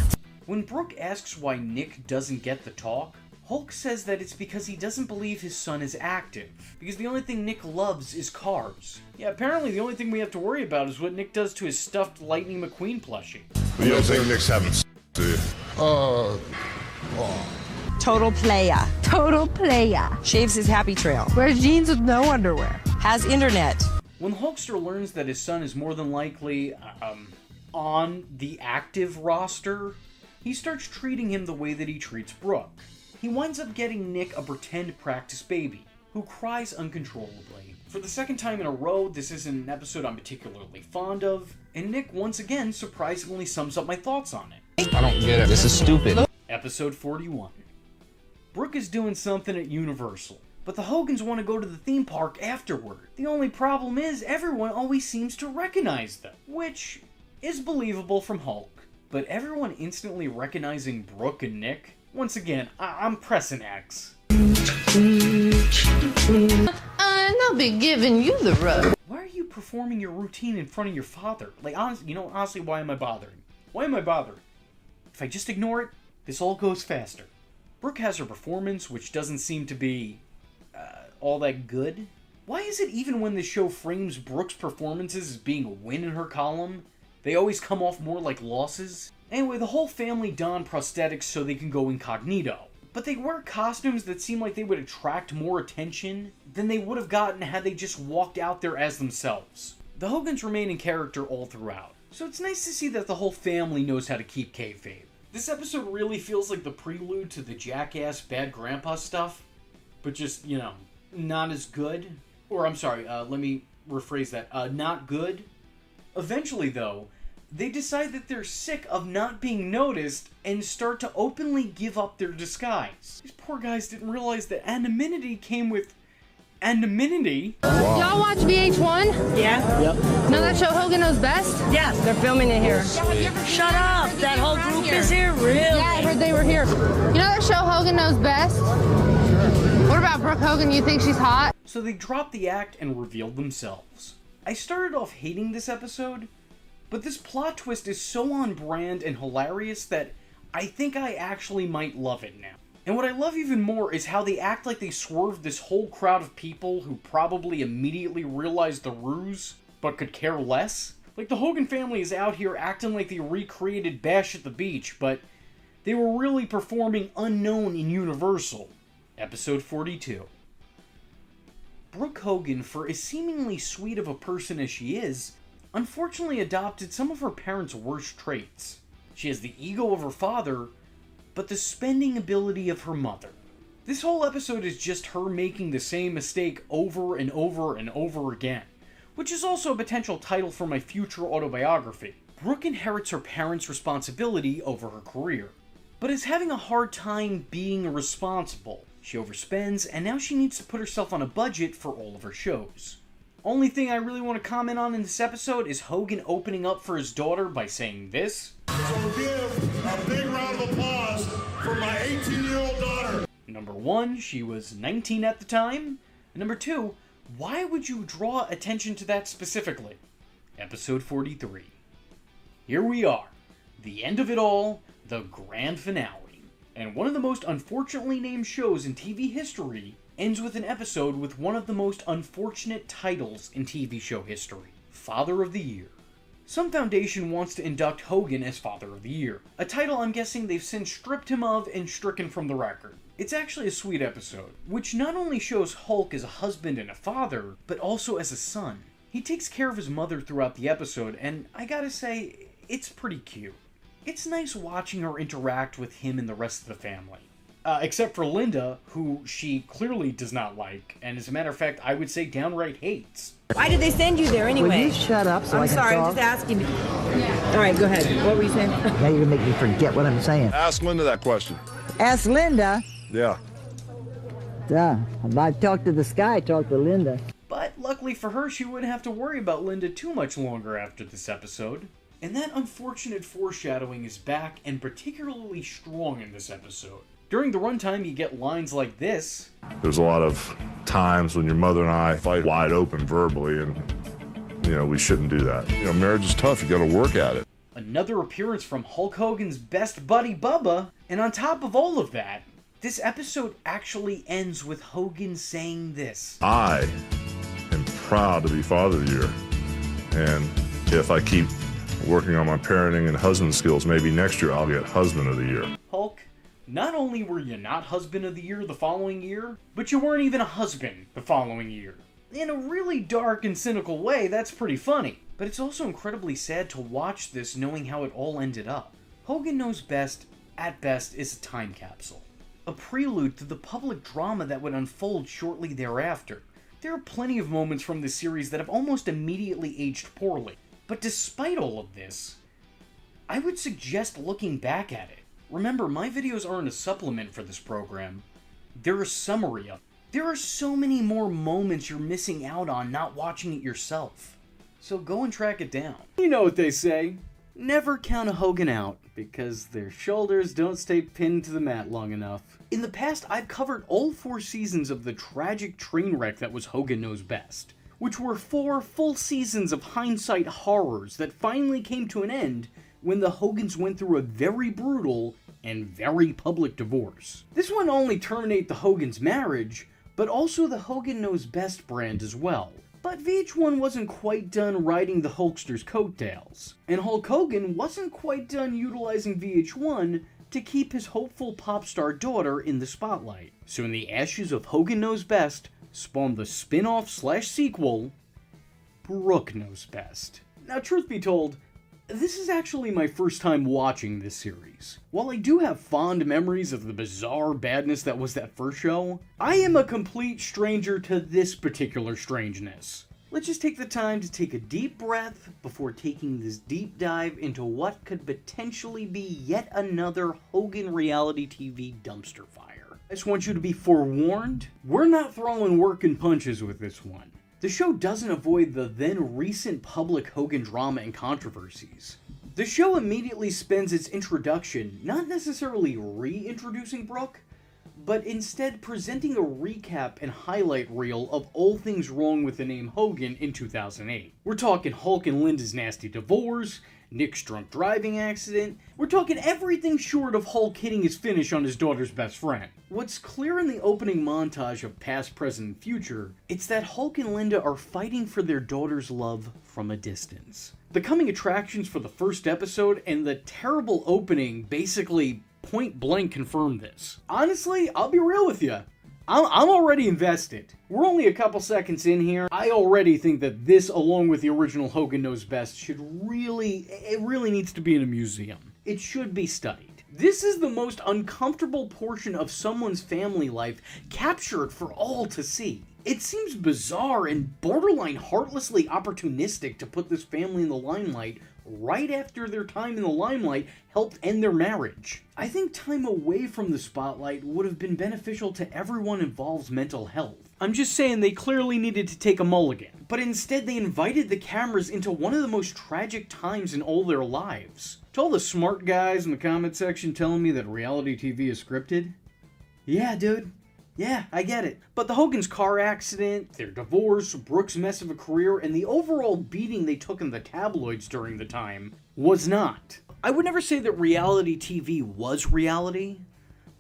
When Brooke asks why Nick doesn't get the talk, Hulk says that it's because he doesn't believe his son is active, because the only thing Nick loves is cars. Yeah, apparently the only thing we have to worry about is what Nick does to his stuffed Lightning McQueen plushie. You don't think Nick's having sex, do you? Total player. Total player. Shaves his happy trail. Wears jeans with no underwear. Has internet. When Hulkster learns that his son is more than likely, on the active roster, he starts treating him the way that he treats Brooke. He winds up getting Nick a pretend practice baby, who cries uncontrollably. For the second time in a row, this isn't an episode I'm particularly fond of, and Nick once again surprisingly sums up my thoughts on it. I don't get it. This is stupid. Episode 41. Brooke is doing something at Universal, but the Hogans want to go to the theme park afterward. The only problem is everyone always seems to recognize them, which is believable from Hulk, but everyone instantly recognizing Brooke and Nick? Once again, I'm pressing X. And I'll be giving you the rub. Why are you performing your routine in front of your father? Like, honestly, why am I bothering? Why am I bothering? If I just ignore it, this all goes faster. Brooke has her performance, which doesn't seem to be all that good. Why is it even when the show frames Brooke's performances as being a win in her column, they always come off more like losses? Anyway, the whole family don prosthetics so they can go incognito. But they wear costumes that seem like they would attract more attention than they would have gotten had they just walked out there as themselves. The Hogans remain in character all throughout, so it's nice to see that the whole family knows how to keep kayfabe. This episode really feels like the prelude to the Jackass Bad Grandpa stuff, but just, not as good. Or, I'm sorry, let me rephrase that. Not good. Eventually, though, they decide that they're sick of not being noticed and start to openly give up their disguise. These poor guys didn't realize that anonymity came with anonymity. Wow. Y'all watch VH1? Yeah. Yep. Know that show Hogan Knows Best? Yes, they're filming it here. Shut up! That whole group is here, really? Yeah, I heard they were here. You know that show Hogan Knows Best? What about Brooke Hogan? You think she's hot? So they dropped the act and revealed themselves. I started off hating this episode, but this plot twist is so on brand and hilarious that I think I actually might love it now. And what I love even more is how they act like they swerved this whole crowd of people who probably immediately realized the ruse, but could care less. Like, the Hogan family is out here acting like they recreated Bash at the Beach, but they were really performing Unknown in Universal. Episode 42. Brooke Hogan, for as seemingly sweet of a person as she is, unfortunately adopted some of her parents' worst traits. She has the ego of her father, but the spending ability of her mother. This whole episode is just her making the same mistake over and over and over again, which is also a potential title for my future autobiography. Brooke inherits her parents' responsibility over her career, but is having a hard time being responsible. She overspends, and now she needs to put herself on a budget for all of her shows. Only thing I really want to comment on in this episode is Hogan opening up for his daughter by saying this. So give a big round of applause for my 18-year-old daughter. Number 1, she was 19 at the time. And number 2, why would you draw attention to that specifically? Episode 43. Here we are. The end of it all, the grand finale. And one of the most unfortunately named shows in TV history ends with an episode with one of the most unfortunate titles in TV show history. Father of the Year. Some foundation wants to induct Hogan as Father of the Year, a title I'm guessing they've since stripped him of and stricken from the record. It's actually a sweet episode, which not only shows Hulk as a husband and a father, but also as a son. He takes care of his mother throughout the episode, and I gotta say, it's pretty cute. It's nice watching her interact with him and the rest of the family. Except for Linda, who she clearly does not like, and as a matter of fact, I would say downright hates. Why did they send you there anyway? Will you shut up so I can sorry, talk? I'm just asking. Yeah. All right, go ahead. What were you saying? Now you're gonna make me forget what I'm saying. Ask Linda that question. Ask Linda. Yeah. Duh. If I talk to the sky, talk to Linda. But luckily for her, she wouldn't have to worry about Linda too much longer after this episode. And that unfortunate foreshadowing is back and particularly strong in this episode. During the runtime, you get lines like this. There's a lot of times when your mother and I fight wide open verbally, and, we shouldn't do that. Marriage is tough. You got to work at it. Another appearance from Hulk Hogan's best buddy, Bubba. And on top of all of that, this episode actually ends with Hogan saying this. I am proud to be Father of the Year. And if I keep working on my parenting and husband skills, maybe next year I'll get Husband of the Year. Hulk, not only were you not Husband of the Year the following year, but you weren't even a husband the following year. In a really dark and cynical way, that's pretty funny. But it's also incredibly sad to watch this knowing how it all ended up. Hogan Knows Best, at best, is a time capsule. A prelude to the public drama that would unfold shortly thereafter. There are plenty of moments from this series that have almost immediately aged poorly. But despite all of this, I would suggest looking back at it. Remember, my videos aren't a supplement for this program. They're a summary of it. There are so many more moments you're missing out on not watching it yourself. So go and track it down. You know what they say. Never count a Hogan out, because their shoulders don't stay pinned to the mat long enough. In the past, I've covered all 4 seasons of the tragic train wreck that was Hogan Knows Best, which were 4 full seasons of hindsight horrors that finally came to an end when the Hogans went through a very brutal and very public divorce. This wouldn't only terminate the Hogans' marriage, but also the Hogan Knows Best brand as well. But VH1 wasn't quite done riding the Hulkster's coattails, and Hulk Hogan wasn't quite done utilizing VH1 to keep his hopeful pop star daughter in the spotlight. So in the ashes of Hogan Knows Best spawned the spin-off / sequel, Brooke Knows Best. Now, truth be told, this is actually my first time watching this series. While I do have fond memories of the bizarre badness that was that first show, I am a complete stranger to this particular strangeness. Let's just take the time to take a deep breath before taking this deep dive into what could potentially be yet another Hogan reality TV dumpster fire. I just want you to be forewarned, we're not throwing working punches with this one. The show doesn't avoid the then recent public Hogan drama and controversies. The show immediately spends its introduction not necessarily reintroducing Brooke, but instead presenting a recap and highlight reel of all things wrong with the name Hogan in 2008. We're talking Hulk and Linda's nasty divorce, Nick's drunk driving accident, we're talking everything short of Hulk hitting his finish on his daughter's best friend. What's clear in the opening montage of past, present, and future, it's that Hulk and Linda are fighting for their daughter's love from a distance. The coming attractions for the first episode and the terrible opening basically point blank confirm this. Honestly, I'll be real with you. I'm already invested. We're only a couple seconds in here. I already think that this, along with the original Hogan Knows Best, it really needs to be in a museum. It should be studied. This is the most uncomfortable portion of someone's family life captured for all to see. It seems bizarre and borderline heartlessly opportunistic to put this family in the limelight right after their time in the limelight helped end their marriage. I think time away from the spotlight would have been beneficial to everyone involved's mental health. I'm just saying they clearly needed to take a mulligan, but instead they invited the cameras into one of the most tragic times in all their lives. To all the smart guys in the comment section telling me that reality TV is scripted, yeah, dude. Yeah, I get it. But the Hogan's car accident, their divorce, Brooke's mess of a career, and the overall beating they took in the tabloids during the time was not. I would never say that reality TV was reality,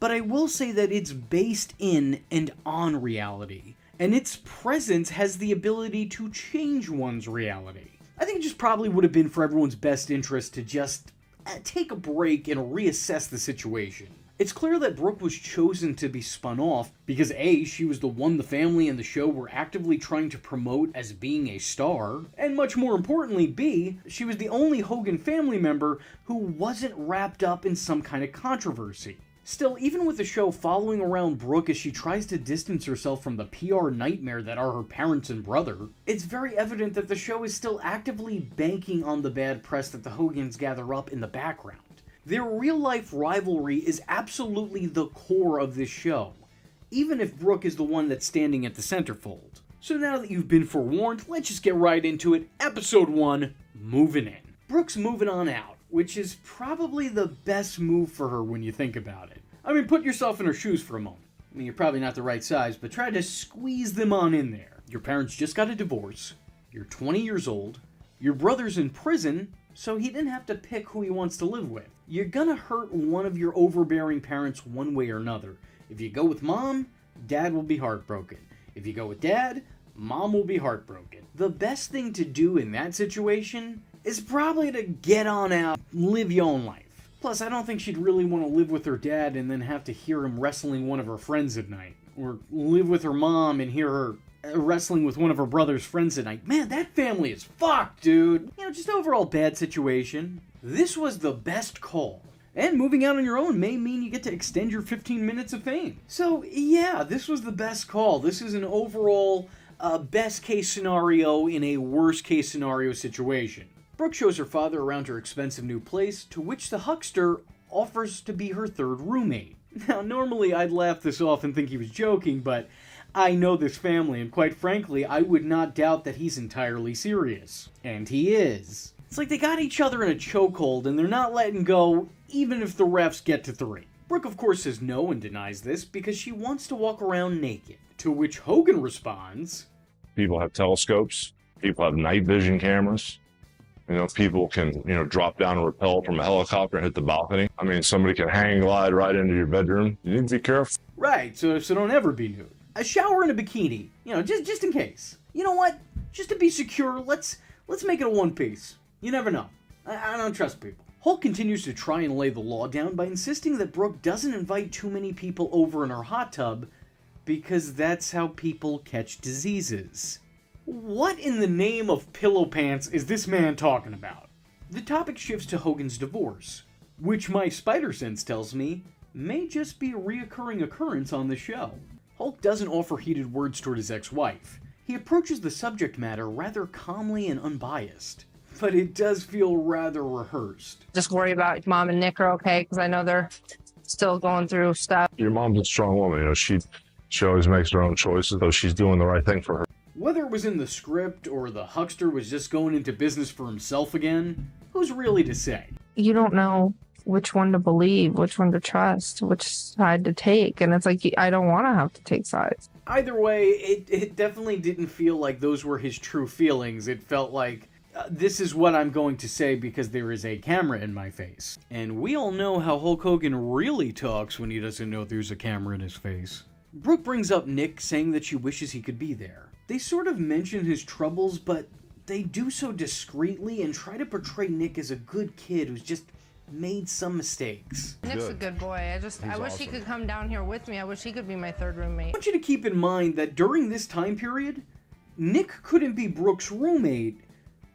but I will say that it's based in and on reality, and its presence has the ability to change one's reality. I think it just probably would have been for everyone's best interest to just take a break and reassess the situation. It's clear that Brooke was chosen to be spun off because A, she was the one the family and the show were actively trying to promote as being a star, and much more importantly, B, she was the only Hogan family member who wasn't wrapped up in some kind of controversy. Still, even with the show following around Brooke as she tries to distance herself from the PR nightmare that are her parents and brother, it's very evident that the show is still actively banking on the bad press that the Hogans gather up in the background. Their real-life rivalry is absolutely the core of this show, even if Brooke is the one that's standing at the centerfold. So now that you've been forewarned, let's just get right into it. Episode 1, Moving In. Brooke's moving on out, which is probably the best move for her when you think about it. I mean, put yourself in her shoes for a moment. I mean, you're probably not the right size, but try to squeeze them on in there. Your parents just got a divorce, you're 20 years old, your brother's in prison, so he didn't have to pick who he wants to live with. You're gonna hurt one of your overbearing parents one way or another. If you go with mom, dad will be heartbroken. If you go with dad, mom will be heartbroken. The best thing to do in that situation is probably to get on out, live your own life. Plus, I don't think she'd really want to live with her dad and then have to hear him wrestling one of her friends at night. Or live with her mom and hear her wrestling with one of her brother's friends at night. Man, that family is fucked, dude. You know, just overall bad situation. This was the best call. And moving out on your own may mean you get to extend your 15 minutes of fame. So, yeah, this was the best call. This is an overall best case scenario in a worst case scenario situation. Brooke shows her father around her expensive new place, to which the Hulkster offers to be her third roommate. Now, normally I'd laugh this off and think he was joking, but I know this family, and quite frankly, I would not doubt that he's entirely serious. And he is. It's like they got each other in a chokehold, and they're not letting go, even if the refs get to 3. Brooke, of course, says no and denies this because she wants to walk around naked. To which Hogan responds, People have telescopes. People have night vision cameras. You know, people can, drop down and rappel from a helicopter and hit the balcony. I mean, somebody can hang glide right into your bedroom. You need to be careful. Right, so don't ever be nude. A shower and a bikini, just in case. You know what? Just to be secure, let's make it a one piece. You never know. I don't trust people. Hulk continues to try and lay the law down by insisting that Brooke doesn't invite too many people over in her hot tub because that's how people catch diseases. What in the name of pillow pants is this man talking about? The topic shifts to Hogan's divorce, which my spider sense tells me may just be a reoccurring occurrence on the show. Hulk doesn't offer heated words toward his ex-wife. He approaches the subject matter rather calmly and unbiased, but it does feel rather rehearsed. Just worry about Mom and Nick are okay, because I know they're still going through stuff. Your mom's a strong woman, you know, she always makes her own choices, so she's doing the right thing for her. Whether it was in the script or the Hulkster was just going into business for himself again, who's really to say? You don't know which one to believe, which one to trust, which side to take, and it's like, I don't want to have to take sides. Either way, it definitely didn't feel like those were his true feelings. It felt like, this is what I'm going to say because there is a camera in my face. And we all know how Hulk Hogan really talks when he doesn't know there's a camera in his face. Brooke brings up Nick, saying that she wishes he could be there. They sort of mention his troubles, but they do so discreetly and try to portray Nick as a good kid who's just made some mistakes. Nick's a good boy. I wish he could come down here with me. I wish he could be my third roommate. I want you to keep in mind that during this time period, Nick couldn't be Brooke's roommate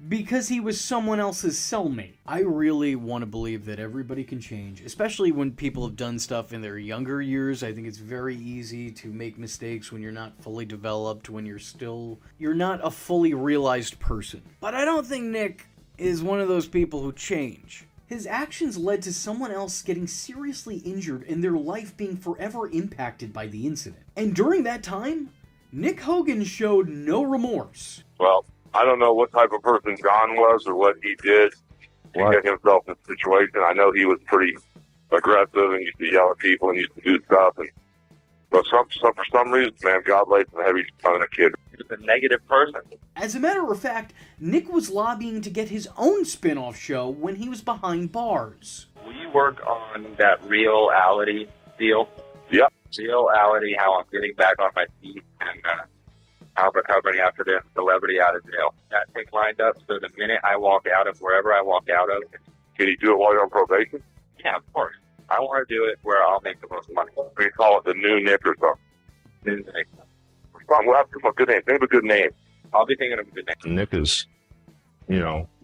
because he was someone else's cellmate. I really want to believe that everybody can change, especially when people have done stuff in their younger years. I think it's very easy to make mistakes when you're not fully developed, when you're not a fully realized person. But I don't think Nick is one of those people who change. His actions led to someone else getting seriously injured and their life being forever impacted by the incident. And during that time, Nick Hogan showed no remorse. Well, I don't know what type of person John was or what he did to get himself in the situation. I know he was pretty aggressive and used to yell at people and used to do stuff. But for some reason, man, God laid some heavy on a kid. He was a negative person. As a matter of fact, Nick was lobbying to get his own spin-off show when he was behind bars. Will you work on that reality deal? Yep. Reality, how I'm getting back on my feet and how I'm recovering after the celebrity out of jail. That thing lined up so the minute I walk out of wherever I walk out of. Can you do it while you're on probation? Yeah, of course. I want to do it where I'll make the most money. We call it the new Nick or something. New Nick. We'll have to come up with a good name. Think of a good name. I'll be thinking of a good name. Nick is,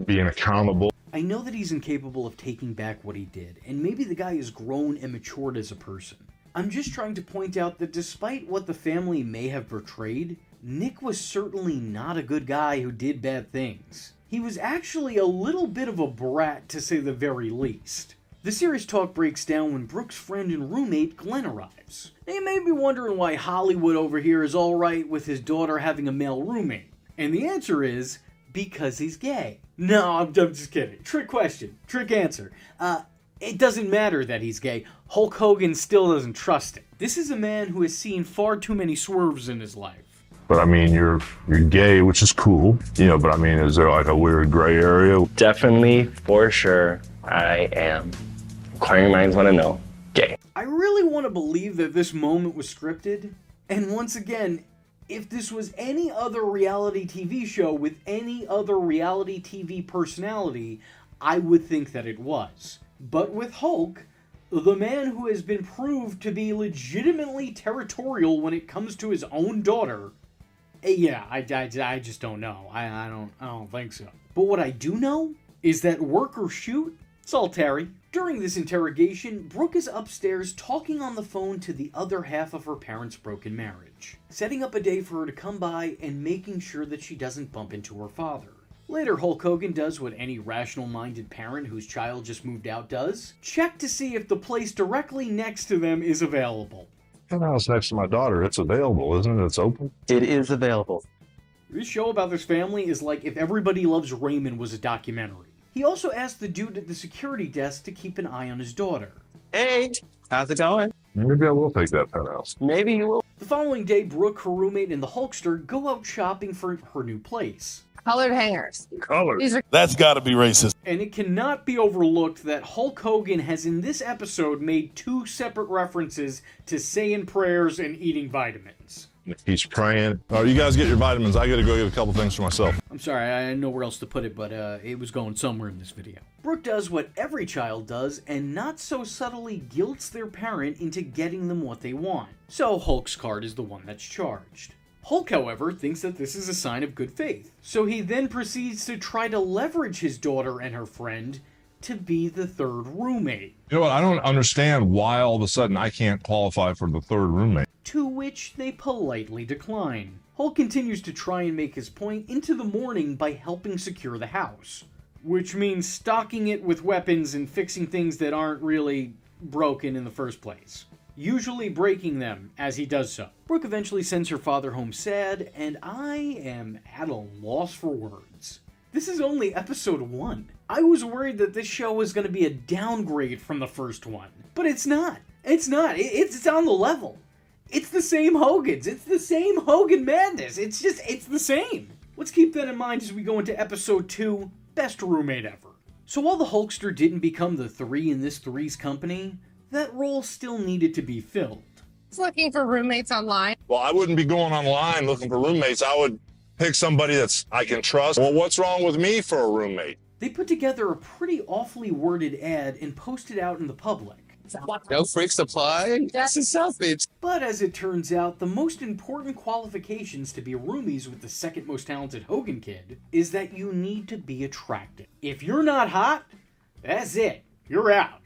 being accountable. I know that he's incapable of taking back what he did, and maybe the guy has grown and matured as a person. I'm just trying to point out that despite what the family may have portrayed, Nick was certainly not a good guy who did bad things. He was actually a little bit of a brat, to say the very least. The serious talk breaks down when Brooke's friend and roommate Glenn arrives. Now you may be wondering why Hollywood over here is alright with his daughter having a male roommate. And the answer is, because he's gay. No, I'm just kidding. Trick question. Trick answer. It doesn't matter that he's gay. Hulk Hogan still doesn't trust him. This is a man who has seen far too many swerves in his life. But I mean, you're gay, which is cool, but I mean, is there like a weird gray area? Definitely, for sure, I am. Inquiring minds want to know. Gay. I really want to believe that this moment was scripted. And once again, if this was any other reality TV show with any other reality TV personality, I would think that it was. But with Hulk, the man who has been proved to be legitimately territorial when it comes to his own daughter, yeah, I just don't know. I don't think so. But what I do know is that work or shoot, it's all Terry. During this interrogation, Brooke is upstairs talking on the phone to the other half of her parents' broken marriage, setting up a day for her to come by and making sure that she doesn't bump into her father. Later, Hulk Hogan does what any rational-minded parent whose child just moved out does. Check to see if the place directly next to them is available. The house next to my daughter, it's available, isn't it? It's open? It is available. This show about this family is like if Everybody Loves Raymond was a documentary. He also asked the dude at the security desk to keep an eye on his daughter. Hey, how's it going? Maybe I will take that penthouse. Maybe you will. The following day, Brooke, her roommate, and the Hulkster go out shopping for her new place. Colored hangers. Colors. That's got to be racist. And it cannot be overlooked that Hulk Hogan has in this episode made 2 separate references to saying prayers and eating vitamins. He's praying. Oh, you guys get your vitamins. I got to go get a couple things for myself. I'm sorry, I had nowhere else to put it, but it was going somewhere in this video. Brooke does what every child does and not so subtly guilts their parent into getting them what they want. So Hulk's card is the one that's charged. Hulk, however, thinks that this is a sign of good faith, so he then proceeds to try to leverage his daughter and her friend to be the third roommate. You know what? I don't understand why all of a sudden I can't qualify for the third roommate. To which they politely decline. Hulk continues to try and make his point into the morning by helping secure the house, which means stocking it with weapons and fixing things that aren't really broken in the first place, usually breaking them as he does so. Brooke eventually sends her father home sad, and I am at a loss for words. This is only episode 1. I was worried that this show was going to be a downgrade from the first one, but it's not. It's not. It's on the level. It's the same Hogans. It's the same Hogan madness. It's the same. Let's keep that in mind as we go into episode 2, Best Roommate Ever. So while the Hulkster didn't become the 3 in this Three's Company, that role still needed to be filled. He's looking for roommates online. Well, I wouldn't be going online looking for roommates. I would pick somebody that's I can trust. Well, what's wrong with me for a roommate? They put together a pretty awfully worded ad and posted out in the public. No freaks apply? That's a selfie. But as it turns out, the most important qualifications to be roomies with the second most talented Hogan kid is that you need to be attractive. If you're not hot, that's it. You're out.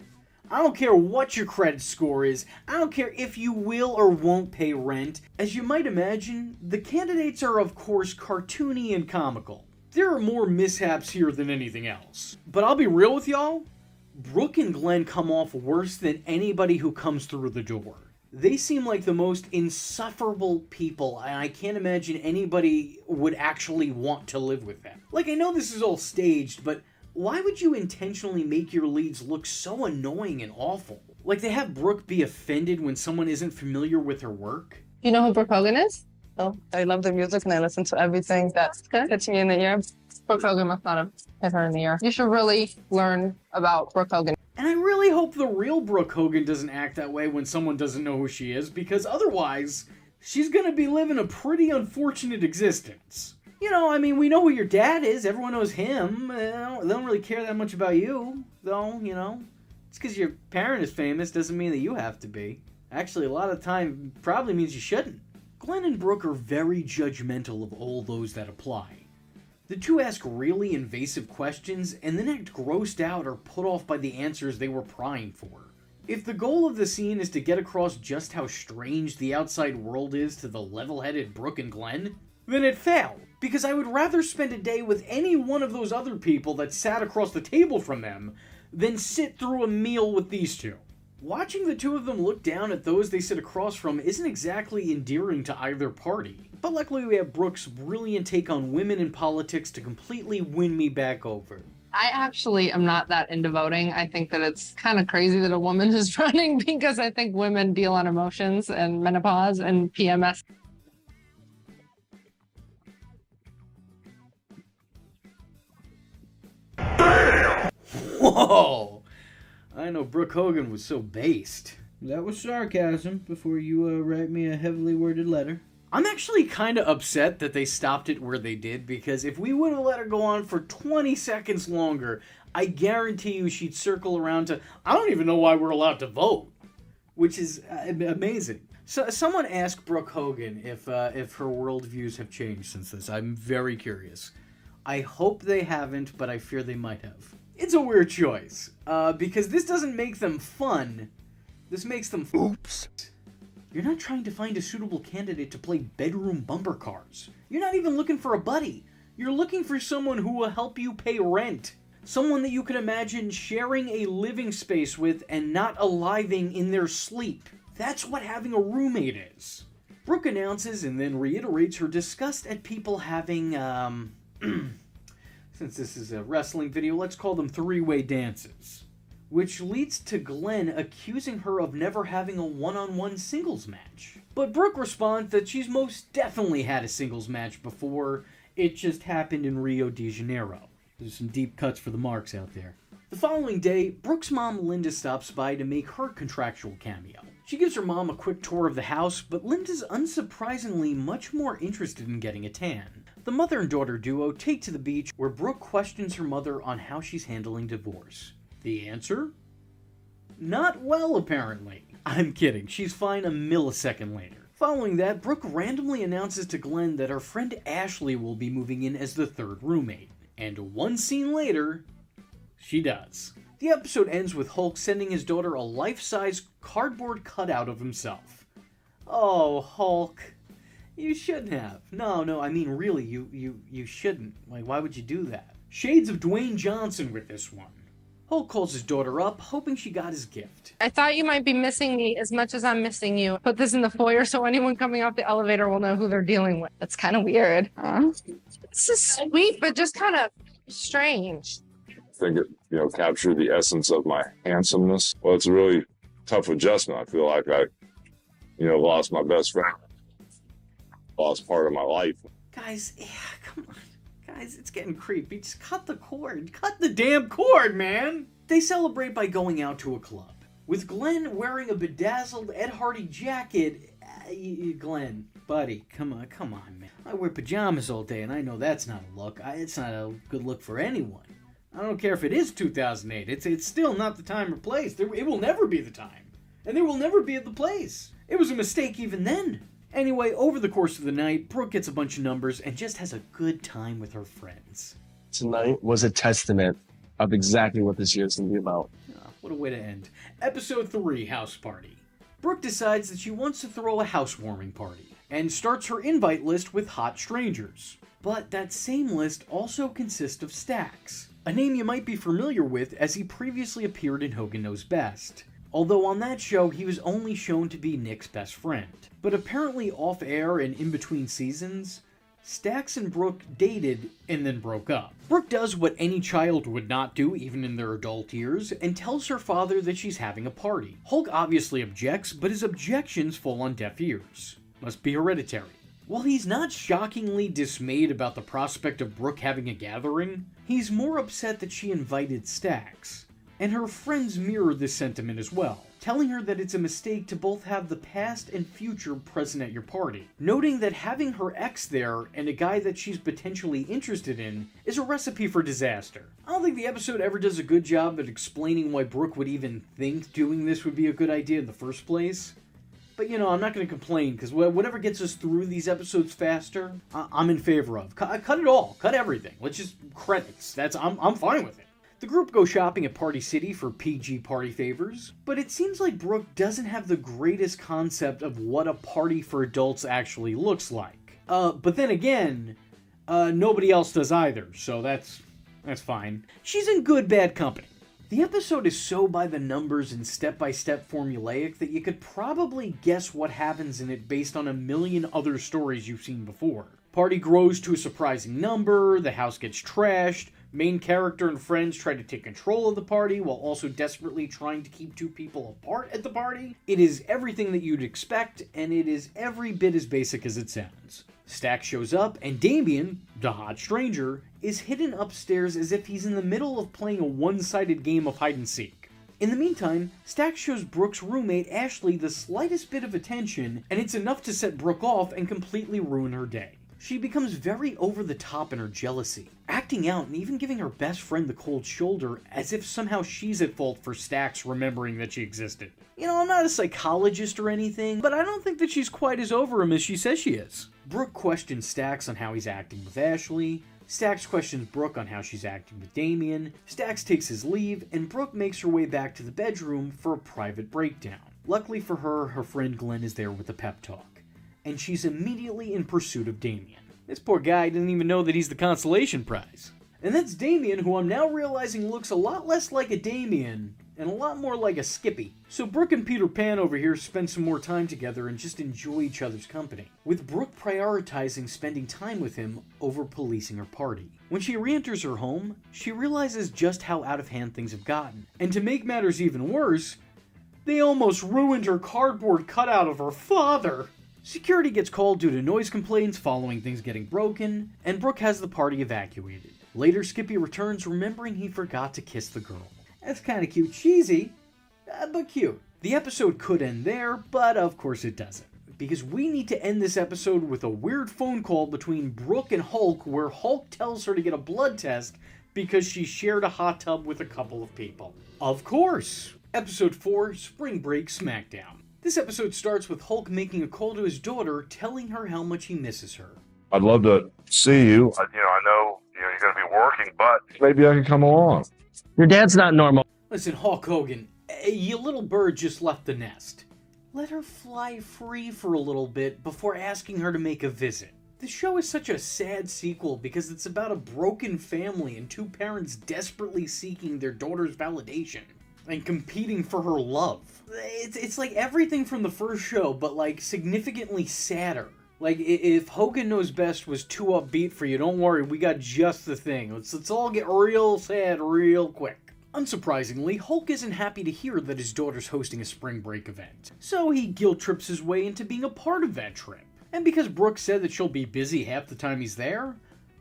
I don't care what your credit score is. I don't care if you will or won't pay rent. As you might imagine, the candidates are of course cartoony and comical. There are more mishaps here than anything else. But I'll be real with y'all, Brooke and Glenn come off worse than anybody who comes through the door. They seem like the most insufferable people, and I can't imagine anybody would actually want to live with them. Like, I know this is all staged, but why would you intentionally make your leads look so annoying and awful? Like, they have Brooke be offended when someone isn't familiar with her work. You know who Brooke Hogan is? Oh, I love the music and I listen to everything that hits me in the ear. Brooke Hogan must not have hit her in the ear. You should really learn about Brooke Hogan. And I really hope the real Brooke Hogan doesn't act that way when someone doesn't know who she is, because otherwise, she's gonna be living a pretty unfortunate existence. You know, I mean, we know who your dad is, everyone knows him, they don't really care that much about you, though, you know. Just because your parent is famous doesn't mean that you have to be. Actually, a lot of the time, probably means you shouldn't. Glenn and Brooke are very judgmental of all those that apply. The two ask really invasive questions and then act grossed out or put off by the answers they were prying for. If the goal of the scene is to get across just how strange the outside world is to the level-headed Brooke and Glenn, then it failed, because I would rather spend a day with any one of those other people that sat across the table from them than sit through a meal with these two. Watching the two of them look down at those they sit across from isn't exactly endearing to either party. But luckily we have Brooke's brilliant take on women in politics to completely win me back over. I actually am not that into voting. I think that it's kind of crazy that a woman is running because I think women deal on emotions and menopause and PMS. Whoa! I know Brooke Hogan was so based. That was sarcasm before you write me a heavily worded letter. I'm actually kind of upset that they stopped it where they did, because if we would have let her go on for 20 seconds longer, I guarantee you she'd circle around to, I don't even know why we're allowed to vote, which is amazing. So someone asked Brooke Hogan if her worldviews have changed since this. I'm very curious. I hope they haven't, but I fear they might have. It's a weird choice, because this doesn't make them fun. This makes them... Oops. You're not trying to find a suitable candidate to play bedroom bumper cars. You're not even looking for a buddy. You're looking for someone who will help you pay rent. Someone that you can imagine sharing a living space with and not aliving in their sleep. That's what having a roommate is. Brooke announces and then reiterates her disgust at people having, since this is a wrestling video, let's call them three-way dances. Which leads to Glenn accusing her of never having a one-on-one singles match. But Brooke responds that she's most definitely had a singles match before, it just happened in Rio de Janeiro. There's some deep cuts for the marks out there. The following day, Brooke's mom Linda stops by to make her contractual cameo. She gives her mom a quick tour of the house, but Linda's unsurprisingly much more interested in getting a tan. The mother and daughter duo take to the beach, where Brooke questions her mother on how she's handling divorce. The answer? Not well, apparently. I'm kidding, she's fine a millisecond later. Following that, Brooke randomly announces to Glenn that her friend Ashley will be moving in as the third roommate. And one scene later, she does. The episode ends with Hulk sending his daughter a life-size cardboard cutout of himself. Oh, Hulk. You shouldn't have. No, I mean really, you shouldn't. Like, why would you do that? Shades of Dwayne Johnson with this one. Hulk calls his daughter up, hoping she got his gift. I thought you might be missing me as much as I'm missing you. Put this in the foyer so anyone coming off the elevator will know who they're dealing with. That's kind of weird. Huh? This is sweet, but just kind of strange. I think it, captured the essence of my handsomeness. Well, it's a really tough adjustment. I feel like I, lost my best friend. Lost part of my life. Guys, come on. Guys, it's getting creepy. Just cut the cord. Cut the damn cord, man! They celebrate by going out to a club. With Glenn wearing a bedazzled Ed Hardy jacket. Glenn, buddy, come on, man. I wear pajamas all day, and I know that's not a look. It's not a good look for anyone. I don't care if it is 2008. It's still not the time or place. It will never be the time. And there will never be the place. It was a mistake even then. Anyway, over the course of the night, Brooke gets a bunch of numbers and just has a good time with her friends. Tonight was a testament of exactly what this year's going to be about. Oh, what a way to end. Episode 3, House Party. Brooke decides that she wants to throw a housewarming party and starts her invite list with hot strangers. But that same list also consists of Stax, a name you might be familiar with as he previously appeared in Hogan Knows Best. Although on that show, he was only shown to be Nick's best friend. But apparently off-air and in between seasons, Stax and Brooke dated and then broke up. Brooke does what any child would not do even in their adult years and tells her father that she's having a party. Hulk obviously objects, but his objections fall on deaf ears. Must be hereditary. While he's not shockingly dismayed about the prospect of Brooke having a gathering, he's more upset that she invited Stax. And her friends mirror this sentiment as well, telling her that it's a mistake to both have the past and future present at your party, noting that having her ex there and a guy that she's potentially interested in is a recipe for disaster. I don't think the episode ever does a good job at explaining why Brooke would even think doing this would be a good idea in the first place. But I'm not going to complain, because whatever gets us through these episodes faster, I'm in favor of. Cut it all. Cut everything. Let's just credits. I'm fine with it. The group goes shopping at Party City for PG party favors, but it seems like Brooke doesn't have the greatest concept of what a party for adults actually looks like. But then again, nobody else does either, so that's fine. She's in good bad company. The episode is so by the numbers and step-by-step formulaic that you could probably guess what happens in it based on a million other stories you've seen before. Party grows to a surprising number, the house gets trashed, main character and friends try to take control of the party while also desperately trying to keep two people apart at the party. It is everything that you'd expect, and it is every bit as basic as it sounds. Stax shows up, and Damien, the hot stranger, is hidden upstairs as if he's in the middle of playing a one-sided game of hide-and-seek. In the meantime, Stax shows Brooke's roommate Ashley the slightest bit of attention, and it's enough to set Brooke off and completely ruin her day. She becomes very over the top in her jealousy, acting out and even giving her best friend the cold shoulder as if somehow she's at fault for Stax remembering that she existed. I'm not a psychologist or anything, but I don't think that she's quite as over him as she says she is. Brooke questions Stax on how he's acting with Ashley. Stax questions Brooke on how she's acting with Damien. Stax takes his leave, and Brooke makes her way back to the bedroom for a private breakdown. Luckily for her, her friend Glenn is there with a pep talk, and she's immediately in pursuit of Damien. This poor guy didn't even know that he's the consolation prize. And that's Damien, who I'm now realizing looks a lot less like a Damien and a lot more like a Skippy. So Brooke and Peter Pan over here spend some more time together and just enjoy each other's company, with Brooke prioritizing spending time with him over policing her party. When she re-enters her home, she realizes just how out of hand things have gotten. And to make matters even worse, they almost ruined her cardboard cutout of her father. Security gets called due to noise complaints following things getting broken, and Brooke has the party evacuated. Later, Skippy returns remembering he forgot to kiss the girl. That's kind of cute. Cheesy, but cute. The episode could end there, but of course it doesn't, because we need to end this episode with a weird phone call between Brooke and Hulk where Hulk tells her to get a blood test because she shared a hot tub with a couple of people. Of course! Episode 4, Spring Break Smackdown. This episode starts with Hulk making a call to his daughter, telling her how much he misses her. I'd love to see you. I know you're going to be working, but maybe I can come along. Your dad's not normal. Listen, Hulk Hogan, your little bird just left the nest. Let her fly free for a little bit before asking her to make a visit. The show is such a sad sequel because it's about a broken family and two parents desperately seeking their daughter's validation and competing for her love. It's like everything from the first show, but like significantly sadder. Like, if Hogan Knows Best was too upbeat for you, don't worry, we got just the thing. Let's all get real sad real quick. Unsurprisingly, Hulk isn't happy to hear that his daughter's hosting a spring break event, so he guilt trips his way into being a part of that trip. And because Brooke said that she'll be busy half the time he's there,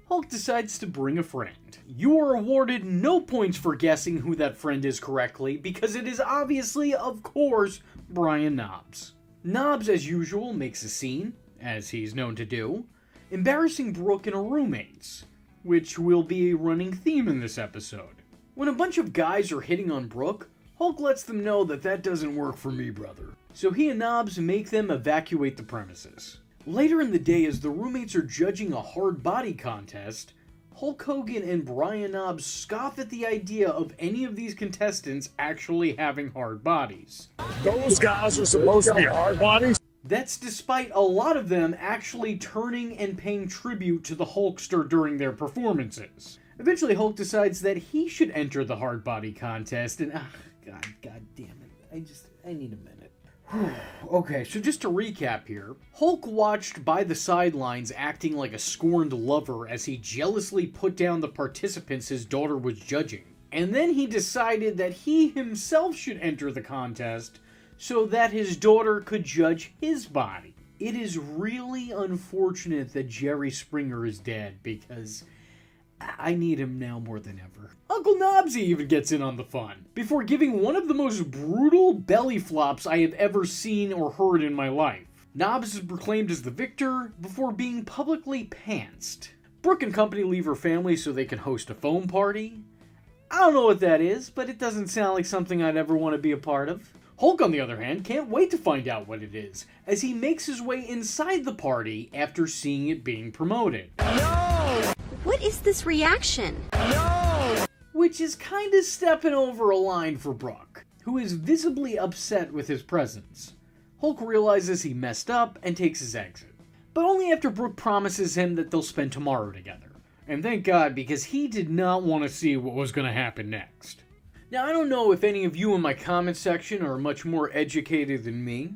Hulk decides to bring a friend. You are awarded no points for guessing who that friend is correctly, because it is obviously, of course, Brian Knobbs. Knobbs, as usual, makes a scene, as he's known to do, embarrassing Brooke and her roommates, which will be a running theme in this episode. When a bunch of guys are hitting on Brooke, Hulk lets them know that doesn't work for me, brother. So he and Knobbs make them evacuate the premises. Later in the day, as the roommates are judging a hard body contest, Hulk Hogan and Brian Knobbs scoff at the idea of any of these contestants actually having hard bodies. Those guys are supposed to be hard bodies? That's despite a lot of them actually turning and paying tribute to the Hulkster during their performances. Eventually, Hulk decides that he should enter the hard body contest, and God damn it, I need a minute. Okay, so just to recap here, Hulk watched by the sidelines acting like a scorned lover as he jealously put down the participants his daughter was judging. And then he decided that he himself should enter the contest so that his daughter could judge his body. It is really unfortunate that Jerry Springer is dead, because I need him now more than ever. Uncle Knobbsy even gets in on the fun, before giving one of the most brutal belly flops I have ever seen or heard in my life. Knobbs is proclaimed as the victor, before being publicly pantsed. Brooke and company leave her family so they can host a foam party. I don't know what that is, but it doesn't sound like something I'd ever want to be a part of. Hulk, on the other hand, can't wait to find out what it is, as he makes his way inside the party after seeing it being promoted. No! What is this reaction? No! Which is kinda stepping over a line for Brooke, who is visibly upset with his presence. Hulk realizes he messed up and takes his exit, but only after Brooke promises him that they'll spend tomorrow together. And thank God, because he did not want to see what was going to happen next. Now, I don't know if any of you in my comment section are much more educated than me.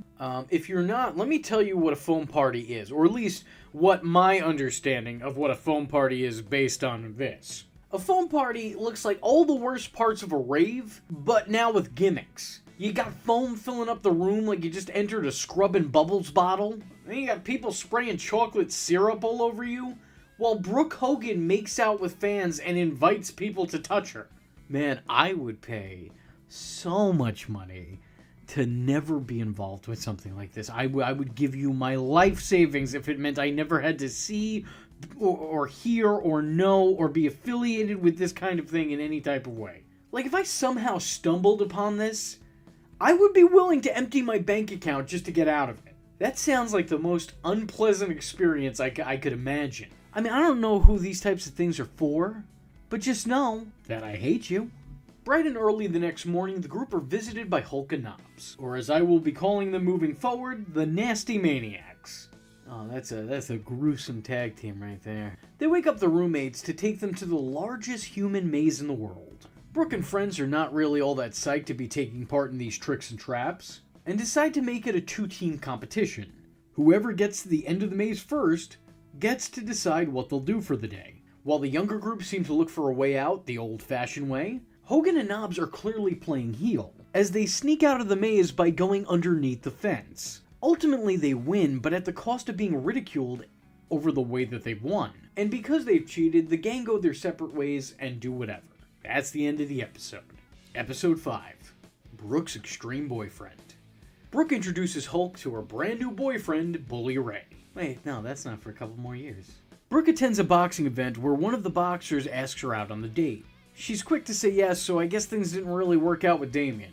If you're not, let me tell you what a foam party is, or at least what my understanding of what a foam party is based on this. A foam party looks like all the worst parts of a rave, but now with gimmicks. You got foam filling up the room like you just entered a Scrub and Bubbles bottle, and you got people spraying chocolate syrup all over you, while Brooke Hogan makes out with fans and invites people to touch her. Man, I would pay so much money to never be involved with something like this. I would give you my life savings if it meant I never had to see or hear or know or be affiliated with this kind of thing in any type of way. Like, if I somehow stumbled upon this, I would be willing to empty my bank account just to get out of it. That sounds like the most unpleasant experience I could imagine. I mean, I don't know who these types of things are for, but just know that I hate you. Bright and early the next morning, the group are visited by Hulk and Knobbs, or as I will be calling them moving forward, the Nasty Maniacs. Oh, that's a gruesome tag team right there. They wake up the roommates to take them to the largest human maze in the world. Brooke and friends are not really all that psyched to be taking part in these tricks and traps, and decide to make it a two-team competition. Whoever gets to the end of the maze first gets to decide what they'll do for the day. While the younger group seem to look for a way out the old-fashioned way, Hogan and Knobbs are clearly playing heel, as they sneak out of the maze by going underneath the fence. Ultimately they win, but at the cost of being ridiculed over the way that they've won. And because they've cheated, the gang go their separate ways and do whatever. That's the end of the episode. Episode 5. Brooke's Extreme Boyfriend. Brooke introduces Hulk to her brand new boyfriend, Bully Ray. Wait, no, that's not for a couple more years. Brooke attends a boxing event where one of the boxers asks her out on the date. She's quick to say yes, so I guess things didn't really work out with Damien.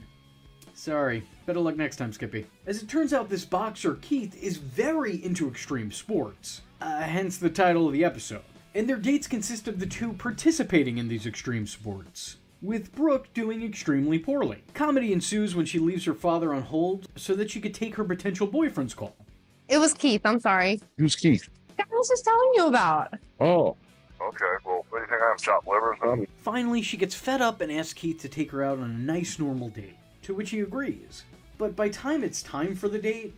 Sorry. Better luck next time, Skippy. As it turns out, this boxer, Keith, is very into extreme sports. Hence the title of the episode. And their dates consist of the two participating in these extreme sports, with Brooke doing extremely poorly. Comedy ensues when she leaves her father on hold so that she could take her potential boyfriend's call. It was Keith, I'm sorry. Who's Keith? I was just telling you about. Oh. Okay, well, what do you think I have, chopped liver or something? Finally, she gets fed up and asks Keith to take her out on a nice normal date, to which he agrees. But by time it's time for the date,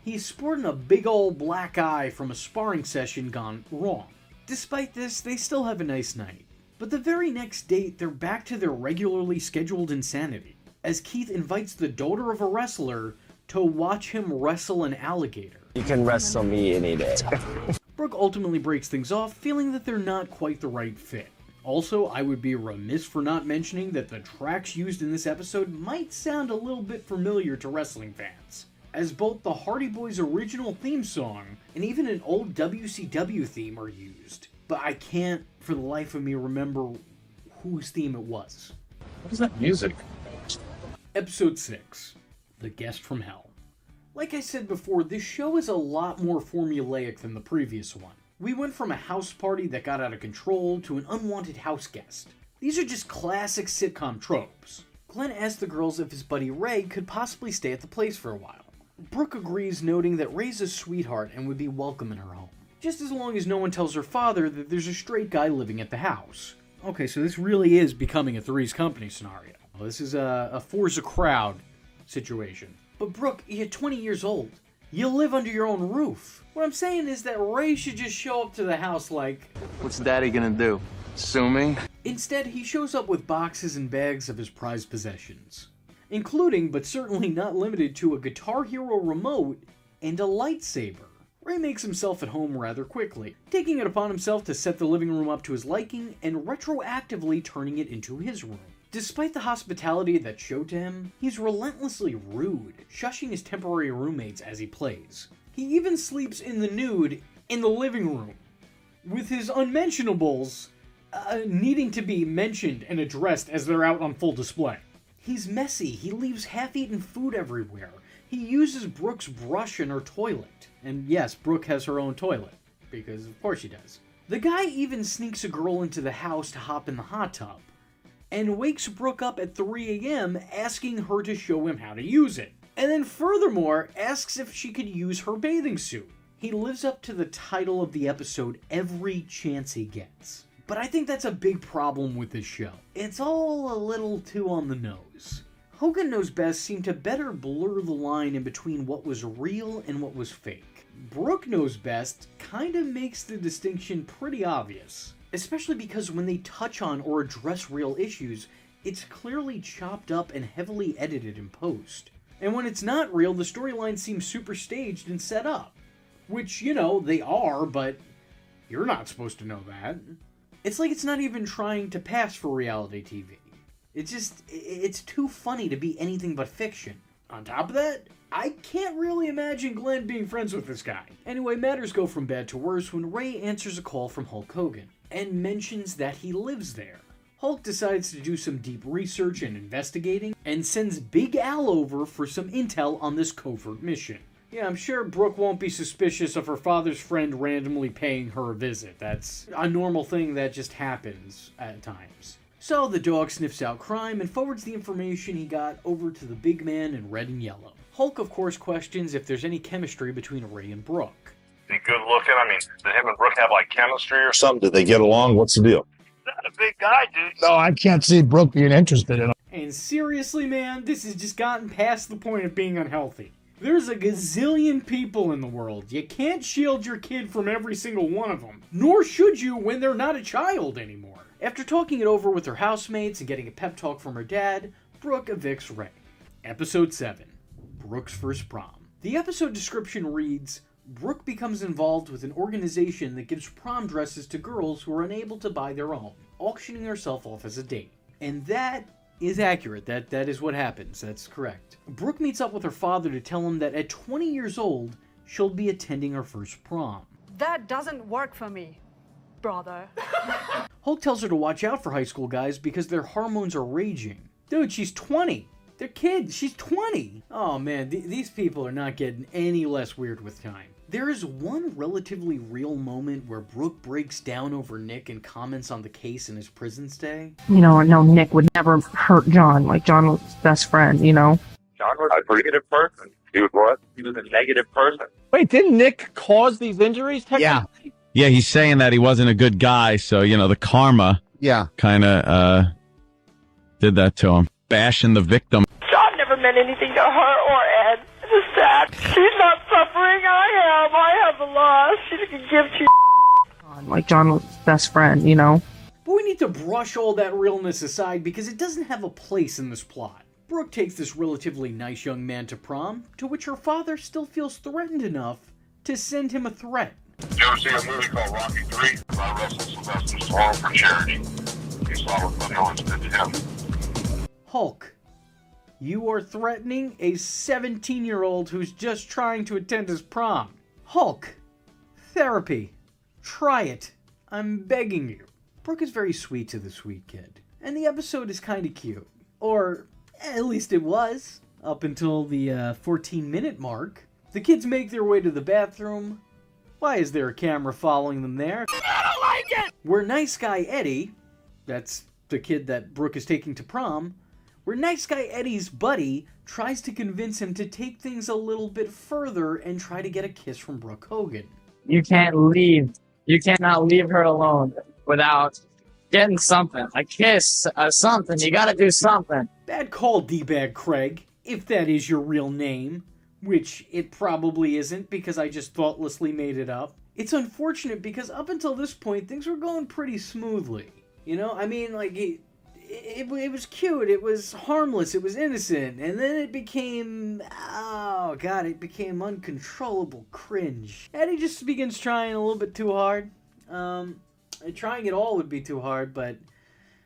he's sporting a big old black eye from a sparring session gone wrong. Despite this, they still have a nice night. But the very next date, they're back to their regularly scheduled insanity, as Keith invites the daughter of a wrestler to watch him wrestle an alligator. You can wrestle me any day. Brooke ultimately breaks things off, feeling that they're not quite the right fit. Also, I would be remiss for not mentioning that the tracks used in this episode might sound a little bit familiar to wrestling fans, as both the Hardy Boys' original theme song and even an old WCW theme are used. But I can't, for the life of me, remember whose theme it was. What is that music? Episode 6, The Guest from Hell. Like I said before, this show is a lot more formulaic than the previous one. We went from a house party that got out of control to an unwanted house guest. These are just classic sitcom tropes. Glenn asked the girls if his buddy Ray could possibly stay at the place for a while. Brooke agrees, noting that Ray's a sweetheart and would be welcome in her home, just as long as no one tells her father that there's a straight guy living at the house. Okay, so this really is becoming a Three's Company scenario. This is a Four's a crowd situation. But Brooke, you're 20 years old. You live under your own roof. What I'm saying is that Ray should just show up to the house like... What's Daddy gonna do? Sue me? Instead, he shows up with boxes and bags of his prized possessions, including, but certainly not limited to, a Guitar Hero remote and a lightsaber. Ray makes himself at home rather quickly, taking it upon himself to set the living room up to his liking and retroactively turning it into his room. Despite the hospitality that's showed to him, he's relentlessly rude, shushing his temporary roommates as he plays. He even sleeps in the nude in the living room, with his unmentionables needing to be mentioned and addressed as they're out on full display. He's messy, he leaves half-eaten food everywhere, he uses Brooke's brush in her toilet. And yes, Brooke has her own toilet, because of course she does. The guy even sneaks a girl into the house to hop in the hot tub, and wakes Brooke up at 3 a.m. asking her to show him how to use it. And then furthermore, asks if she could use her bathing suit. He lives up to the title of the episode every chance he gets. But I think that's a big problem with this show. It's all a little too on the nose. Hogan Knows Best seemed to better blur the line in between what was real and what was fake. Brooke Knows Best kinda makes the distinction pretty obvious, especially because when they touch on or address real issues, it's clearly chopped up and heavily edited in post. And when it's not real, the storyline seems super staged and set up. Which, you know, they are, but you're not supposed to know that. It's like it's not even trying to pass for reality TV. It's too funny to be anything but fiction. On top of that, I can't really imagine Glenn being friends with this guy. Anyway, matters go from bad to worse when Ray answers a call from Hulk Hogan and mentions that he lives there. Hulk decides to do some deep research and investigating and sends Big Al over for some intel on this covert mission. Yeah, I'm sure Brooke won't be suspicious of her father's friend randomly paying her a visit. That's a normal thing that just happens at times. So the dog sniffs out crime and forwards the information he got over to the big man in red and yellow. Hulk, of course, questions if there's any chemistry between Ray and Brooke. He good looking? I mean, did him and Brooke have like chemistry or something? Did they get along? What's the deal? Not a big guy, dude. No, I can't see Brooke being interested in him. And seriously, man, this has just gotten past the point of being unhealthy. There's a gazillion people in the world. You can't shield your kid from every single one of them. Nor should you when they're not a child anymore. After talking it over with her housemates and getting a pep talk from her dad, Brooke evicts Ray. Episode 7. Brooke's First Prom. The episode description reads, Brooke becomes involved with an organization that gives prom dresses to girls who are unable to buy their own, auctioning herself off as a date. And that is accurate. That is what happens. That's correct. Brooke meets up with her father to tell him that at 20 years old, she'll be attending her first prom. That doesn't work for me, brother. Hulk tells her to watch out for high school guys because their hormones are raging. Dude, she's 20. They're kids. She's 20. Oh man, these people are not getting any less weird with time. There is one relatively real moment where Brooke breaks down over Nick and comments on the case in his prison stay. You know, no, Nick would never hurt John. Like, John was his best friend, you know? John was a negative person. He was what? He was a negative person. Wait, didn't Nick cause these injuries? Yeah. Yeah, he's saying that he wasn't a good guy, so, you know, the karma kind of did that to him. Bashing the victim. John never meant anything to her or Ed. It's sad. She's not suffering. I have a loss. She can give to you. Like, John was his best friend, you know? But we need to brush all that realness aside because it doesn't have a place in this plot. Brooke takes this relatively nice young man to prom, to which her father still feels threatened enough to send him a threat. Did you ever see a movie called Rocky 3? I wrestled Sylvester Stallone for charity. You saw what Buddy Owens did to him. Hulk, you are threatening a 17-year-old who's just trying to attend his prom. Hulk, therapy. Try it. I'm begging you. Brooke is very sweet to the sweet kid. And the episode is kind of cute. Or, at least it was. Up until the 14-minute mark. The kids make their way to the bathroom. Why is there a camera following them there? I don't like it! Where nice guy Eddie, that's the kid that Brooke is taking to prom, where nice guy Eddie's buddy tries to convince him to take things a little bit further and try to get a kiss from Brooke Hogan. You can't leave. You cannot leave her alone without getting something. A kiss, something. You gotta do something. Bad call, D-Bag Craig, if that is your real name. Which it probably isn't because I just thoughtlessly made it up. It's unfortunate because up until this point, things were going pretty smoothly. You know, I mean, like, it was cute, it was harmless, it was innocent, and then it became, oh god, it became uncontrollable cringe. Eddie just begins trying a little bit too hard. Trying it all would be too hard, but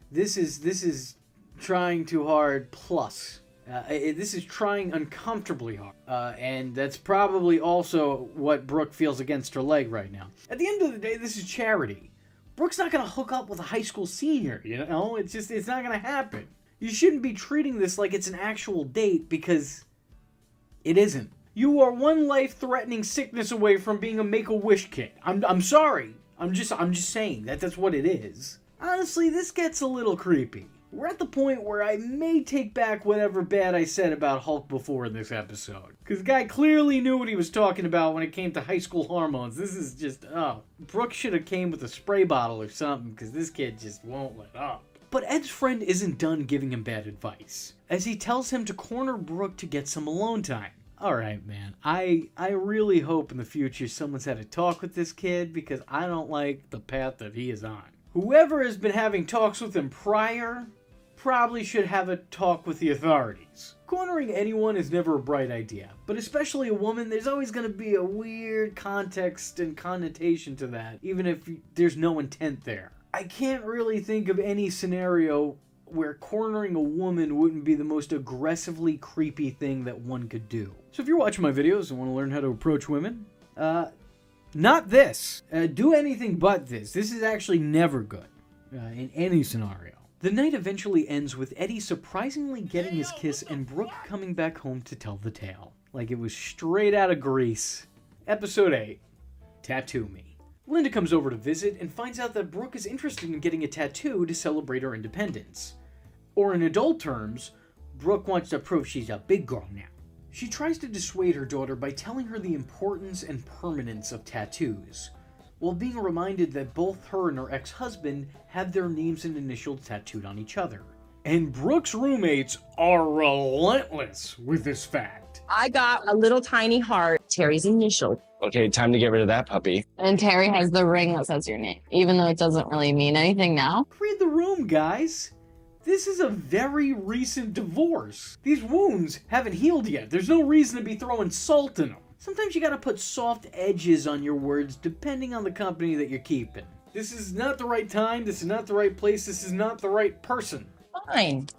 this is trying too hard plus. This is trying uncomfortably hard. And that's probably also what Brooke feels against her leg right now. At the end of the day, this is charity. Brooke's not going to hook up with a high school senior, you know? It's not going to happen. You shouldn't be treating this like it's an actual date because it isn't. You are one life-threatening sickness away from being a Make-A-Wish kid. I'm sorry. I'm just saying that's what it is. Honestly, this gets a little creepy. We're at the point where I may take back whatever bad I said about Hulk before in this episode. Because the guy clearly knew what he was talking about when it came to high school hormones. This is just, Brooke should have came with a spray bottle or something, because this kid just won't let up. But Ed's friend isn't done giving him bad advice, as he tells him to corner Brooke to get some alone time. Alright, man, I really hope in the future someone's had a talk with this kid, because I don't like the path that he is on. Whoever has been having talks with him prior probably should have a talk with the authorities. Cornering anyone is never a bright idea, but especially a woman, there's always going to be a weird context and connotation to that, even if there's no intent there. I can't really think of any scenario where cornering a woman wouldn't be the most aggressively creepy thing that one could do. So if you're watching my videos and want to learn how to approach women, not this. Do anything but this. This is actually never good in any scenario. The night eventually ends with Eddie surprisingly getting his kiss and Brooke coming back home to tell the tale. Like it was straight out of Grease. Episode 8. Tattoo Me. Linda comes over to visit and finds out that Brooke is interested in getting a tattoo to celebrate her independence. Or in adult terms, Brooke wants to prove she's a big girl now. She tries to dissuade her daughter by telling her the importance and permanence of tattoos, while being reminded that both her and her ex-husband have their names and initials tattooed on each other. And Brooke's roommates are relentless with this fact. I got a little tiny heart, Terry's initial. Okay, time to get rid of that puppy. And Terry has the ring that says your name, even though it doesn't really mean anything now. Read the room, guys. This is a very recent divorce. These wounds haven't healed yet. There's no reason to be throwing salt in them. Sometimes you gotta put soft edges on your words depending on the company that you're keeping. This is not the right time, this is not the right place, this is not the right person. Fine.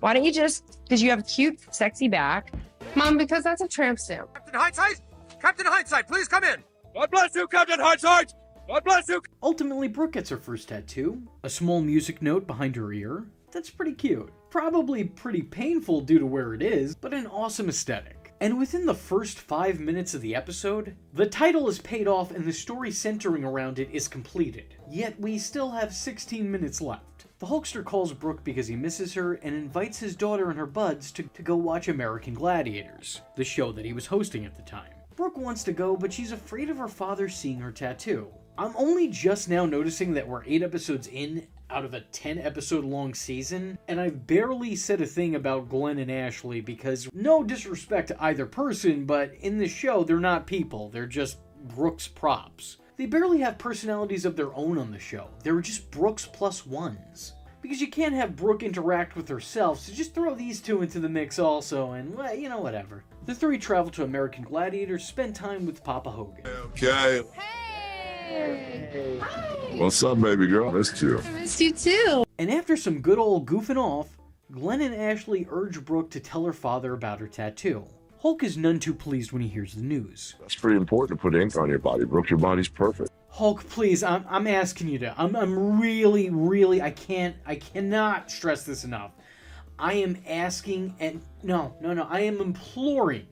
Why don't you just, because you have a cute, sexy back. Mom, because that's a tramp stamp. Captain Hindsight? Captain Hindsight, please come in. God bless you, Captain Hindsight. God bless you. Ultimately, Brooke gets her first tattoo, a small music note behind her ear. That's pretty cute. Probably pretty painful due to where it is, but an awesome aesthetic. And within the first 5 minutes of the episode, the title is paid off and the story centering around it is completed. Yet we still have 16 minutes left. The Hulkster calls Brooke because he misses her and invites his daughter and her buds to go watch American Gladiators, the show that he was hosting at the time. Brooke wants to go, but she's afraid of her father seeing her tattoo. I'm only just now noticing that we're 8 episodes in out of a 10 episode long season, and I've barely said a thing about Glenn and Ashley because no disrespect to either person, but in the show they're not people, they're just Brooke's props. They barely have personalities of their own on the show, they're just Brooke's plus ones. Because you can't have Brooke interact with herself, so just throw these two into the mix also, and well, you know, whatever. The three travel to American Gladiators, spend time with Papa Hogan. Okay. Hey! What's up, baby girl? Missed you. I missed you too. And after some good old goofing off, Glenn and Ashley urge Brooke to tell her father about her tattoo. Hulk is none too pleased when he hears the news. That's pretty important to put ink on your body, Brooke. Your body's perfect. Hulk, please, I'm asking you to. I'm really, I cannot stress this enough. I am asking and no, I am imploring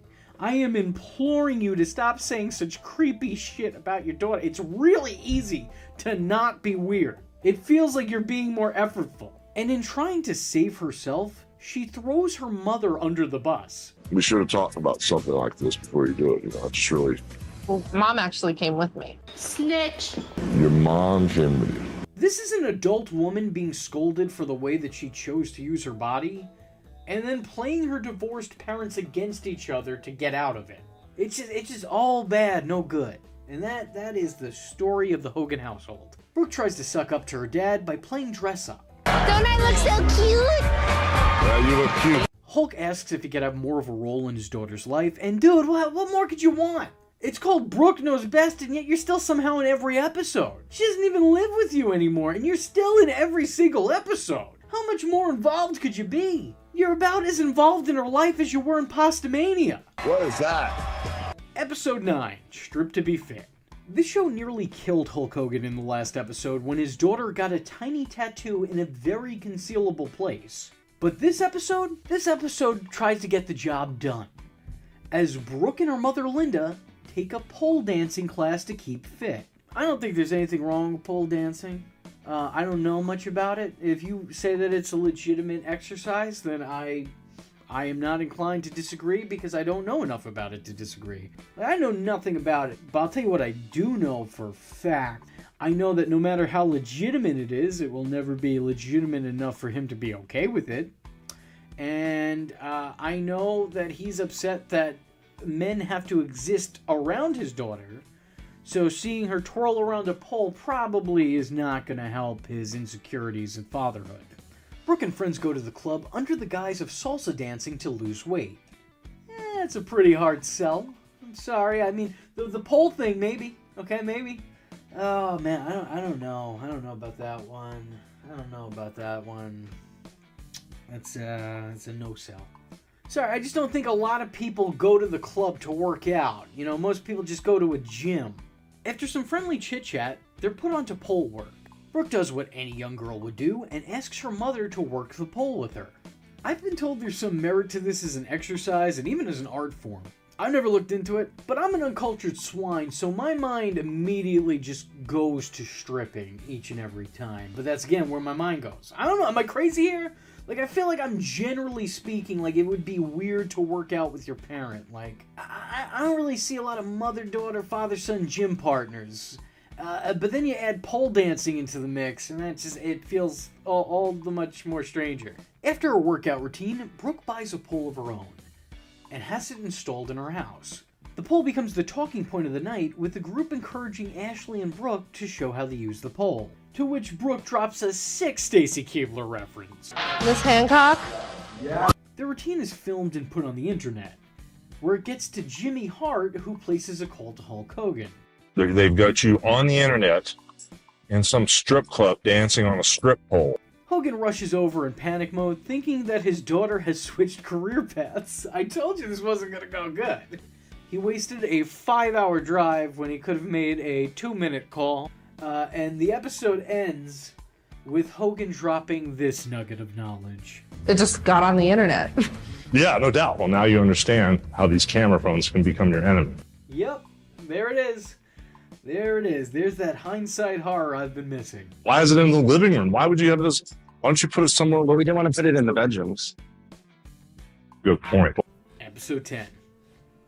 you to stop saying such creepy shit about your daughter. It's really easy to not be weird. It feels like you're being more effortful. And in trying to save herself, she throws her mother under the bus. We should have talked about something like this before you do it. You know, it's really... Well, Mom actually came with me. Snitch. Your mom came with you. This is an adult woman being scolded for the way that she chose to use her body, and then playing her divorced parents against each other to get out of it. It's just all bad, no good. And that is the story of the Hogan household. Brooke tries to suck up to her dad by playing dress up. Don't I look so cute? Yeah, you look cute. Hulk asks if he could have more of a role in his daughter's life, and dude, what more could you want? It's called Brooke Knows Best, and yet you're still somehow in every episode. She doesn't even live with you anymore, and you're still in every single episode. How much more involved could you be? You're about as involved in her life as you were in Pastamania. What is that? Episode 9, Stripped to be Fit. This show nearly killed Hulk Hogan in the last episode when his daughter got a tiny tattoo in a very concealable place. But this episode tries to get the job done, as Brooke and her mother Linda take a pole dancing class to keep fit. I don't think there's anything wrong with pole dancing. I don't know much about it. If you say that it's a legitimate exercise, then I am not inclined to disagree because I don't know enough about it to disagree. I know nothing about it, but I'll tell you what I do know for a fact. I know that no matter how legitimate it is, it will never be legitimate enough for him to be okay with it. And I know that he's upset that men have to exist around his daughter, so seeing her twirl around a pole probably is not going to help his insecurities in fatherhood. Brooke and friends go to the club under the guise of salsa dancing to lose weight. It's a pretty hard sell. I'm sorry, I mean, the pole thing, maybe. Okay, maybe. Oh man, I don't know. I don't know about that one. That's a no-sell. Sorry, I just don't think a lot of people go to the club to work out. You know, most people just go to a gym. After some friendly chit-chat, they're put onto pole work. Brooke does what any young girl would do and asks her mother to work the pole with her. I've been told there's some merit to this as an exercise and even as an art form. I've never looked into it, but I'm an uncultured swine, so my mind immediately just goes to stripping each and every time. But that's, again, where my mind goes. I don't know, am I crazy here? Like, I feel like I'm generally speaking, like, it would be weird to work out with your parent. Like, I don't really see a lot of mother-daughter, father-son gym partners. But then you add pole dancing into the mix, and that just, it feels all the much more stranger. After a workout routine, Brooke buys a pole of her own and has it installed in her house. The pole becomes the talking point of the night, with the group encouraging Ashley and Brooke to show how they use the pole. To which Brooke drops a sick Stacy Keibler reference. Miss Hancock? Yeah. The routine is filmed and put on the internet, where it gets to Jimmy Hart, who places a call to Hulk Hogan. They've got you on the internet in some strip club dancing on a strip pole. Hogan rushes over in panic mode, thinking that his daughter has switched career paths. I told you this wasn't gonna go good. He wasted a 5-hour drive when he could have made a 2-minute call. And the episode ends with Hogan dropping this nugget of knowledge. It just got on the internet. Yeah, no doubt. Well, now you understand how these camera phones can become your enemy. Yep, there it is. There it is. There's that hindsight horror I've been missing. Why is it in the living room? Why would you have this? Why don't you put it somewhere? Well, we didn't want to put it in the bedrooms. Good point. Episode 10.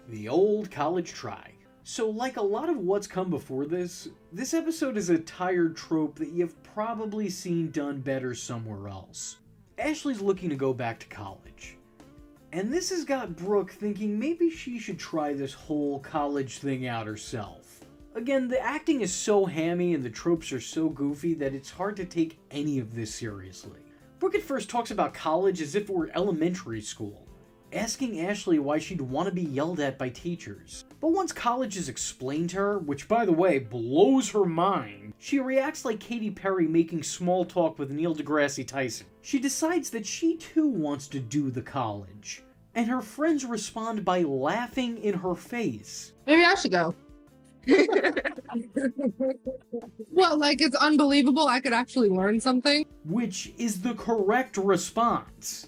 The Old College Try. So like a lot of what's come before this episode is a tired trope that you've probably seen done better somewhere else. Ashley's looking to go back to college. And this has got Brooke thinking maybe she should try this whole college thing out herself. Again, the acting is so hammy and the tropes are so goofy that it's hard to take any of this seriously. Brooke at first talks about college as if it were elementary school, asking Ashley why she'd want to be yelled at by teachers. But once college is explained to her, which by the way blows her mind, she reacts like Katy Perry making small talk with Neil deGrasse Tyson. She decides that she too wants to do the college, and her friends respond by laughing in her face. Maybe I should go. Well, like, it's unbelievable I could actually learn something. Which is the correct response.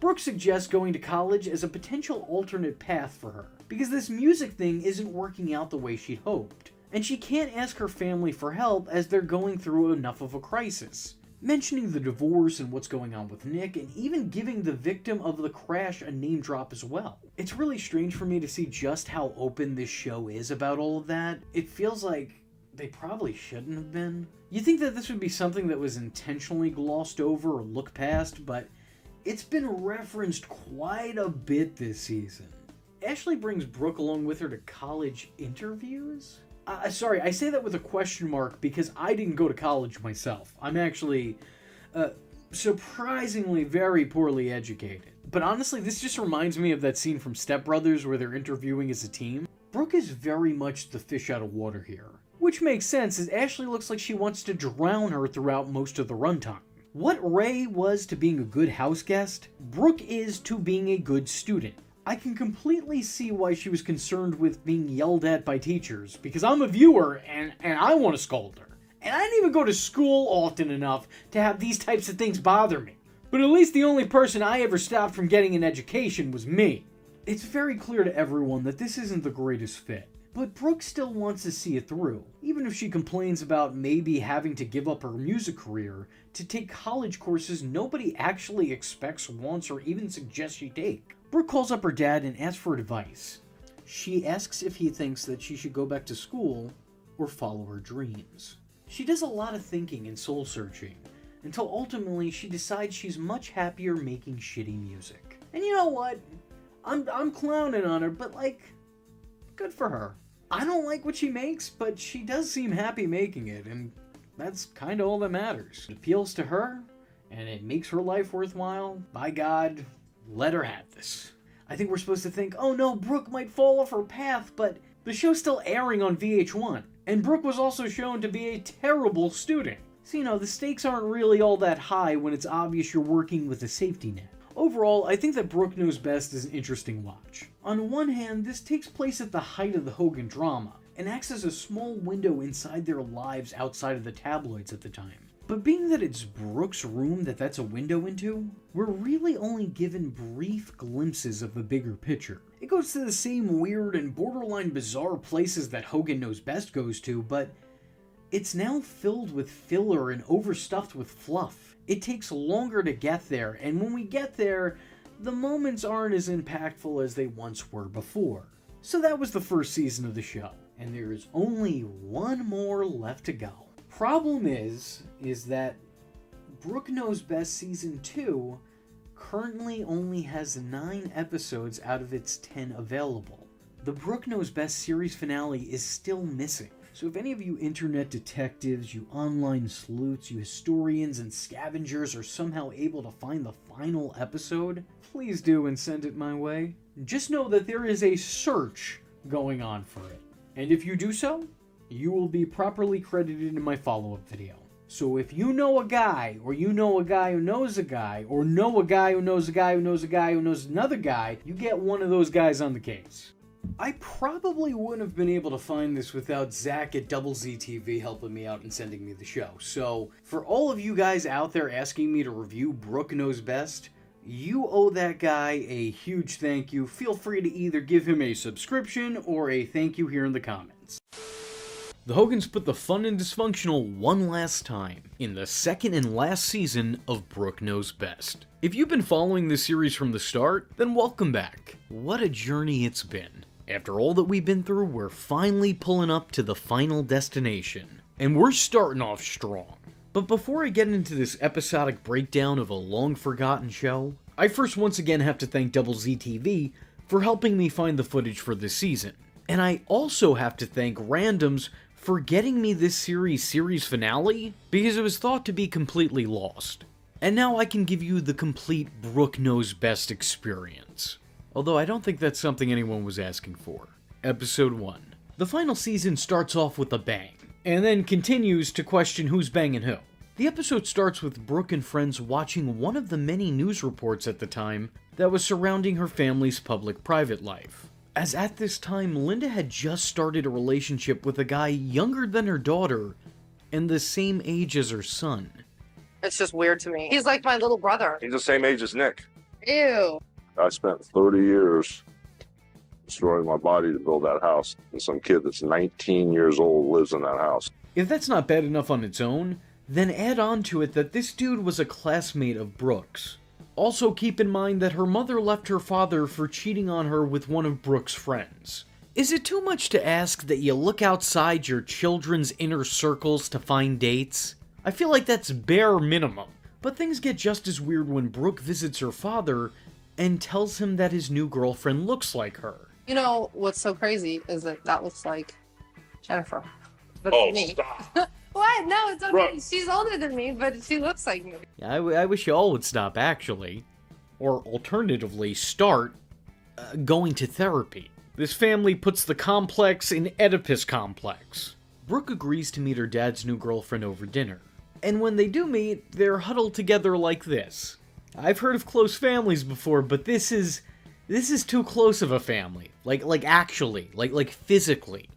Brooke suggests going to college as a potential alternate path for her, because this music thing isn't working out the way she'd hoped, and she can't ask her family for help as they're going through enough of a crisis. Mentioning the divorce and what's going on with Nick, and even giving the victim of the crash a name drop as well. It's really strange for me to see just how open this show is about all of that. It feels like they probably shouldn't have been. You'd think that this would be something that was intentionally glossed over or looked past, but it's been referenced quite a bit this season. Ashley brings Brooke along with her to college interviews? Sorry, I say that with a question mark because I didn't go to college myself. I'm actually surprisingly very poorly educated. But honestly, this just reminds me of that scene from Step Brothers where they're interviewing as a team. Brooke is very much the fish out of water here. Which makes sense, as Ashley looks like she wants to drown her throughout most of the runtime. What Ray was to being a good house guest, Brooke is to being a good student. I can completely see why she was concerned with being yelled at by teachers, because I'm a viewer and I want to scold her. And I didn't even go to school often enough to have these types of things bother me. But at least the only person I ever stopped from getting an education was me. It's very clear to everyone that this isn't the greatest fit. But Brooke still wants to see it through, even if she complains about maybe having to give up her music career to take college courses nobody actually expects, wants, or even suggests she take. Brooke calls up her dad and asks for advice. She asks if he thinks that she should go back to school or follow her dreams. She does a lot of thinking and soul-searching, until ultimately she decides she's much happier making shitty music. And you know what? I'm clowning on her, but like, good for her. I don't like what she makes, but she does seem happy making it, and that's kind of all that matters. It appeals to her, and it makes her life worthwhile. By God, let her have this. I think we're supposed to think, oh no, Brooke might fall off her path, but the show's still airing on VH1, and Brooke was also shown to be a terrible student. So, you know, the stakes aren't really all that high when it's obvious you're working with a safety net. Overall, I think that Brooke Knows Best is an interesting watch. On one hand, this takes place at the height of the Hogan drama, and acts as a small window inside their lives outside of the tabloids at the time. But being that it's Brooke's room that's a window into, we're really only given brief glimpses of the bigger picture. It goes to the same weird and borderline bizarre places that Hogan Knows Best goes to, but it's now filled with filler and overstuffed with fluff. It takes longer to get there, and when we get there, the moments aren't as impactful as they once were before. So that was the first season of the show, and there is only one more left to go. Problem is that Brooke Knows Best Season 2 currently only has 9 episodes out of its 10 available. The Brooke Knows Best series finale is still missing. So if any of you internet detectives, you online sleuths, you historians and scavengers are somehow able to find the final episode, please do and send it my way. Just know that there is a search going on for it. And if you do so, you will be properly credited in my follow-up video. So if you know a guy, or you know a guy who knows a guy, or know a guy who knows a guy who knows a guy who knows another guy, you get one of those guys on the case. I probably wouldn't have been able to find this without Zach at Double Z TV helping me out and sending me the show. So, for all of you guys out there asking me to review Brooke Knows Best, you owe that guy a huge thank you. Feel free to either give him a subscription or a thank you here in the comments. The Hogans put the fun and dysfunctional one last time in the second and last season of Brooke Knows Best. If you've been following this series from the start, then welcome back. What a journey it's been. After all that we've been through, we're finally pulling up to the final destination. And we're starting off strong. But before I get into this episodic breakdown of a long-forgotten show, I first once again have to thank Double Z TV for helping me find the footage for this season. And I also have to thank Randoms for getting me this series finale, because it was thought to be completely lost. And now I can give you the complete Brooke Knows Best experience. Although I don't think that's something anyone was asking for. Episode 1. The final season starts off with a bang, and then continues to question who's banging who. The episode starts with Brooke and friends watching one of the many news reports at the time that was surrounding her family's public-private life. As at this time, Linda had just started a relationship with a guy younger than her daughter and the same age as her son. It's just weird to me. He's like my little brother. He's the same age as Nick. Ew. I spent 30 years destroying my body to build that house. And some kid that's 19 years old lives in that house. If that's not bad enough on its own, then add on to it that this dude was a classmate of Brooke's. Also keep in mind that her mother left her father for cheating on her with one of Brooke's friends. Is it too much to ask that you look outside your children's inner circles to find dates? I feel like that's bare minimum. But things get just as weird when Brooke visits her father and tells him that his new girlfriend looks like her. You know what's so crazy is that looks like Jennifer. But Oh, me. stop. What? No, it's okay. Brooke. She's older than me, but she looks like me. I wish you all would stop, actually. Or alternatively, start going to therapy. This family puts the complex in Oedipus complex. Brooke agrees to meet her dad's new girlfriend over dinner. And when they do meet, they're huddled together like this. I've heard of close families before, but this is too close of a family. Like actually, like physically.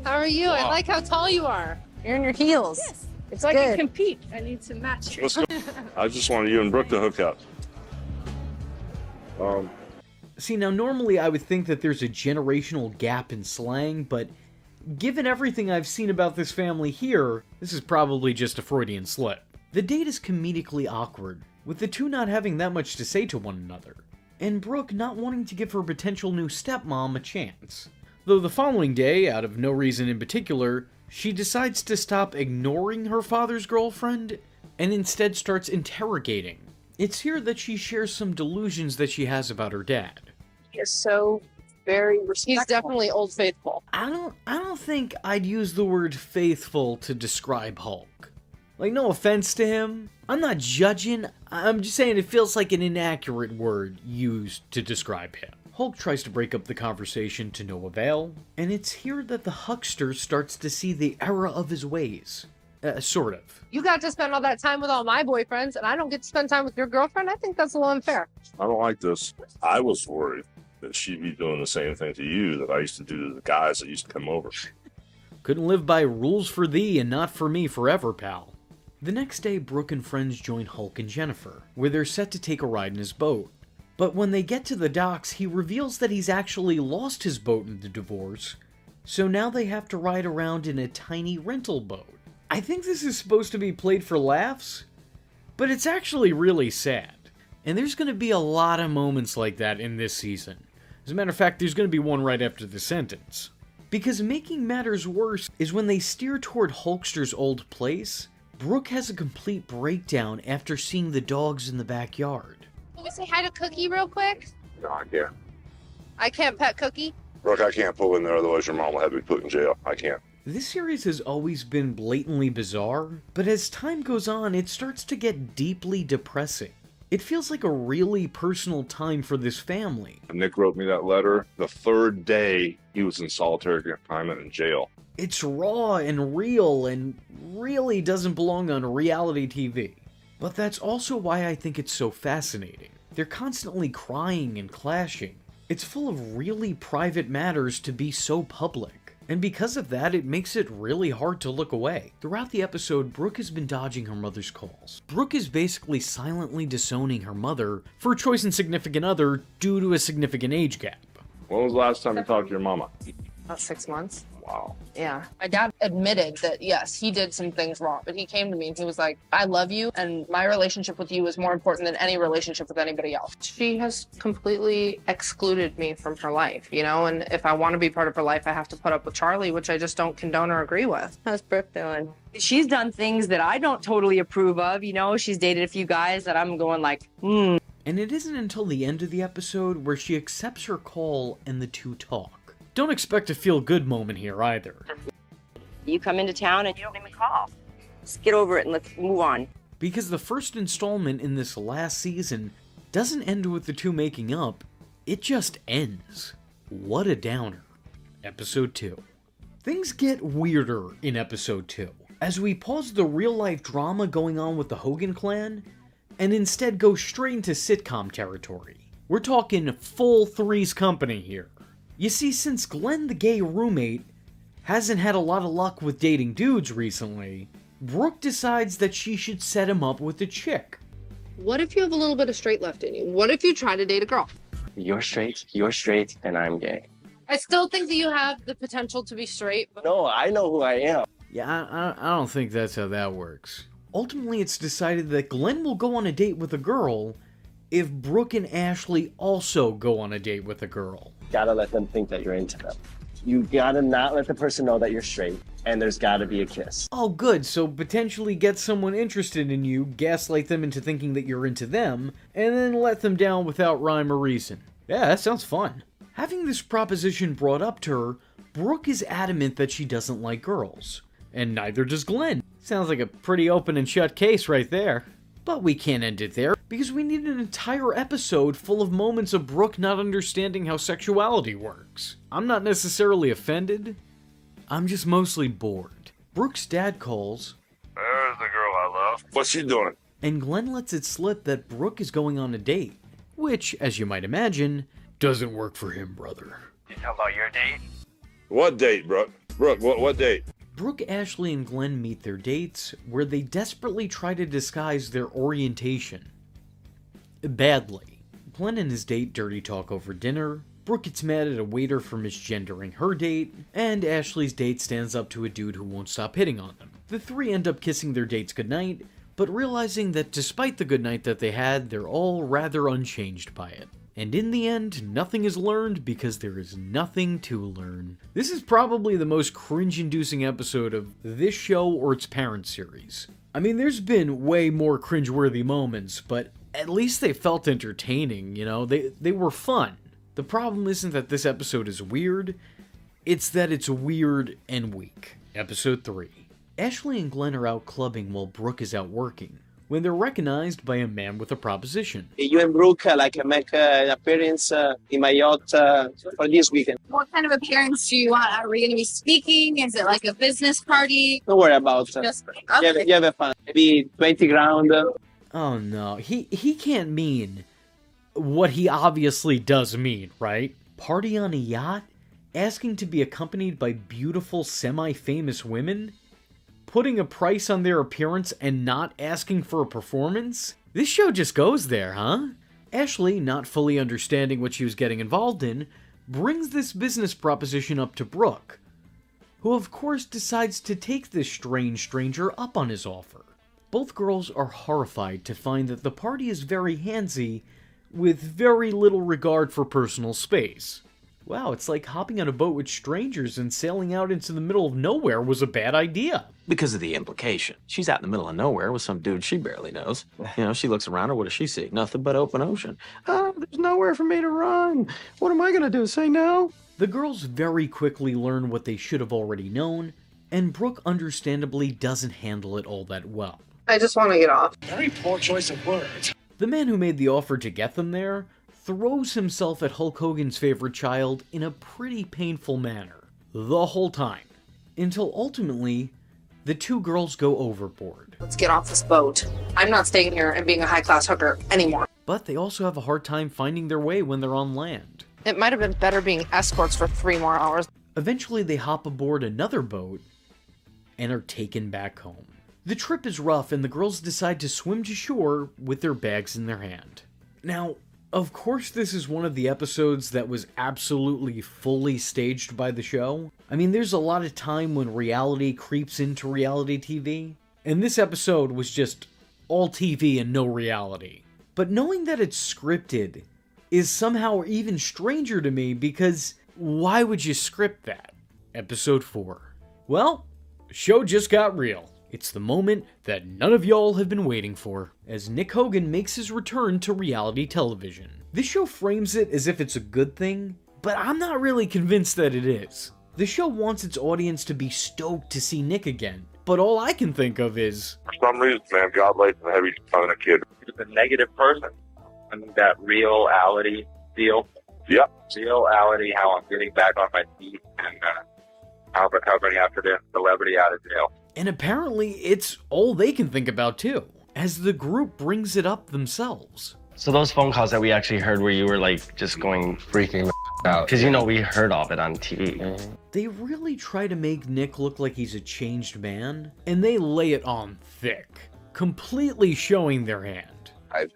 How are you? I like how tall you are. You're in your heels. Yes. It's So I good. can compete. I need to match you. Let's go. I just wanted you and Brooke to hook up. See, now normally I would think that there's a generational gap in slang, but given everything I've seen about this family here, this is probably just a Freudian slip. The date is comedically awkward, with the two not having that much to say to one another, and Brooke not wanting to give her potential new stepmom a chance. Though the following day, out of no reason in particular, she decides to stop ignoring her father's girlfriend and instead starts interrogating. It's here that she shares some delusions that she has about her dad. He is so very respectful. He's definitely Old Faithful. I don't think I'd use the word faithful to describe Hulk. Like, no offense to him. I'm not judging. I'm just saying it feels like an inaccurate word used to describe him. Hulk tries to break up the conversation to no avail, and it's here that the Hulkster starts to see the error of his ways. Sort of. You got to spend all that time with all my boyfriends, and I don't get to spend time with your girlfriend? I think that's a little unfair. I don't like this. I was worried that she'd be doing the same thing to you that I used to do to the guys that used to come over. Couldn't live by rules for thee and not for me forever, pal. The next day, Brooke and friends join Hulk and Jennifer, where they're set to take a ride in his boat. But when they get to the docks, he reveals that he's actually lost his boat in the divorce, so now they have to ride around in a tiny rental boat. I think this is supposed to be played for laughs, but it's actually really sad. And there's going to be a lot of moments like that in this season. As a matter of fact, there's going to be one right after the sentence. Because making matters worse is when they steer toward Hulkster's old place, Brooke has a complete breakdown after seeing the dogs in the backyard. Can we say hi to Cookie real quick? No, I can't. I can't pet Cookie. Brooke, I can't pull in there, otherwise your mom will have me put in jail. I can't. This series has always been blatantly bizarre, but as time goes on, it starts to get deeply depressing. It feels like a really personal time for this family. Nick wrote me that letter the third day he was in solitary confinement in jail. It's raw and real and really doesn't belong on reality TV. But that's also why I think it's so fascinating. They're constantly crying and clashing. It's full of really private matters to be so public. And because of that, it makes it really hard to look away. Throughout the episode, Brooke has been dodging her mother's calls. Brooke is basically silently disowning her mother for a choice and significant other due to a significant age gap. When was the last time you talked to your mama? About 6 months. Wow. Yeah. My dad admitted that, yes, he did some things wrong, but he came to me and he was like, I love you, and my relationship with you is more important than any relationship with anybody else. She has completely excluded me from her life, you know, and if I want to be part of her life, I have to put up with Charlie, which I just don't condone or agree with. How's Brooke doing? She's done things that I don't totally approve of, you know? She's dated a few guys that I'm going like, And it isn't until the end of the episode where she accepts her call and the two talk. Don't expect a feel-good moment here either. You come into town and you don't even call. Just get over it and let's move on. Because the first installment in this last season doesn't end with the two making up, it just ends. What a downer. Episode 2. Things get weirder in Episode 2, as we pause the real-life drama going on with the Hogan clan, and instead go straight into sitcom territory. We're talking full Three's Company here. You see, since Glenn the gay roommate hasn't had a lot of luck with dating dudes recently, Brooke decides that she should set him up with a chick. What if you have a little bit of straight left in you? What if you try to date a girl? You're straight, and I'm gay. I still think that you have the potential to be straight. But... No, I know who I am. Yeah, I don't think that's how that works. Ultimately, it's decided that Glenn will go on a date with a girl if Brooke and Ashley also go on a date with a girl. Gotta let them think that you're into them. You gotta not let the person know that you're straight, and there's gotta be a kiss. Oh, good, so potentially get someone interested in you, gaslight them into thinking that you're into them, and then let them down without rhyme or reason. Yeah, that sounds fun. Having this proposition brought up to her, Brooke is adamant that she doesn't like girls. And neither does Glenn. Sounds like a pretty open and shut case right there. But we can't end it there, because we need an entire episode full of moments of Brooke not understanding how sexuality works. I'm not necessarily offended, I'm just mostly bored. Brooke's dad calls. There's the girl I love. What's she doing? And Glenn lets it slip that Brooke is going on a date, which, as you might imagine, doesn't work for him, brother. How about your date? What date, Brooke? Brooke, what date? Brooke, Ashley, and Glenn meet their dates, where they desperately try to disguise their orientation. Badly. Glenn and his date dirty talk over dinner, Brooke gets mad at a waiter for misgendering her date, and Ashley's date stands up to a dude who won't stop hitting on them. The three end up kissing their dates goodnight, but realizing that despite the good night that they had, they're all rather unchanged by it. And in the end, nothing is learned because there is nothing to learn. This is probably the most cringe-inducing episode of this show or its parent series. I mean, there's been way more cringe-worthy moments, but at least they felt entertaining, you know? They were fun. The problem isn't that this episode is weird, it's that it's weird and weak. Episode 3. Ashley and Glenn are out clubbing while Brooke is out working, when they're recognized by a man with a proposition. You and Brooke make an appearance in my yacht for this weekend. What kind of appearance do you want? Are we going to be speaking? Is it like a business party? Don't worry about it. Just, okay. You have fun. Maybe 20 grand. Oh no, he can't mean what he obviously does mean, right? Party on a yacht? Asking to be accompanied by beautiful, semi-famous women? Putting a price on their appearance and not asking for a performance? This show just goes there, huh? Ashley, not fully understanding what she was getting involved in, brings this business proposition up to Brooke, who of course decides to take this strange stranger up on his offer. Both girls are horrified to find that the party is very handsy, with very little regard for personal space. Wow, it's like hopping on a boat with strangers and sailing out into the middle of nowhere was a bad idea. Because of the implication. She's out in the middle of nowhere with some dude she barely knows. You know, she looks around her, what does she see? Nothing but open ocean. There's nowhere for me to run. What am I gonna do, say no? The girls very quickly learn what they should have already known, and Brooke understandably doesn't handle it all that well. I just want to get off. Very poor choice of words. The man who made the offer to get them there throws himself at Hulk Hogan's favorite child in a pretty painful manner, the whole time, until ultimately, the two girls go overboard. Let's get off this boat. I'm not staying here and being a high-class hooker anymore. But they also have a hard time finding their way when they're on land. It might have been better being escorts for 3 more hours. Eventually, they hop aboard another boat and are taken back home. The trip is rough, and the girls decide to swim to shore with their bags in their hand. Now, of course, this is one of the episodes that was absolutely fully staged by the show. I mean, there's a lot of time when reality creeps into reality TV, and this episode was just all TV and no reality. But knowing that it's scripted is somehow even stranger to me, because why would you script that? Episode 4. Well, show just got real. It's the moment that none of y'all have been waiting for, as Nick Hogan makes his return to reality television. This show frames it as if it's a good thing, but I'm not really convinced that it is. The show wants its audience to be stoked to see Nick again, but all I can think of is, for some reason, man, God laid some heavy on a kid. He's a negative person. I mean, that reality deal. Yep. Reality, how I'm getting back on my feet and how I'm recovering after the celebrity out of jail. and apparently it's all they can think about too, as the group brings it up themselves. So those phone calls that we actually heard where you were like just going freaking out, because you know we heard all of it on TV. They really try to make Nick look like he's a changed man, and they lay it on thick, completely showing their hand. I've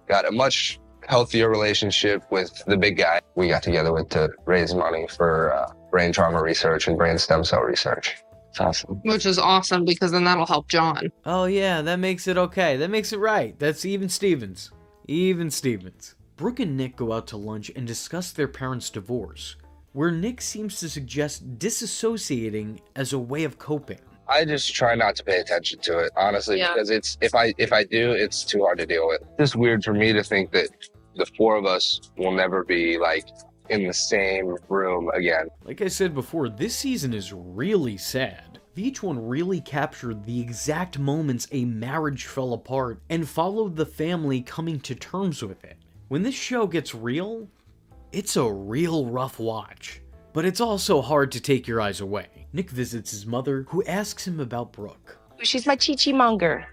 got a much healthier relationship with the big guy we got together with to raise money for brain trauma research and brain stem cell research. It's awesome. Which is awesome, because then that'll help John. Oh yeah, that makes it okay. That makes it right. That's even Stevens. Even Stevens. Brooke and Nick go out to lunch and discuss their parents' divorce, where Nick seems to suggest disassociating as a way of coping. I just try not to pay attention to it, honestly, because it's if I do, it's too hard to deal with. It's just weird for me to think that the four of us will never be like in the same room again. Like I said before, this season is really sad. Each one really captured the exact moments a marriage fell apart and followed the family coming to terms with it. When this show gets real, it's a real rough watch. But it's also hard to take your eyes away. Nick visits his mother, who asks him about Brooke. She's my chi-chi monger.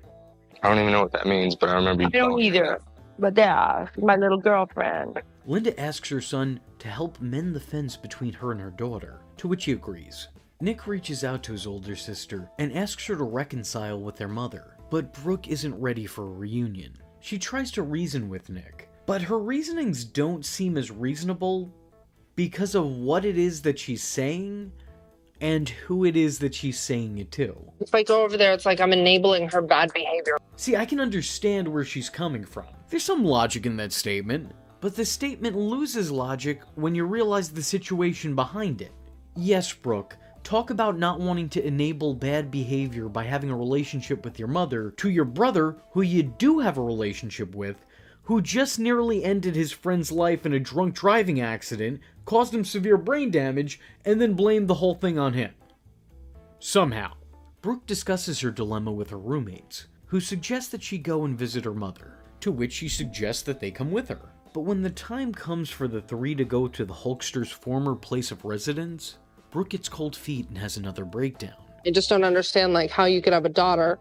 I don't even know what that means, but I remember you I don't either. But yeah, she's my little girlfriend. Linda asks her son to help mend the fence between her and her daughter, to which he agrees. Nick reaches out to his older sister and asks her to reconcile with their mother, but Brooke isn't ready for a reunion. She tries to reason with Nick, but her reasonings don't seem as reasonable because of what it is that she's saying and who it is that she's saying it to. If I go over there, it's like I'm enabling her bad behavior. See, I can understand where she's coming from. There's some logic in that statement, but the statement loses logic when you realize the situation behind it. Yes, Brooke, talk about not wanting to enable bad behavior by having a relationship with your mother to your brother, who you do have a relationship with, who just nearly ended his friend's life in a drunk driving accident, caused him severe brain damage, and then blamed the whole thing on him. Somehow. Brooke discusses her dilemma with her roommates, who suggest that she go and visit her mother, to which she suggests that they come with her. But when the time comes for the three to go to the Hulkster's former place of residence, Brooke gets cold feet and has another breakdown. I just don't understand, like, how you could have a daughter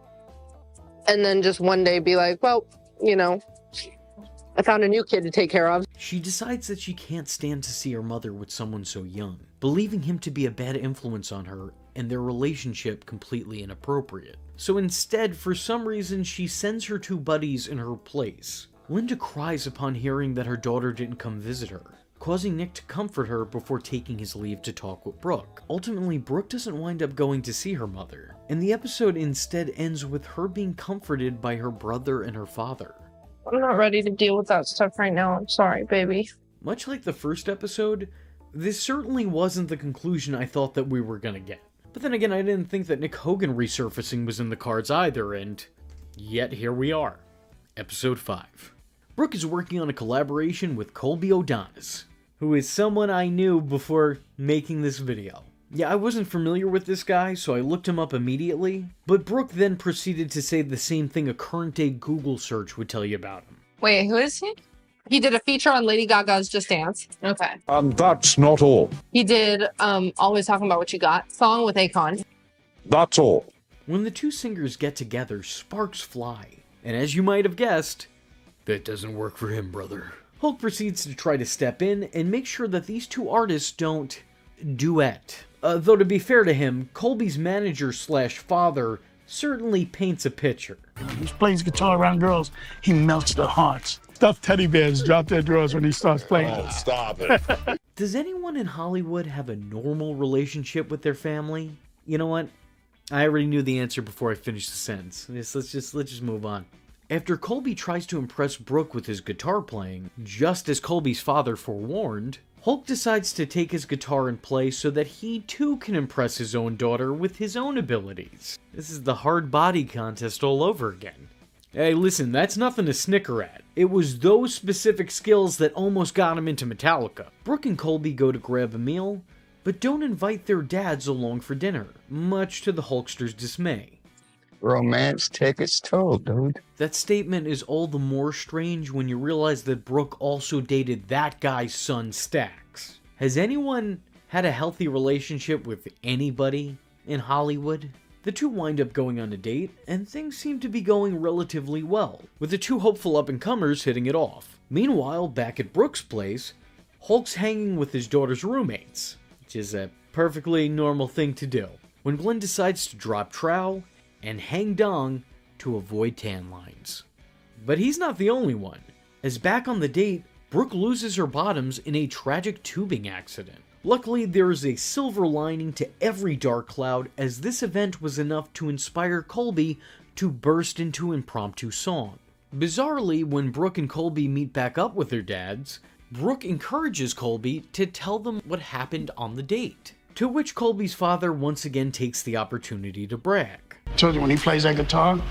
and then just one day be like, well, you know, I found a new kid to take care of. She decides that she can't stand to see her mother with someone so young, believing him to be a bad influence on her and their relationship completely inappropriate. So instead, for some reason, she sends her two buddies in her place. Linda cries upon hearing that her daughter didn't come visit her, causing Nick to comfort her before taking his leave to talk with Brooke. Ultimately, Brooke doesn't wind up going to see her mother, and the episode instead ends with her being comforted by her brother and her father. I'm not ready to deal with that stuff right now. I'm sorry, baby. Much like the first episode, this certainly wasn't the conclusion I thought that we were gonna get. But then again, I didn't think that Nick Hogan resurfacing was in the cards either, and yet here we are. Episode 5. Brooke is working on a collaboration with Colby O'Donis, who is someone I knew before making this video. Yeah, I wasn't familiar with this guy, so I looked him up immediately, but Brooke then proceeded to say the same thing a current-day Google search would tell you about him. Wait, who is he? He did a feature on Lady Gaga's Just Dance. Okay. And that's not all. He did Always Talking About What You Got song with Akon. That's all. When the two singers get together, sparks fly. And as you might have guessed, that doesn't work for him, brother. Hulk proceeds to try to step in and make sure that these two artists don't duet. Though to be fair to him, Colby's manager slash father certainly paints a picture. He plays guitar around girls, he melts their hearts. Stuffed teddy bears drop their drawers when he starts playing. Oh, stop it. Does anyone in Hollywood have a normal relationship with their family? You know what? I already knew the answer before I finished the sentence. Let's just move on. After Colby tries to impress Brooke with his guitar playing, just as Colby's father forewarned, Hulk decides to take his guitar and play so that he too can impress his own daughter with his own abilities. This is the hard body contest all over again. Hey, listen, that's nothing to snicker at. It was those specific skills that almost got him into Metallica. Brooke and Colby go to grab a meal, but don't invite their dads along for dinner, much to the Hulkster's dismay. Romance take its toll, dude. That statement is all the more strange when you realize that Brooke also dated that guy's son, Stax. Has anyone had a healthy relationship with anybody in Hollywood? The two wind up going on a date, and things seem to be going relatively well, with the two hopeful up-and-comers hitting it off. Meanwhile, back at Brooke's place, Hulk's hanging with his daughter's roommates, which is a perfectly normal thing to do, when Glenn decides to drop trowel and hang dong to avoid tan lines. But he's not the only one, as back on the date, Brooke loses her bottoms in a tragic tubing accident. Luckily, there is a silver lining to every dark cloud, as this event was enough to inspire Colby to burst into impromptu song. Bizarrely, when Brooke and Colby meet back up with their dads, Brooke encourages Colby to tell them what happened on the date, to which Colby's father once again takes the opportunity to brag. I told you when he plays that guitar,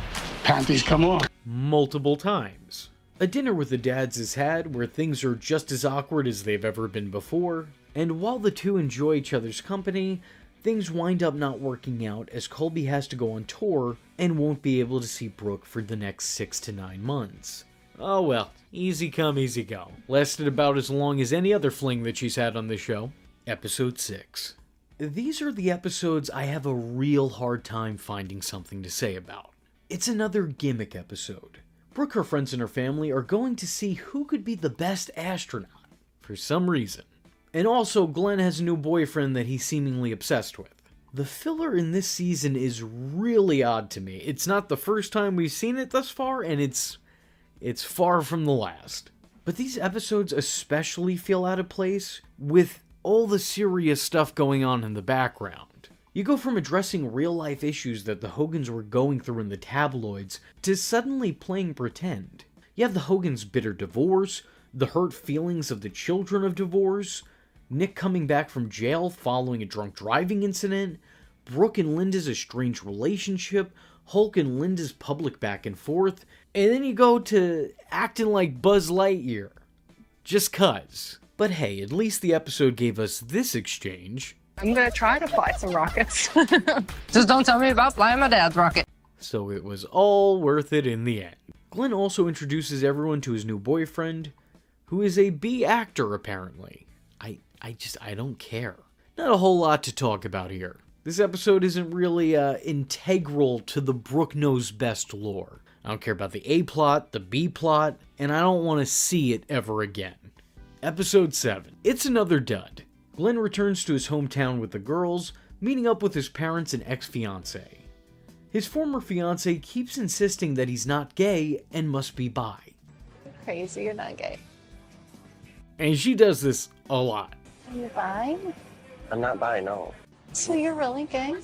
panties come on. Multiple times. A dinner with the dads is had where things are just as awkward as they've ever been before, and while the two enjoy each other's company, things wind up not working out as Colby has to go on tour and won't be able to see Brooke for the next 6 to 9 months. Oh well, easy come, easy go. Lasted about as long as any other fling that she's had on the show. Episode 6. These are the episodes I have a real hard time finding something to say about. It's another gimmick episode. Brooke, her friends, and her family are going to see who could be the best astronaut, for some reason. And also, Glenn has a new boyfriend that he's seemingly obsessed with. The filler in this season is really odd to me. It's not the first time we've seen it thus far, and it's far from the last. But these episodes especially feel out of place with all the serious stuff going on in the background. You go from addressing real-life issues that the Hogans were going through in the tabloids to suddenly playing pretend. You have the Hogans' bitter divorce, the hurt feelings of the children of divorce, Nick coming back from jail following a drunk driving incident, Brooke and Linda's estranged relationship, Hulk and Linda's public back and forth, and then you go to acting like Buzz Lightyear. Just cuz. But hey, at least the episode gave us this exchange. I'm gonna try to fly some rockets. Just don't tell me about flying my dad's rocket. So it was all worth it in the end. Glenn also introduces everyone to his new boyfriend, who is a B actor apparently. I don't care. Not a whole lot to talk about here. This episode isn't really integral to the Brooke Knows Best lore. I don't care about the A plot, the B plot, and I don't want to see it ever again. Episode 7. It's another dud. Glenn returns to his hometown with the girls, meeting up with his parents and ex-fiancé. His former fiancé keeps insisting that he's not gay and must be bi. Crazy, you're not gay. And she does this a lot. Are you bi? I'm not bi, no. So you're really gay?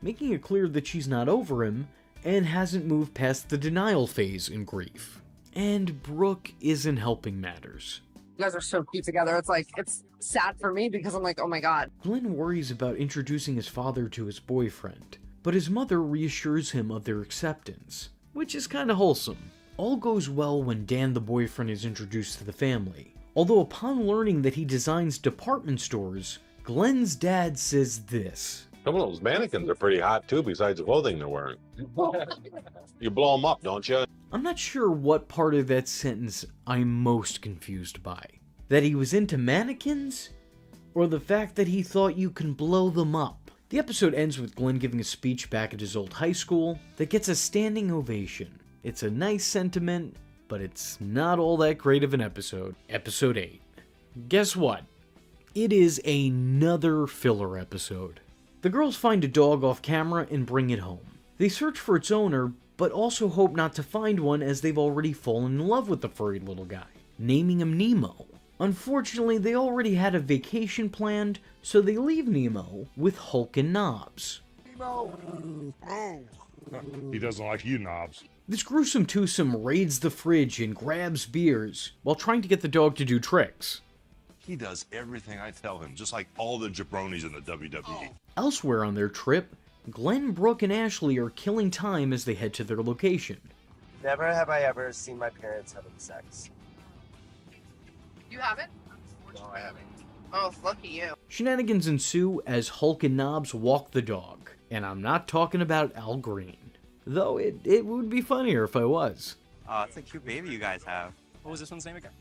Making it clear that she's not over him and hasn't moved past the denial phase in grief. And Brooke isn't helping matters. You guys are so cute together. It's sad for me because I'm like, oh my god. Glenn worries about introducing his father to his boyfriend, but his mother reassures him of their acceptance, which is kinda wholesome. All goes well when Dan the boyfriend is introduced to the family. Although upon learning that he designs department stores, Glenn's dad says this. Some of those mannequins are pretty hot too, besides the clothing they're wearing. You blow them up, don't you? I'm not sure what part of that sentence I'm most confused by. That he was into mannequins? Or the fact that he thought you can blow them up? The episode ends with Glenn giving a speech back at his old high school that gets a standing ovation. It's a nice sentiment, but it's not all that great of an episode. Episode 8. Guess what? It is another filler episode. The girls find a dog off camera and bring it home. They search for its owner, but also hope not to find one as they've already fallen in love with the furry little guy, naming him Nemo. Unfortunately, they already had a vacation planned, so they leave Nemo with Hulk and Knows. He doesn't like you, Knobs. This gruesome twosome raids the fridge and grabs beers while trying to get the dog to do tricks. He does everything I tell him, just like all the jabronis in the WWE. Elsewhere on their trip, Glenn, Brooke, and Ashley are killing time as they head to their location. Never have I ever seen my parents having sex. You haven't? No, I haven't. Oh, lucky you. Shenanigans ensue as Hulk and Knows walk the dog, and I'm not talking about Al Green. Though it would be funnier if I was. It's a cute baby you guys have. What was this one's name again?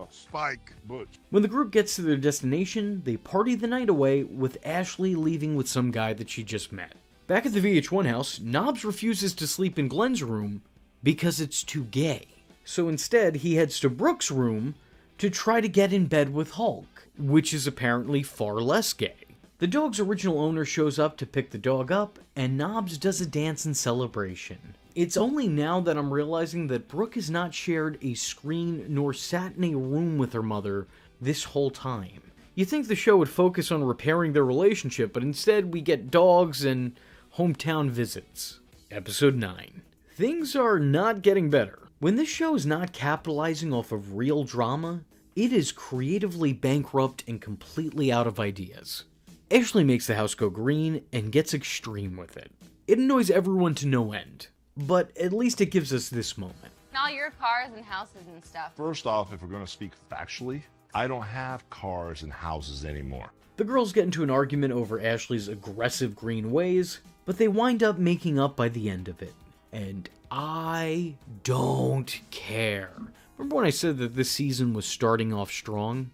Spike Butch. When the group gets to their destination, they party the night away, with Ashley leaving with some guy that she just met. Back at the VH1 house, Knows refuses to sleep in Glenn's room because it's too gay. So instead, he heads to Brooke's room to try to get in bed with Hulk, which is apparently far less gay. The dog's original owner shows up to pick the dog up, and Knows does a dance in celebration. It's only now that I'm realizing that Brooke has not shared a screen nor sat in a room with her mother this whole time. You'd think the show would focus on repairing their relationship, but instead we get dogs and hometown visits. Episode 9. Things are not getting better. When this show is not capitalizing off of real drama, it is creatively bankrupt and completely out of ideas. Ashley makes the house go green and gets extreme with it. It annoys everyone to no end, but at least it gives us this moment. All your cars and houses and stuff. First off, if we're going to speak factually, I don't have cars and houses anymore. The girls get into an argument over Ashley's aggressive green ways, but they wind up making up by the end of it. And I don't care. Remember when I said that this season was starting off strong?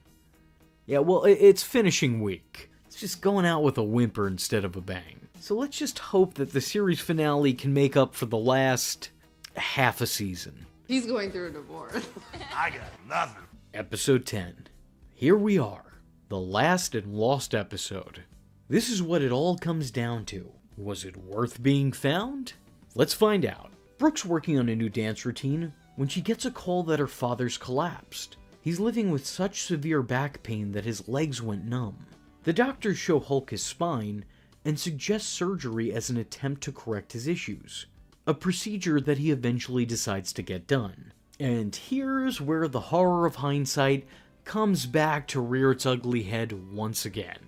Yeah, well, it's finishing weak. It's just going out with a whimper instead of a bang. So let's just hope that the series finale can make up for the last half a season. He's going through a divorce. I got nothing. Episode 10. Here we are, the last and lost episode. This is what it all comes down to. Was it worth being found? Let's find out. Brooke's working on a new dance routine when she gets a call that her father's collapsed. He's living with such severe back pain that his legs went numb. The doctors show Hulk his spine and suggest surgery as an attempt to correct his issues, a procedure that he eventually decides to get done. And here's where the horror of hindsight comes back to rear its ugly head once again.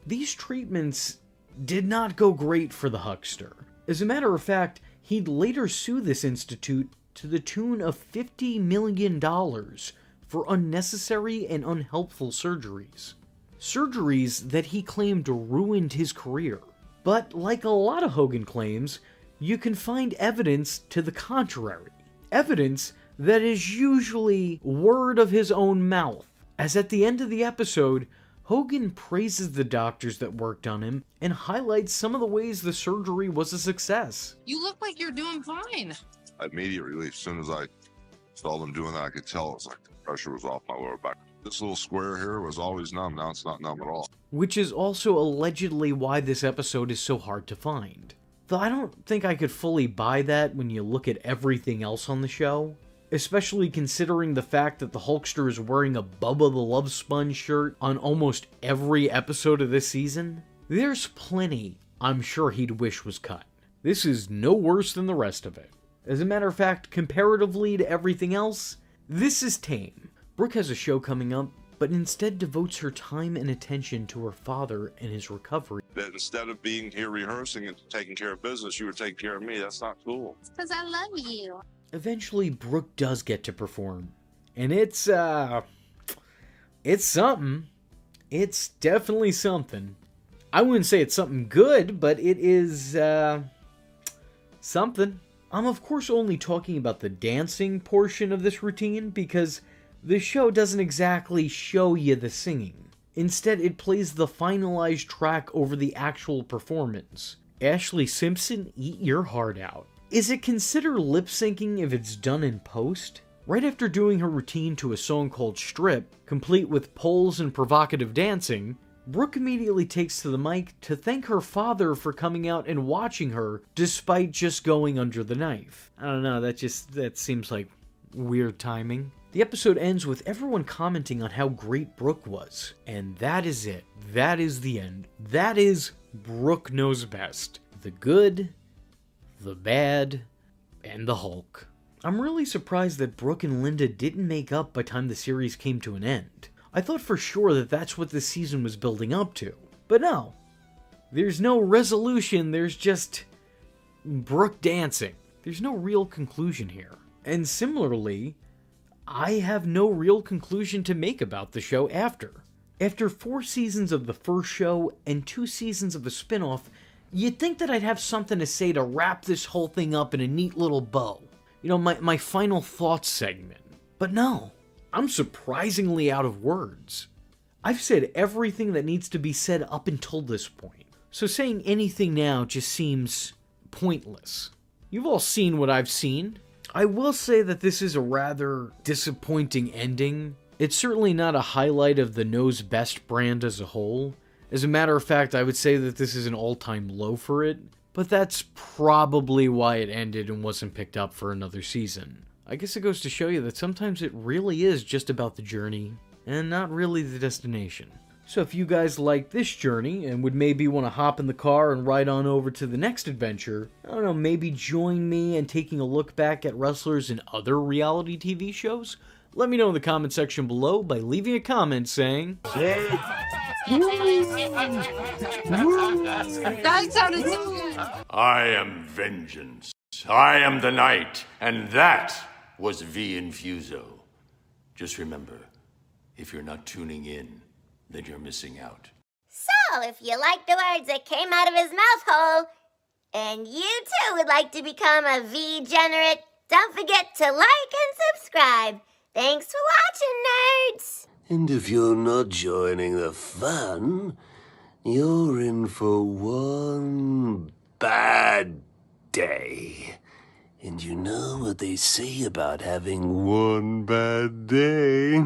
These treatments did not go great for the Hulkster. As a matter of fact, he'd later sue this institute to the tune of $50 million for unnecessary and unhelpful surgeries. Surgeries that he claimed ruined his career. But like a lot of Hogan claims, you can find evidence to the contrary. Evidence that is usually word of his own mouth, as at the end of the episode, Hogan praises the doctors that worked on him and highlights some of the ways the surgery was a success. You look like you're doing fine. Immediate relief. As soon as I saw them doing that, I could tell it was like the pressure was off my lower back. This little square here was always numb. Now it's not numb at all. Which is also allegedly why this episode is so hard to find. Though I don't think I could fully buy that when you look at everything else on the show. Especially considering the fact that the Hulkster is wearing a Bubba the Love Sponge shirt on almost every episode of this season. There's plenty I'm sure he'd wish was cut. This is no worse than the rest of it. As a matter of fact, comparatively to everything else, this is tame. Brooke has a show coming up, but instead devotes her time and attention to her father and his recovery. That instead of being here rehearsing and taking care of business, you were taking care of me. That's not cool. Because I love you. Eventually, Brooke does get to perform. And it's something. It's definitely something. I wouldn't say it's something good, but it is, something. I'm of course only talking about the dancing portion of this routine because the show doesn't exactly show you the singing. Instead, it plays the finalized track over the actual performance. Ashley Simpson, eat your heart out. Is it considered lip-syncing if it's done in post? Right after doing her routine to a song called Strip, complete with poles and provocative dancing, Brooke immediately takes to the mic to thank her father for coming out and watching her despite just going under the knife. I don't know, that seems like weird timing. The episode ends with everyone commenting on how great Brooke was. And that is it. That is the end. That is Brooke Knows Best. The good, the bad, and the Hulk. I'm really surprised that Brooke and Linda didn't make up by the time the series came to an end. I thought for sure that that's what this season was building up to. But no. There's no resolution, there's just Brooke dancing. There's no real conclusion here. And similarly, I have no real conclusion to make about the show after. After 4 seasons of the first show and 2 seasons of a spin-off, you'd think that I'd have something to say to wrap this whole thing up in a neat little bow. You know, my final thoughts segment. But no. I'm surprisingly out of words. I've said everything that needs to be said up until this point, so saying anything now just seems pointless. You've all seen what I've seen. I will say that this is a rather disappointing ending. It's certainly not a highlight of the Knows Best brand as a whole. As a matter of fact, I would say that this is an all-time low for it, but that's probably why it ended and wasn't picked up for another season. I guess it goes to show you that sometimes it really is just about the journey, and not really the destination. So if you guys like this journey, and would maybe want to hop in the car and ride on over to the next adventure, I don't know, maybe join me in taking a look back at wrestlers in other reality TV shows, let me know in the comment section below by leaving a comment saying... That sounded so good. I am vengeance. I am the night, and that was V Infuso. Just remember, if you're not tuning in, then you're missing out. So, if you like the words that came out of his mouth hole, and you too would like to become a V-generate, don't forget to like and subscribe. Thanks for watching, nerds! And if you're not joining the fun, you're in for one bad day. And you know what they say about having one bad day?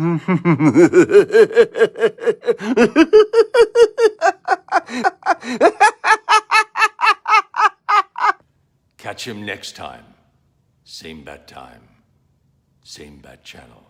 Catch him next time. Same bat time. Same bat channel.